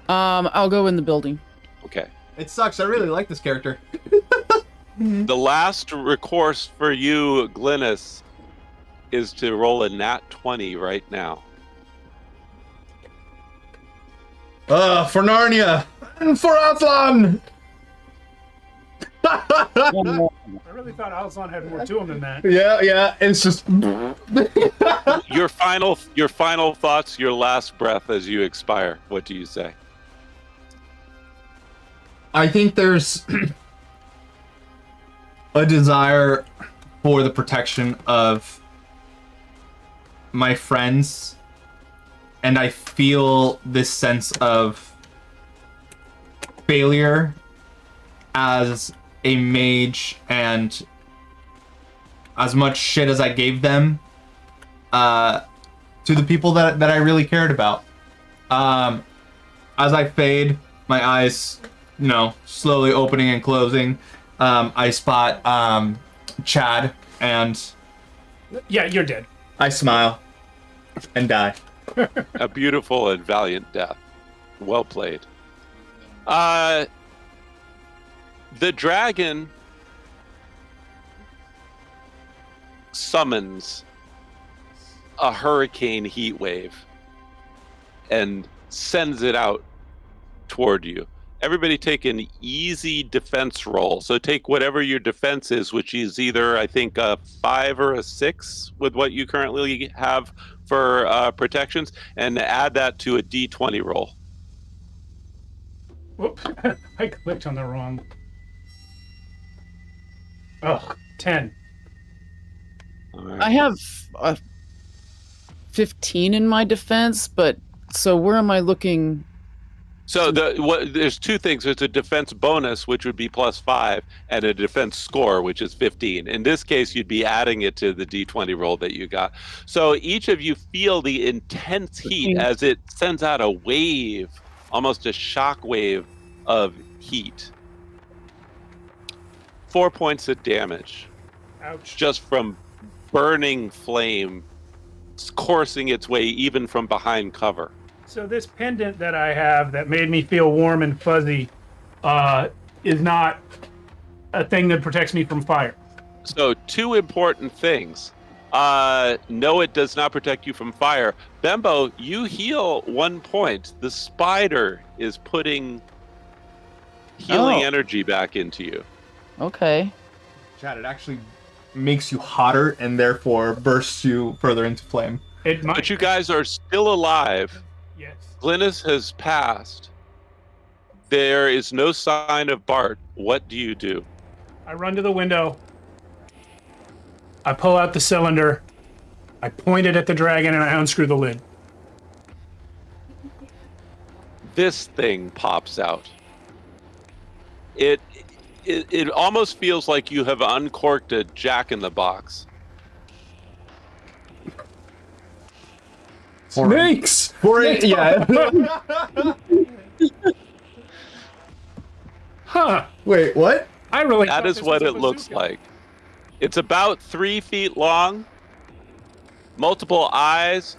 I'll go in the building. Okay. It sucks. I really like this character. The last recourse for you, Glynis, is to roll a nat 20 right now. For Narnia and for Aslan. I really thought Alzon had more to him than that. Yeah. It's just. Your final thoughts, your last breath as you expire. What do you say? I think there's a desire for the protection of my friends, and I feel this sense of failure as a mage, and as much shit as I gave them to the people that I really cared about. As I fade, my eyes, slowly opening and closing, I spot Chad, and Yeah, you're dead. I smile and die. A beautiful and valiant death. Well played. The dragon summons a hurricane heat wave and sends it out toward you. Everybody take an easy defense roll. So take whatever your defense is, which is either, I think, a 5 or a 6 with what you currently have for protections, and add that to a d20 roll. Whoop. I clicked on the wrong. Oh, 10. All right. I have 15 in my defense, but so where am I looking? So there's two things. There's a defense bonus, which would be +5, and a defense score, which is 15. In this case, you'd be adding it to the d20 roll that you got. So each of you feel the intense heat as it sends out a wave, almost a shock wave of heat. 4 points of damage, Ouch. just from burning flame coursing its way even from behind cover. So this pendant that I have that made me feel warm and fuzzy is not a thing that protects me from fire. So two important things. No, it does not protect you from fire. Bembo, you heal 1 point. The spider is putting healing energy back into you. Okay. Chad, it actually makes you hotter and therefore bursts you further into flame. It might. But you guys are still alive. Yes. Glynis has passed. There is no sign of Bart. What do you do? I run to the window. I pull out the cylinder. I point it at the dragon and I unscrew the lid. This thing pops out. It almost feels like you have uncorked a Jack-in-the-Box. Snakes! Yeah. Huh. Wait, what? I really That thought is this what was a it looks bazooka. like. It's about 3 feet long, multiple eyes,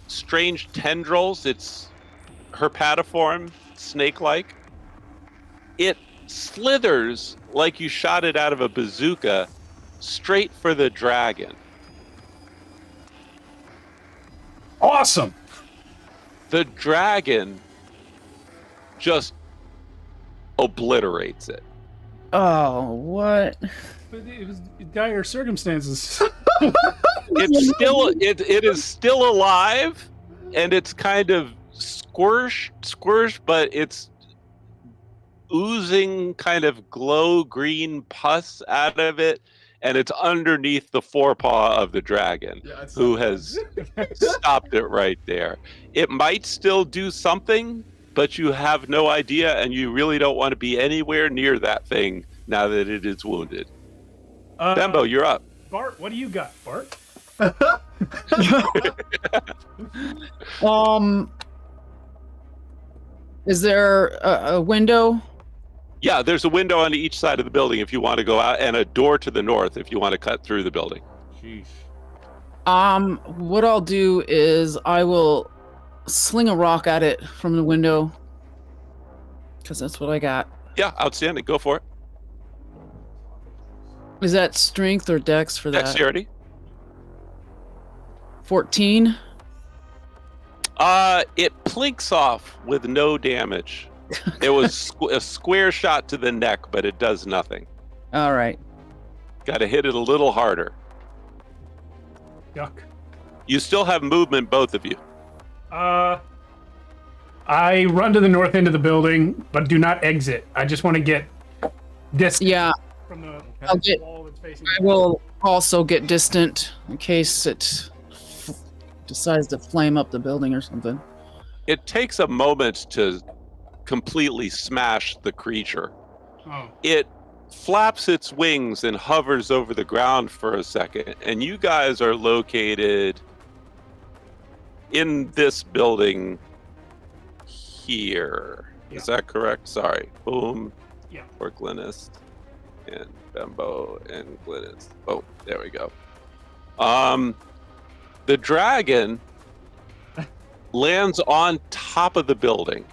strange tendrils. It's herpetiform, snake-like. It slithers like you shot it out of a bazooka straight for the dragon. Awesome! The dragon just obliterates it. Oh, what? But it was dire circumstances. It's still it is still alive, and it's kind of squish, but it's oozing kind of glow green pus out of it, and it's underneath the forepaw of the dragon, who has stopped it right there. It might still do something, but you have no idea, and you really don't want to be anywhere near that thing now that it is wounded. Bembo, you're up. Bart, what do you got, Bart? Is there a window? Yeah, there's a window on each side of the building if you want to go out, and a door to the north if you want to cut through the building. Sheesh. What I'll do is I will sling a rock at it from the window, because that's what I got. Yeah, outstanding. Go for it. Is that strength or dex for that? Dexterity. 14. It plinks off with no damage. It was a square shot to the neck, but it does nothing. All right. Got to hit it a little harder. Yuck. You still have movement, both of you. I run to the north end of the building, but do not exit. I just want to get distant from the wall that's facing. I will also get distant in case it decides to flame up the building or something. It takes a moment to completely smash the creature. Oh. It flaps its wings and hovers over the ground for a second, and you guys are located in this building here. Yeah. Is that correct? Sorry. Boom. Yeah. For Glynis and Bembo and Glynis. Oh, there we go. The dragon lands on top of the building.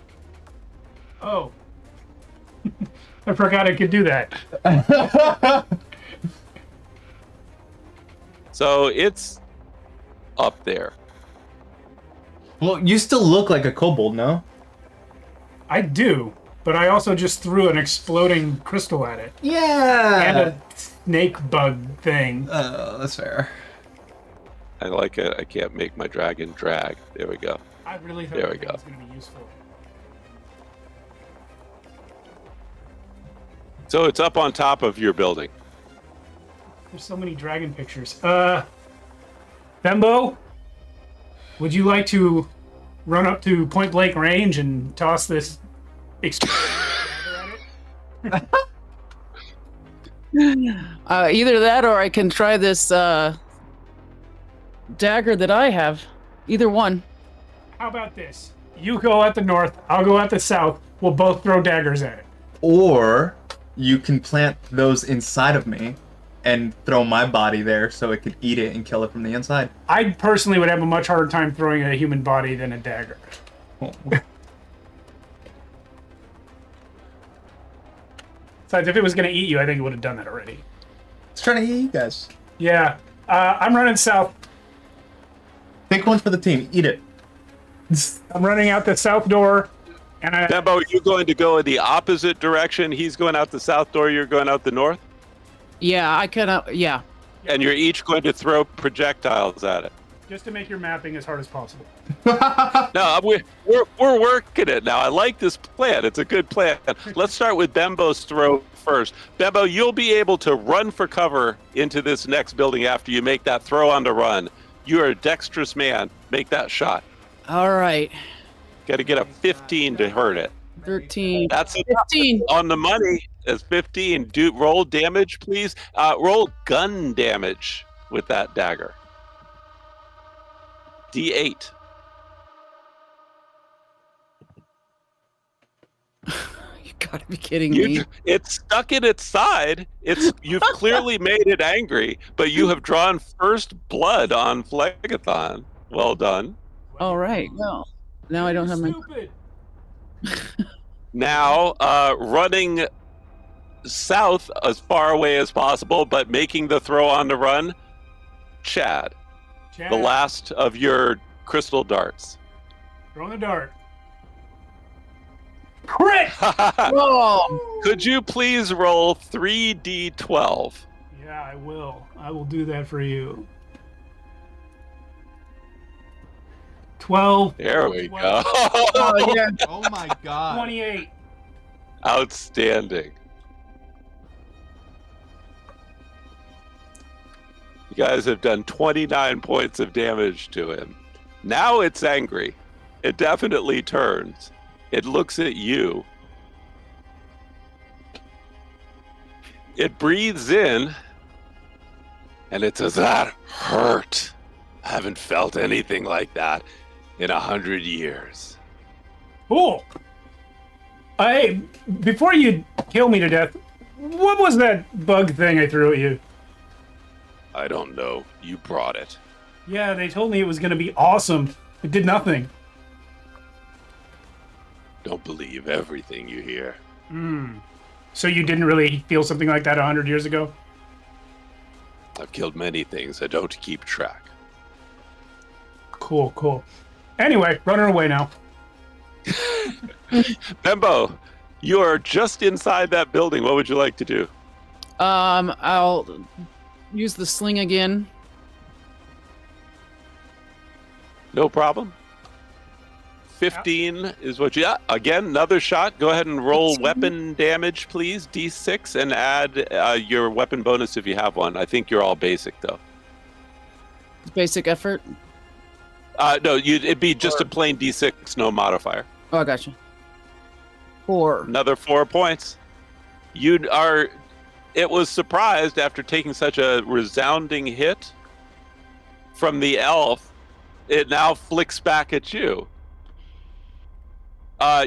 Oh. I forgot I could do that. So it's up there. Well, you still look like a kobold, no? I do, but I also just threw an exploding crystal at it. Yeah. And a snake bug thing. Oh, that's fair. I like it. I can't make my dragon drag. There we go. I really thought There we that go. was going to be useful. So it's up on top of your building. There's so many dragon pictures. Bembo, would you like to run up to point blank range and toss this exploding dagger at it? Either that or I can try this dagger that I have. Either one. How about this? You go at the north, I'll go at the south. We'll both throw daggers at it. Or you can plant those inside of me and throw my body there so it could eat it and kill it from the inside. I personally would have a much harder time throwing a human body than a dagger. Besides, if it was going to eat you, I think it would have done that already. It's trying to eat you guys. Yeah. I'm running south. Pick one for the team. Eat it. I'm running out the south door. And Bembo, are you going to go in the opposite direction? He's going out the south door, you're going out the north? Yeah, I could. Yeah. And you're each going to throw projectiles at it. just to make your mapping as hard as possible. No, we're working it now. I like this plan. It's a good plan. Let's start with Bembo's throw first. Bembo, you'll be able to run for cover into this next building after you make that throw on the run. You're a dexterous man. Make that shot. All right. Got to get a 15 to hurt it. 13. That's 15. on the money. As 15. Do roll damage, please. Roll gun damage with that dagger. D8. You gotta be kidding me. It's stuck in its side. You've clearly made it angry, but you have drawn first blood on Phlegethon. Well done. All right. Well, now I don't have my. Stupid. Now, running south as far away as possible, but making the throw on the run, Chad, the last of your crystal darts. Throw the dart. Crit! Whoa! Could you please roll 3d12? Yeah, I will. I will do that for you. 12. There we go. Oh yeah. Oh my god. 28. Outstanding. You guys have done 29 points of damage to him. Now it's angry. It definitely turns. It looks at you. It breathes in, and it says, "That hurt. I haven't felt anything like that in 100 years." Cool. Hey, before you kill me to death, what was that bug thing I threw at you? I don't know. You brought it. Yeah, they told me it was going to be awesome. It did nothing. Don't believe everything you hear. So you didn't really feel something like that 100 years ago? I've killed many things. I don't keep track. Cool, cool. Anyway, running away now. Bembo, you are just inside that building. What would you like to do? I'll use the sling again. No problem. 15 is what you got. Again, another shot. Go ahead and roll weapon damage, please. D6, and add your weapon bonus if you have one. I think you're all basic, though. Basic effort. No, it'd be just a plain D6, no modifier. Oh, I gotcha. 4. Another 4 points. It was surprised after taking such a resounding hit from the elf. It now flicks back at you.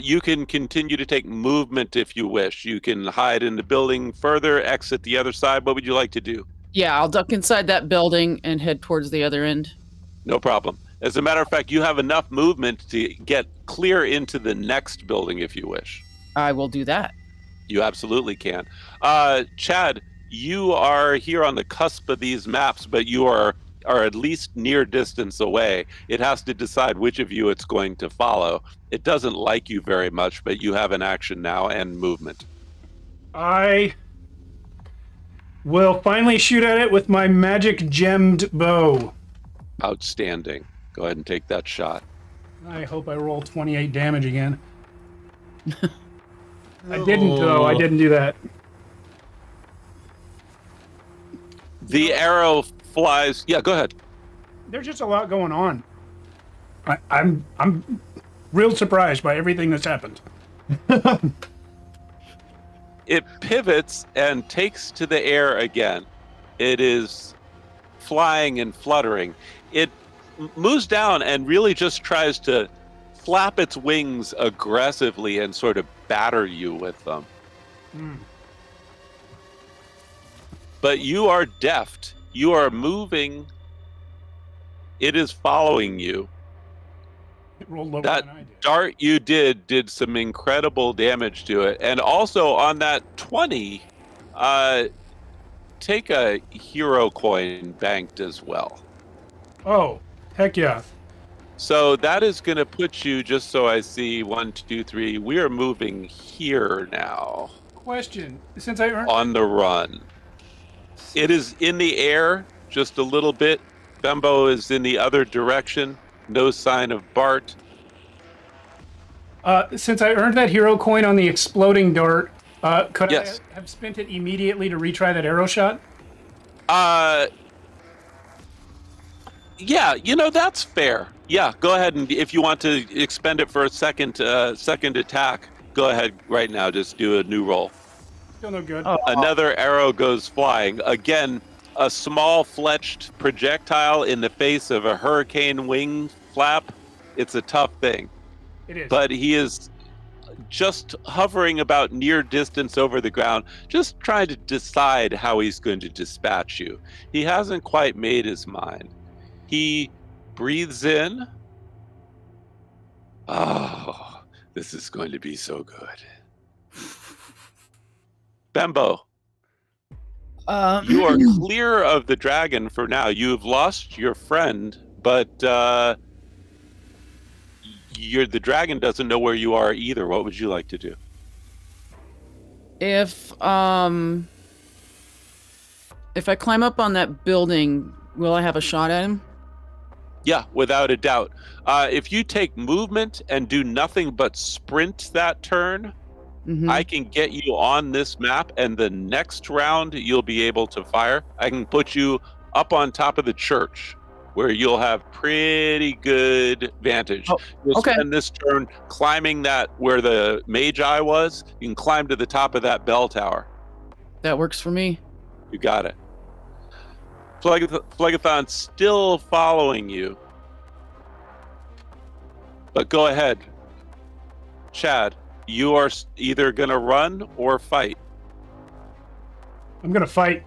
You can continue to take movement if you wish. You can hide in the building further, exit the other side. What would you like to do? Yeah, I'll duck inside that building and head towards the other end. No problem. As a matter of fact, you have enough movement to get clear into the next building if you wish. I will do that. You absolutely can. Chad, you are here on the cusp of these maps, but you are at least near distance away. It has to decide which of you it's going to follow. It doesn't like you very much, but you have an action now and movement. I will finally shoot at it with my magic gemmed bow. Outstanding. Go ahead and take that shot. I hope I roll 28 damage again. I didn't, though. I didn't do that. The arrow flies. Yeah, go ahead. There's just a lot going on. I'm real surprised by everything that's happened. It pivots and takes to the air again. It is flying and fluttering. It moves down and really just tries to flap its wings aggressively and sort of batter you with them. But you are deft. You are moving. It is following you. It rolled lower That than I did. dart you did some incredible damage to it. And also on that 20, take a hero coin banked as well. Oh, heck yeah. So that is going to put you, just so I see, 1, 2, 3. We are moving here now Question. Since I earned... on the run. It is in the air just a little bit. Bembo is in the other direction. No sign of Bart. Since I earned that hero coin on the exploding dart, could Yes. I have spent it immediately to retry that arrow shot? Yeah, that's fair. Yeah, go ahead, and if you want to expend it for a second attack, go ahead right now. Just do a new roll. Still no good. Another arrow goes flying. Again, a small fletched projectile in the face of a hurricane wing flap. It's a tough thing. It is. But he is just hovering about near distance over the ground, just trying to decide how he's going to dispatch you. He hasn't quite made his mind. He breathes in. Oh, this is going to be so good. Bembo, you are clear of the dragon for now. You've lost your friend, but the dragon doesn't know where you are either. What would you like to do? If I climb up on that building, will I have a shot at him? Yeah, without a doubt. If you take movement and do nothing but sprint that turn, Mhm. I can get you on this map, and the next round you'll be able to fire. I can put you up on top of the church, where you'll have pretty good vantage. Oh, You'll okay. spend this turn climbing that where the magi was. You can climb to the top of that bell tower. That works for me. You got it. Phlegethon's still following you. But go ahead. Chad, you are either going to run or fight. I'm gonna fight.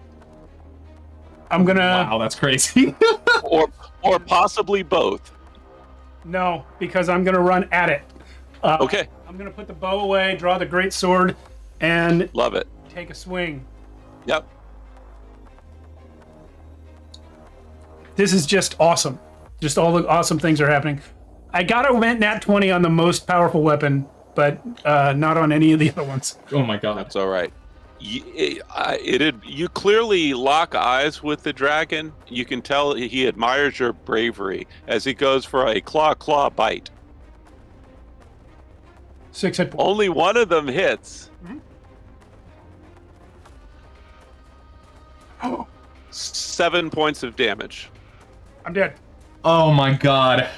I'm gonna Wow, that's crazy. or possibly both. no, because I'm gonna run at it. Okay, I'm gonna put the bow away, draw the great sword, and love it. take a swing. Yep. This is just awesome. Just all the awesome things are happening. I got a nat 20 on the most powerful weapon, but not on any of the other ones. Oh my god. That's all right. You clearly lock eyes with the dragon. You can tell he admires your bravery as he goes for a claw bite. 6 hit points. Only one of them hits. Oh, 7 points of damage. I'm dead. Oh my god.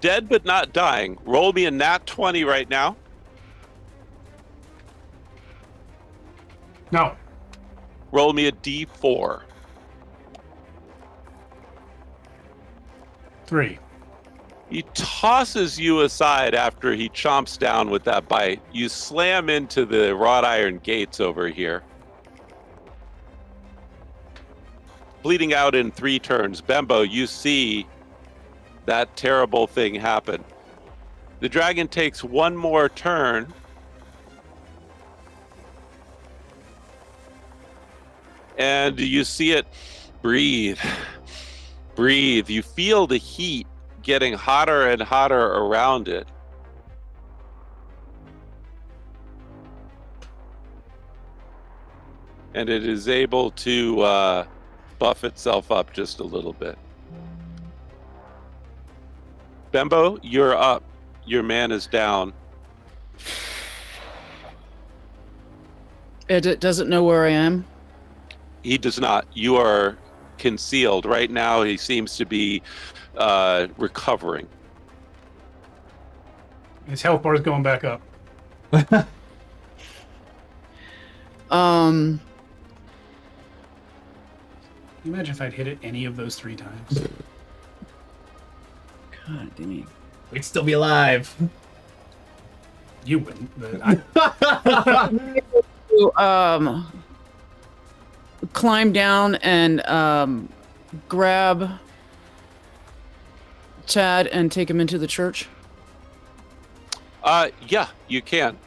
Dead but not dying. Roll me a nat 20 right now. No. Roll me a d4. 3. He tosses you aside after he chomps down with that bite. You slam into the wrought iron gates over here. Bleeding out in 3 turns. Bembo, you see that terrible thing happen. The dragon takes one more turn. And you see it breathe. Breathe. You feel the heat getting hotter and hotter around it. And it is able to buff itself up just a little bit. Bembo, you're up. Your man is down. It doesn't know where I am. He does not. You are concealed. Right now, he seems to be recovering. His health bar is going back up. Um, Can you imagine if I'd hit it any of those 3 times? God dang it. We'd still be alive. You wouldn't. But I, To, climb down and grab Chad and take him into the church. Yeah, you can.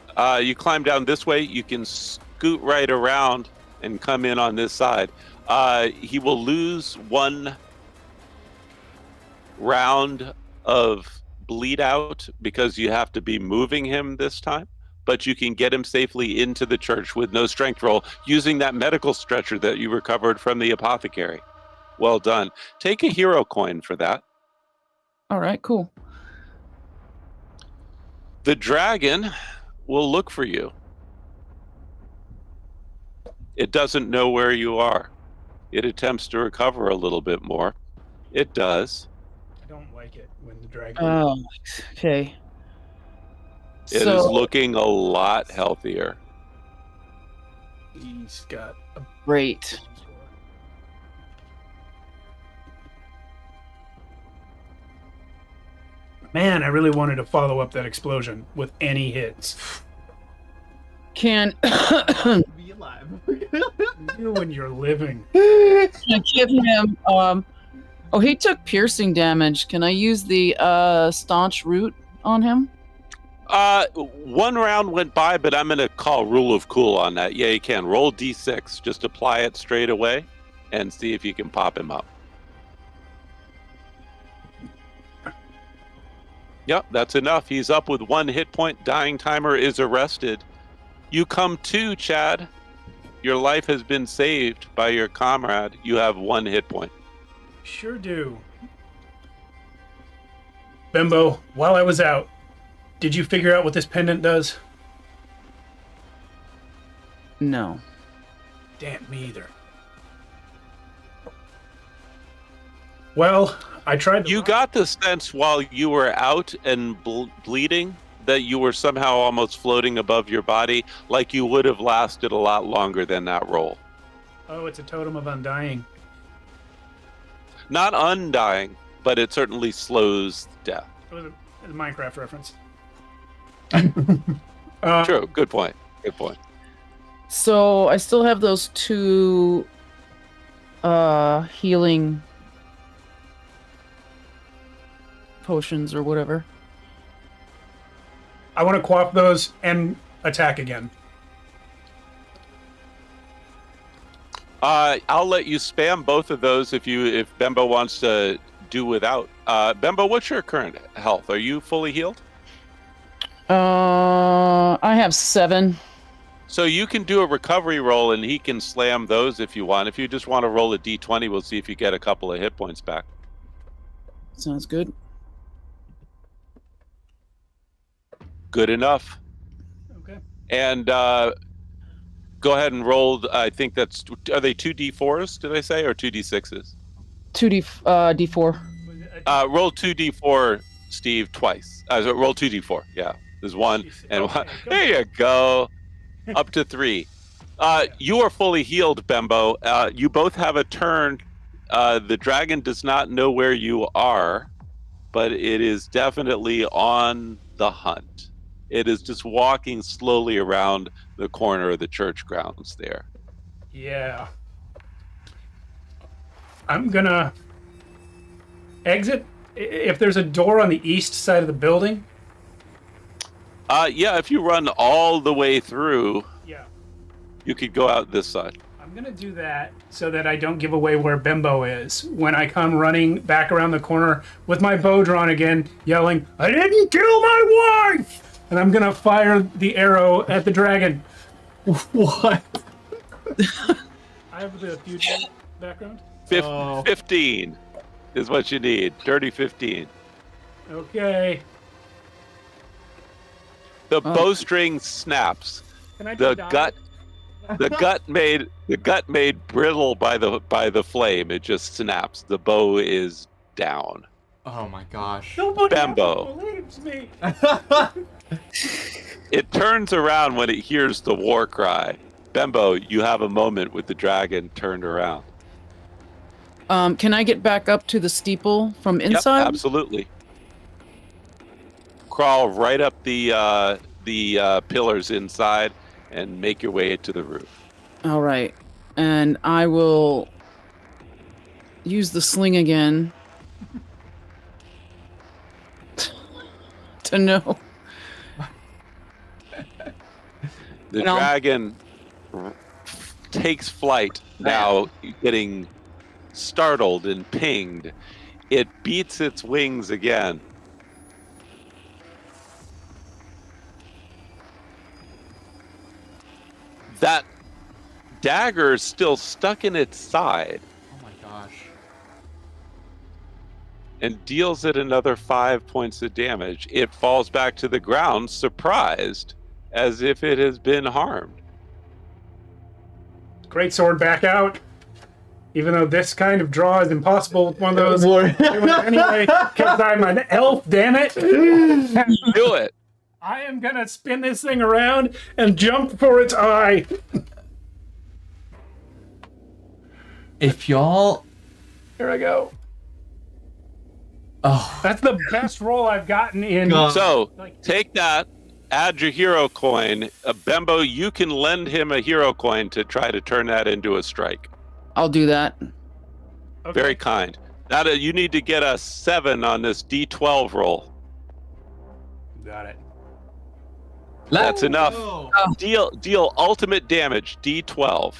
You climb down this way. You can scoot right around and come in on this side. He will lose 1 round of bleed out because you have to be moving him this time. But you can get him safely into the church with no strength roll using that medical stretcher that you recovered from the apothecary. Well done. Take a hero coin for that. All right, cool. The dragon will look for you. It doesn't know where you are. It attempts to recover a little bit more. It does. I don't like it when the dragon. Oh, okay. It is looking a lot healthier. He's got a Great. Man, I really wanted to follow up that explosion with any hits. Can Be alive. You and your living. I give him oh, he took piercing damage. Can I use the staunch root on him? 1 round went by, but I'm going to call rule of cool on that. Yeah, you can. Roll d6. Just apply it straight away and see if you can pop him up. Yep, that's enough. He's up with 1 hit point. Dying timer is arrested. You come to, Chad. Your life has been saved by your comrade. You have 1 hit point. Sure do. Bimbo, while I was out, did you figure out what this pendant does? No. Damn, me either. Well, I tried to... You got the sense while you were out and bleeding that you were somehow almost floating above your body, like you would have lasted a lot longer than that roll. Oh, it's a totem of undying. Not undying, but it certainly slows death. It was a Minecraft reference. True. Good point. Good point. So I still have those 2 healing potions or whatever. I want to quaff those and attack again. I'll let you spam both of those if Bembo wants to do without. Bembo, what's your current health? Are you fully healed? I have 7. So you can do a recovery roll and he can slam those if you want. If you just want to roll a d20, we'll see if you get a couple of hit points back. Sounds good. Good enough. Okay. And go ahead and roll. I think that's. Are they 2d4s? Did I say, or 2d6s? 2d4. Roll 2d4, Steve, twice. So roll 2d4. Yeah, there's one and one. There you go. Up to 3. You are fully healed, Bembo. You both have a turn. The dragon does not know where you are, but it is definitely on the hunt. It is just walking slowly around the corner of the church grounds there. Yeah. I'm gonna exit. If there's a door on the east side of the building. Yeah, if you run all the way through, Yeah. you could go out this side. I'm gonna do that so that I don't give away where Bimbo is when I come running back around the corner with my bow drawn again, yelling, "I didn't kill my wife!" And I'm gonna fire the arrow at the dragon. What? I have the future background. 15 is what you need. Dirty 15. Okay. The bowstring snaps. Can I The die? gut made brittle by the flame. It just snaps. The bow is down. Oh my gosh. Nobody Bembo. believes me. It turns around when it hears the war cry. Bembo, you have a moment with the dragon turned around. Can I get back up to the steeple from inside? Yep, absolutely. Crawl right up the pillars inside and make your way to the roof. All right. And I will use the sling again to know. The dragon takes flight now, getting startled and pinged. It beats its wings again. That dagger is still stuck in its side Oh my gosh. and deals it another 5 points of damage. It falls back to the ground, surprised, as if it has been harmed. Great sword back out. Even though this kind of draw is impossible with one of those. Anyway, because I'm an elf, damn it. Do it. I am gonna spin this thing around and jump for its eye. If y'all... Here I go. Oh, That's the best roll I've gotten in. God. So, take that, add your hero coin. Bembo, you can lend him a hero coin to try to turn that into a strike. I'll do that. Okay. Very kind. Now you need to get a 7 on this D12 roll. Got it. That's enough. go. Deal ultimate damage, D12,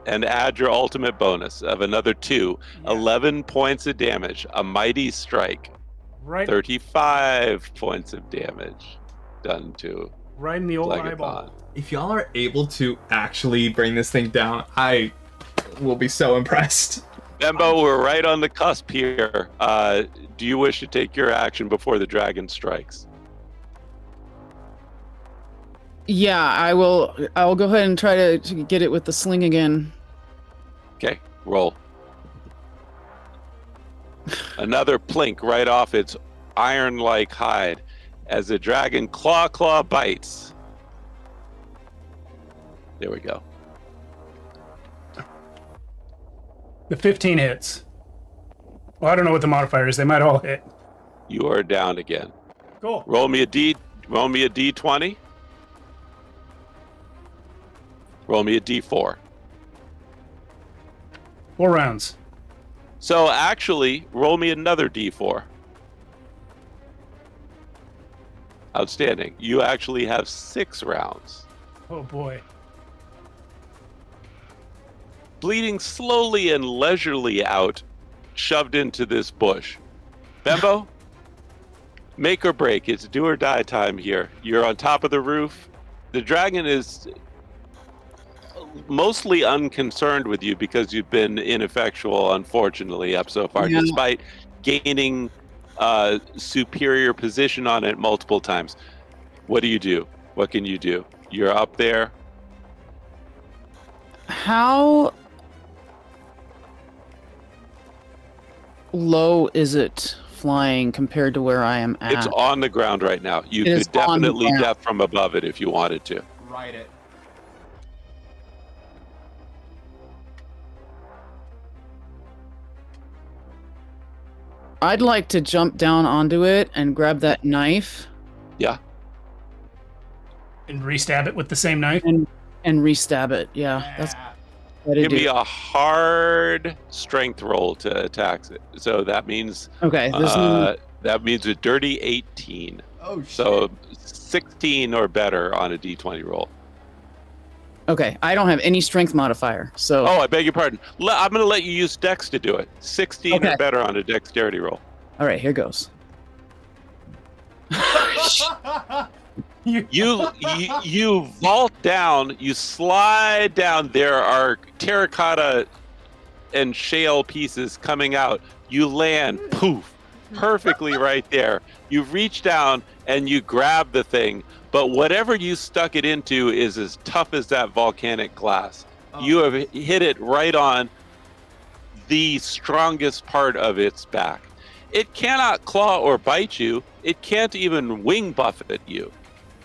and add your ultimate bonus of another 2. Yeah. 11 points of damage. A mighty strike. Right, 35 points of damage done to right in the old eyeball. Phlegethon. If y'all are able to actually bring this thing down, I will be so impressed. Bembo, we're right on the cusp here. Do you wish to take your action before the dragon strikes? Yeah, I will. I'll go ahead and try to get it with the sling again. Okay, roll. Another plink right off its iron-like hide as the dragon claw bites. There we go. The 15 hits. Well, I don't know what the modifier is. They might all hit. You are down again. Cool. Roll me a D20. Roll me a D4. 4 rounds. So actually, roll me another D4. Outstanding. You actually have 6 rounds. Oh boy. Bleeding slowly and leisurely out, shoved into this bush. Bembo, make or break. It's do or die time here. You're on top of the roof. The dragon is mostly unconcerned with you because you've been ineffectual, unfortunately, up so far, despite gaining superior position on it multiple times. What do you do? What can you do? You're up there. How low is it flying compared to where I am at? It's on the ground right now. You It is could on the definitely ground. death from above it if you wanted to. Ride it. I'd like to jump down onto it and grab that knife Yeah. And re-stab it with the same knife. and re-stab it. Yeah, that's what I Give me do. a hard strength roll to attack it. So that means Okay, there's no, that means a dirty 18. Oh shit. So 16 or better on a d20 roll. okay. I don't have any strength modifier, so Oh, I beg your pardon. I'm going to let you use dex to do it. 16 Okay. or better on a dexterity roll. all right, here goes. You vault down, you slide down. There are terracotta and shale pieces coming out. You land, poof, perfectly right there. You reach down and you grab the thing, but whatever you stuck it into is as tough as that volcanic glass. You have hit it right on the strongest part of its back. It cannot claw or bite you. It can't even wing buffet you.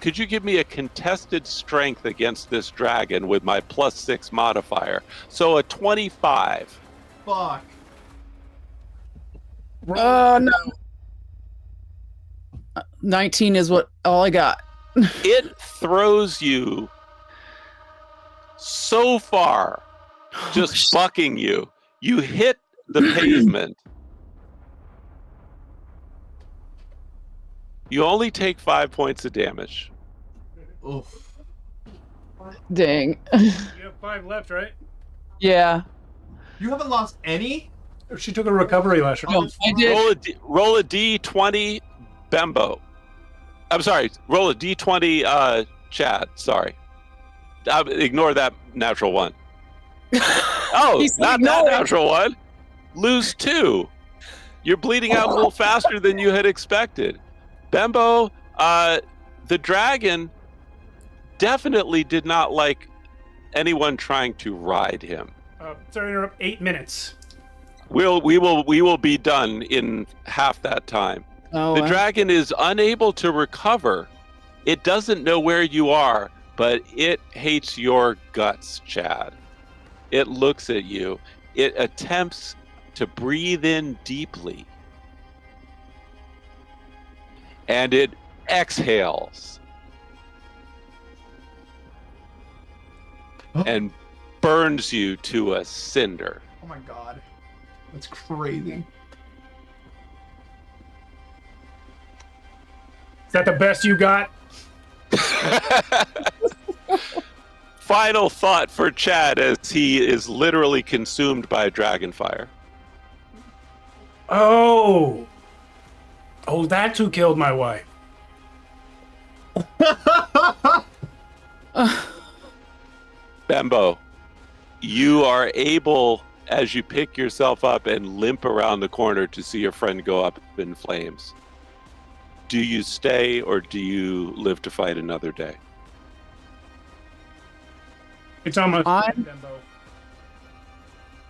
Could you give me a contested strength against this dragon with my +6 modifier? So a 25. Fuck. Oh no. 19 is what all I got. It throws you so far, just bucking you. You hit the pavement. You only take 5 points of damage. Oof. Dang. You have 5 left, right? Yeah. You haven't lost any? She took a recovery last round. No, I did. Roll a d20, Bembo. I'm sorry. Roll a d20, Chad. Sorry. Ignore that natural one. Oh, He said not ignore that it. natural one. Lose 2. You're bleeding out a little faster than you had expected. Bembo, the dragon definitely did not like anyone trying to ride him. Sorry to interrupt. 8 minutes. We will be done in half that time. Oh, The dragon is unable to recover. It doesn't know where you are, but it hates your guts, Chad. It looks at you. It attempts to breathe in deeply. And it exhales. And burns you to a cinder. Oh my god. That's crazy. Is that the best you got? Final thought for Chad as he is literally consumed by dragonfire. Oh, that's who killed my wife. Bembo, you are able, as you pick yourself up and limp around the corner to see your friend go up in flames. Do you stay or do you live to fight another day? It's almost I'm- Bimbo.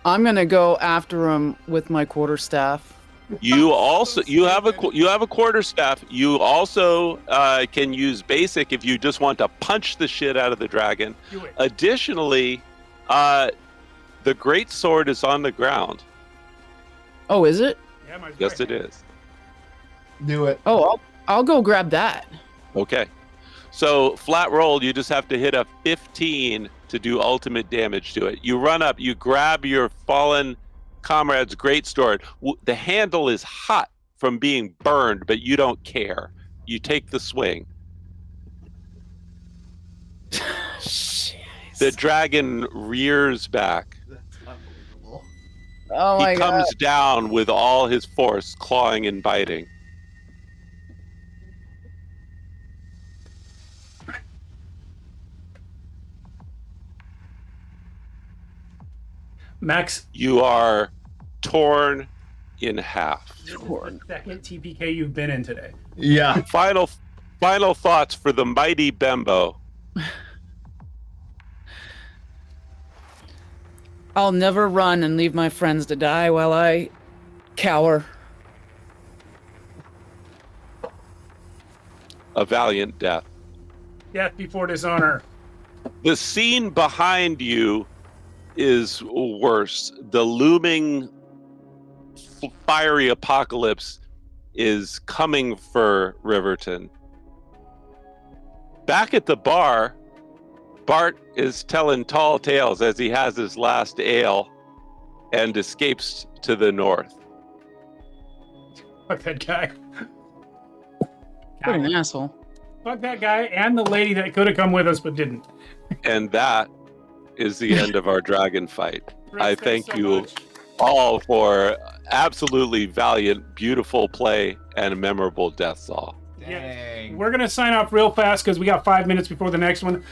I'm gonna go after him with my quarterstaff. You also you have a quarterstaff. You also can use basic if you just want to punch the shit out of the dragon. Do it. Additionally, the great sword is on the ground. Oh, is it? Yeah, mine's Yes, right. it is. Do it. Oh, I'll go grab that. Okay. So flat roll, you just have to hit a 15 to do ultimate damage to it. You run up, you grab your fallen comrade's greatsword. The handle is hot from being burned, but you don't care. You take the swing. The dragon rears back. That's unbelievable. Oh my He comes down with all his force, clawing and biting. Max, You are torn in half. this is the second TPK you've been in today. Yeah. Final thoughts for the mighty Bembo. I'll never run and leave my friends to die while I cower. A valiant death. Death before dishonor. The scene behind you is worse. The looming fiery apocalypse is coming for Riverton. Back at the bar, Bart is telling tall tales as he has his last ale and escapes to the north. Fuck that guy. What an asshole. Fuck that guy and the lady that could have come with us but didn't. And that is the end of our dragon fight. Chris, I thanks thank so you much. all for absolutely valiant, beautiful play and a memorable death saw. Dang. We're going to sign off real fast because we got 5 minutes before the next one.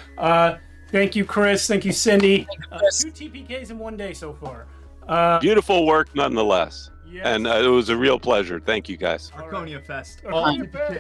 Thank you, Chris. Thank you, Cindy. Chris. 2 TPKs in one day so far. Beautiful work nonetheless. Yes. And it was a real pleasure. Thank you guys. All right. Archonia Fest. Archonia Fest.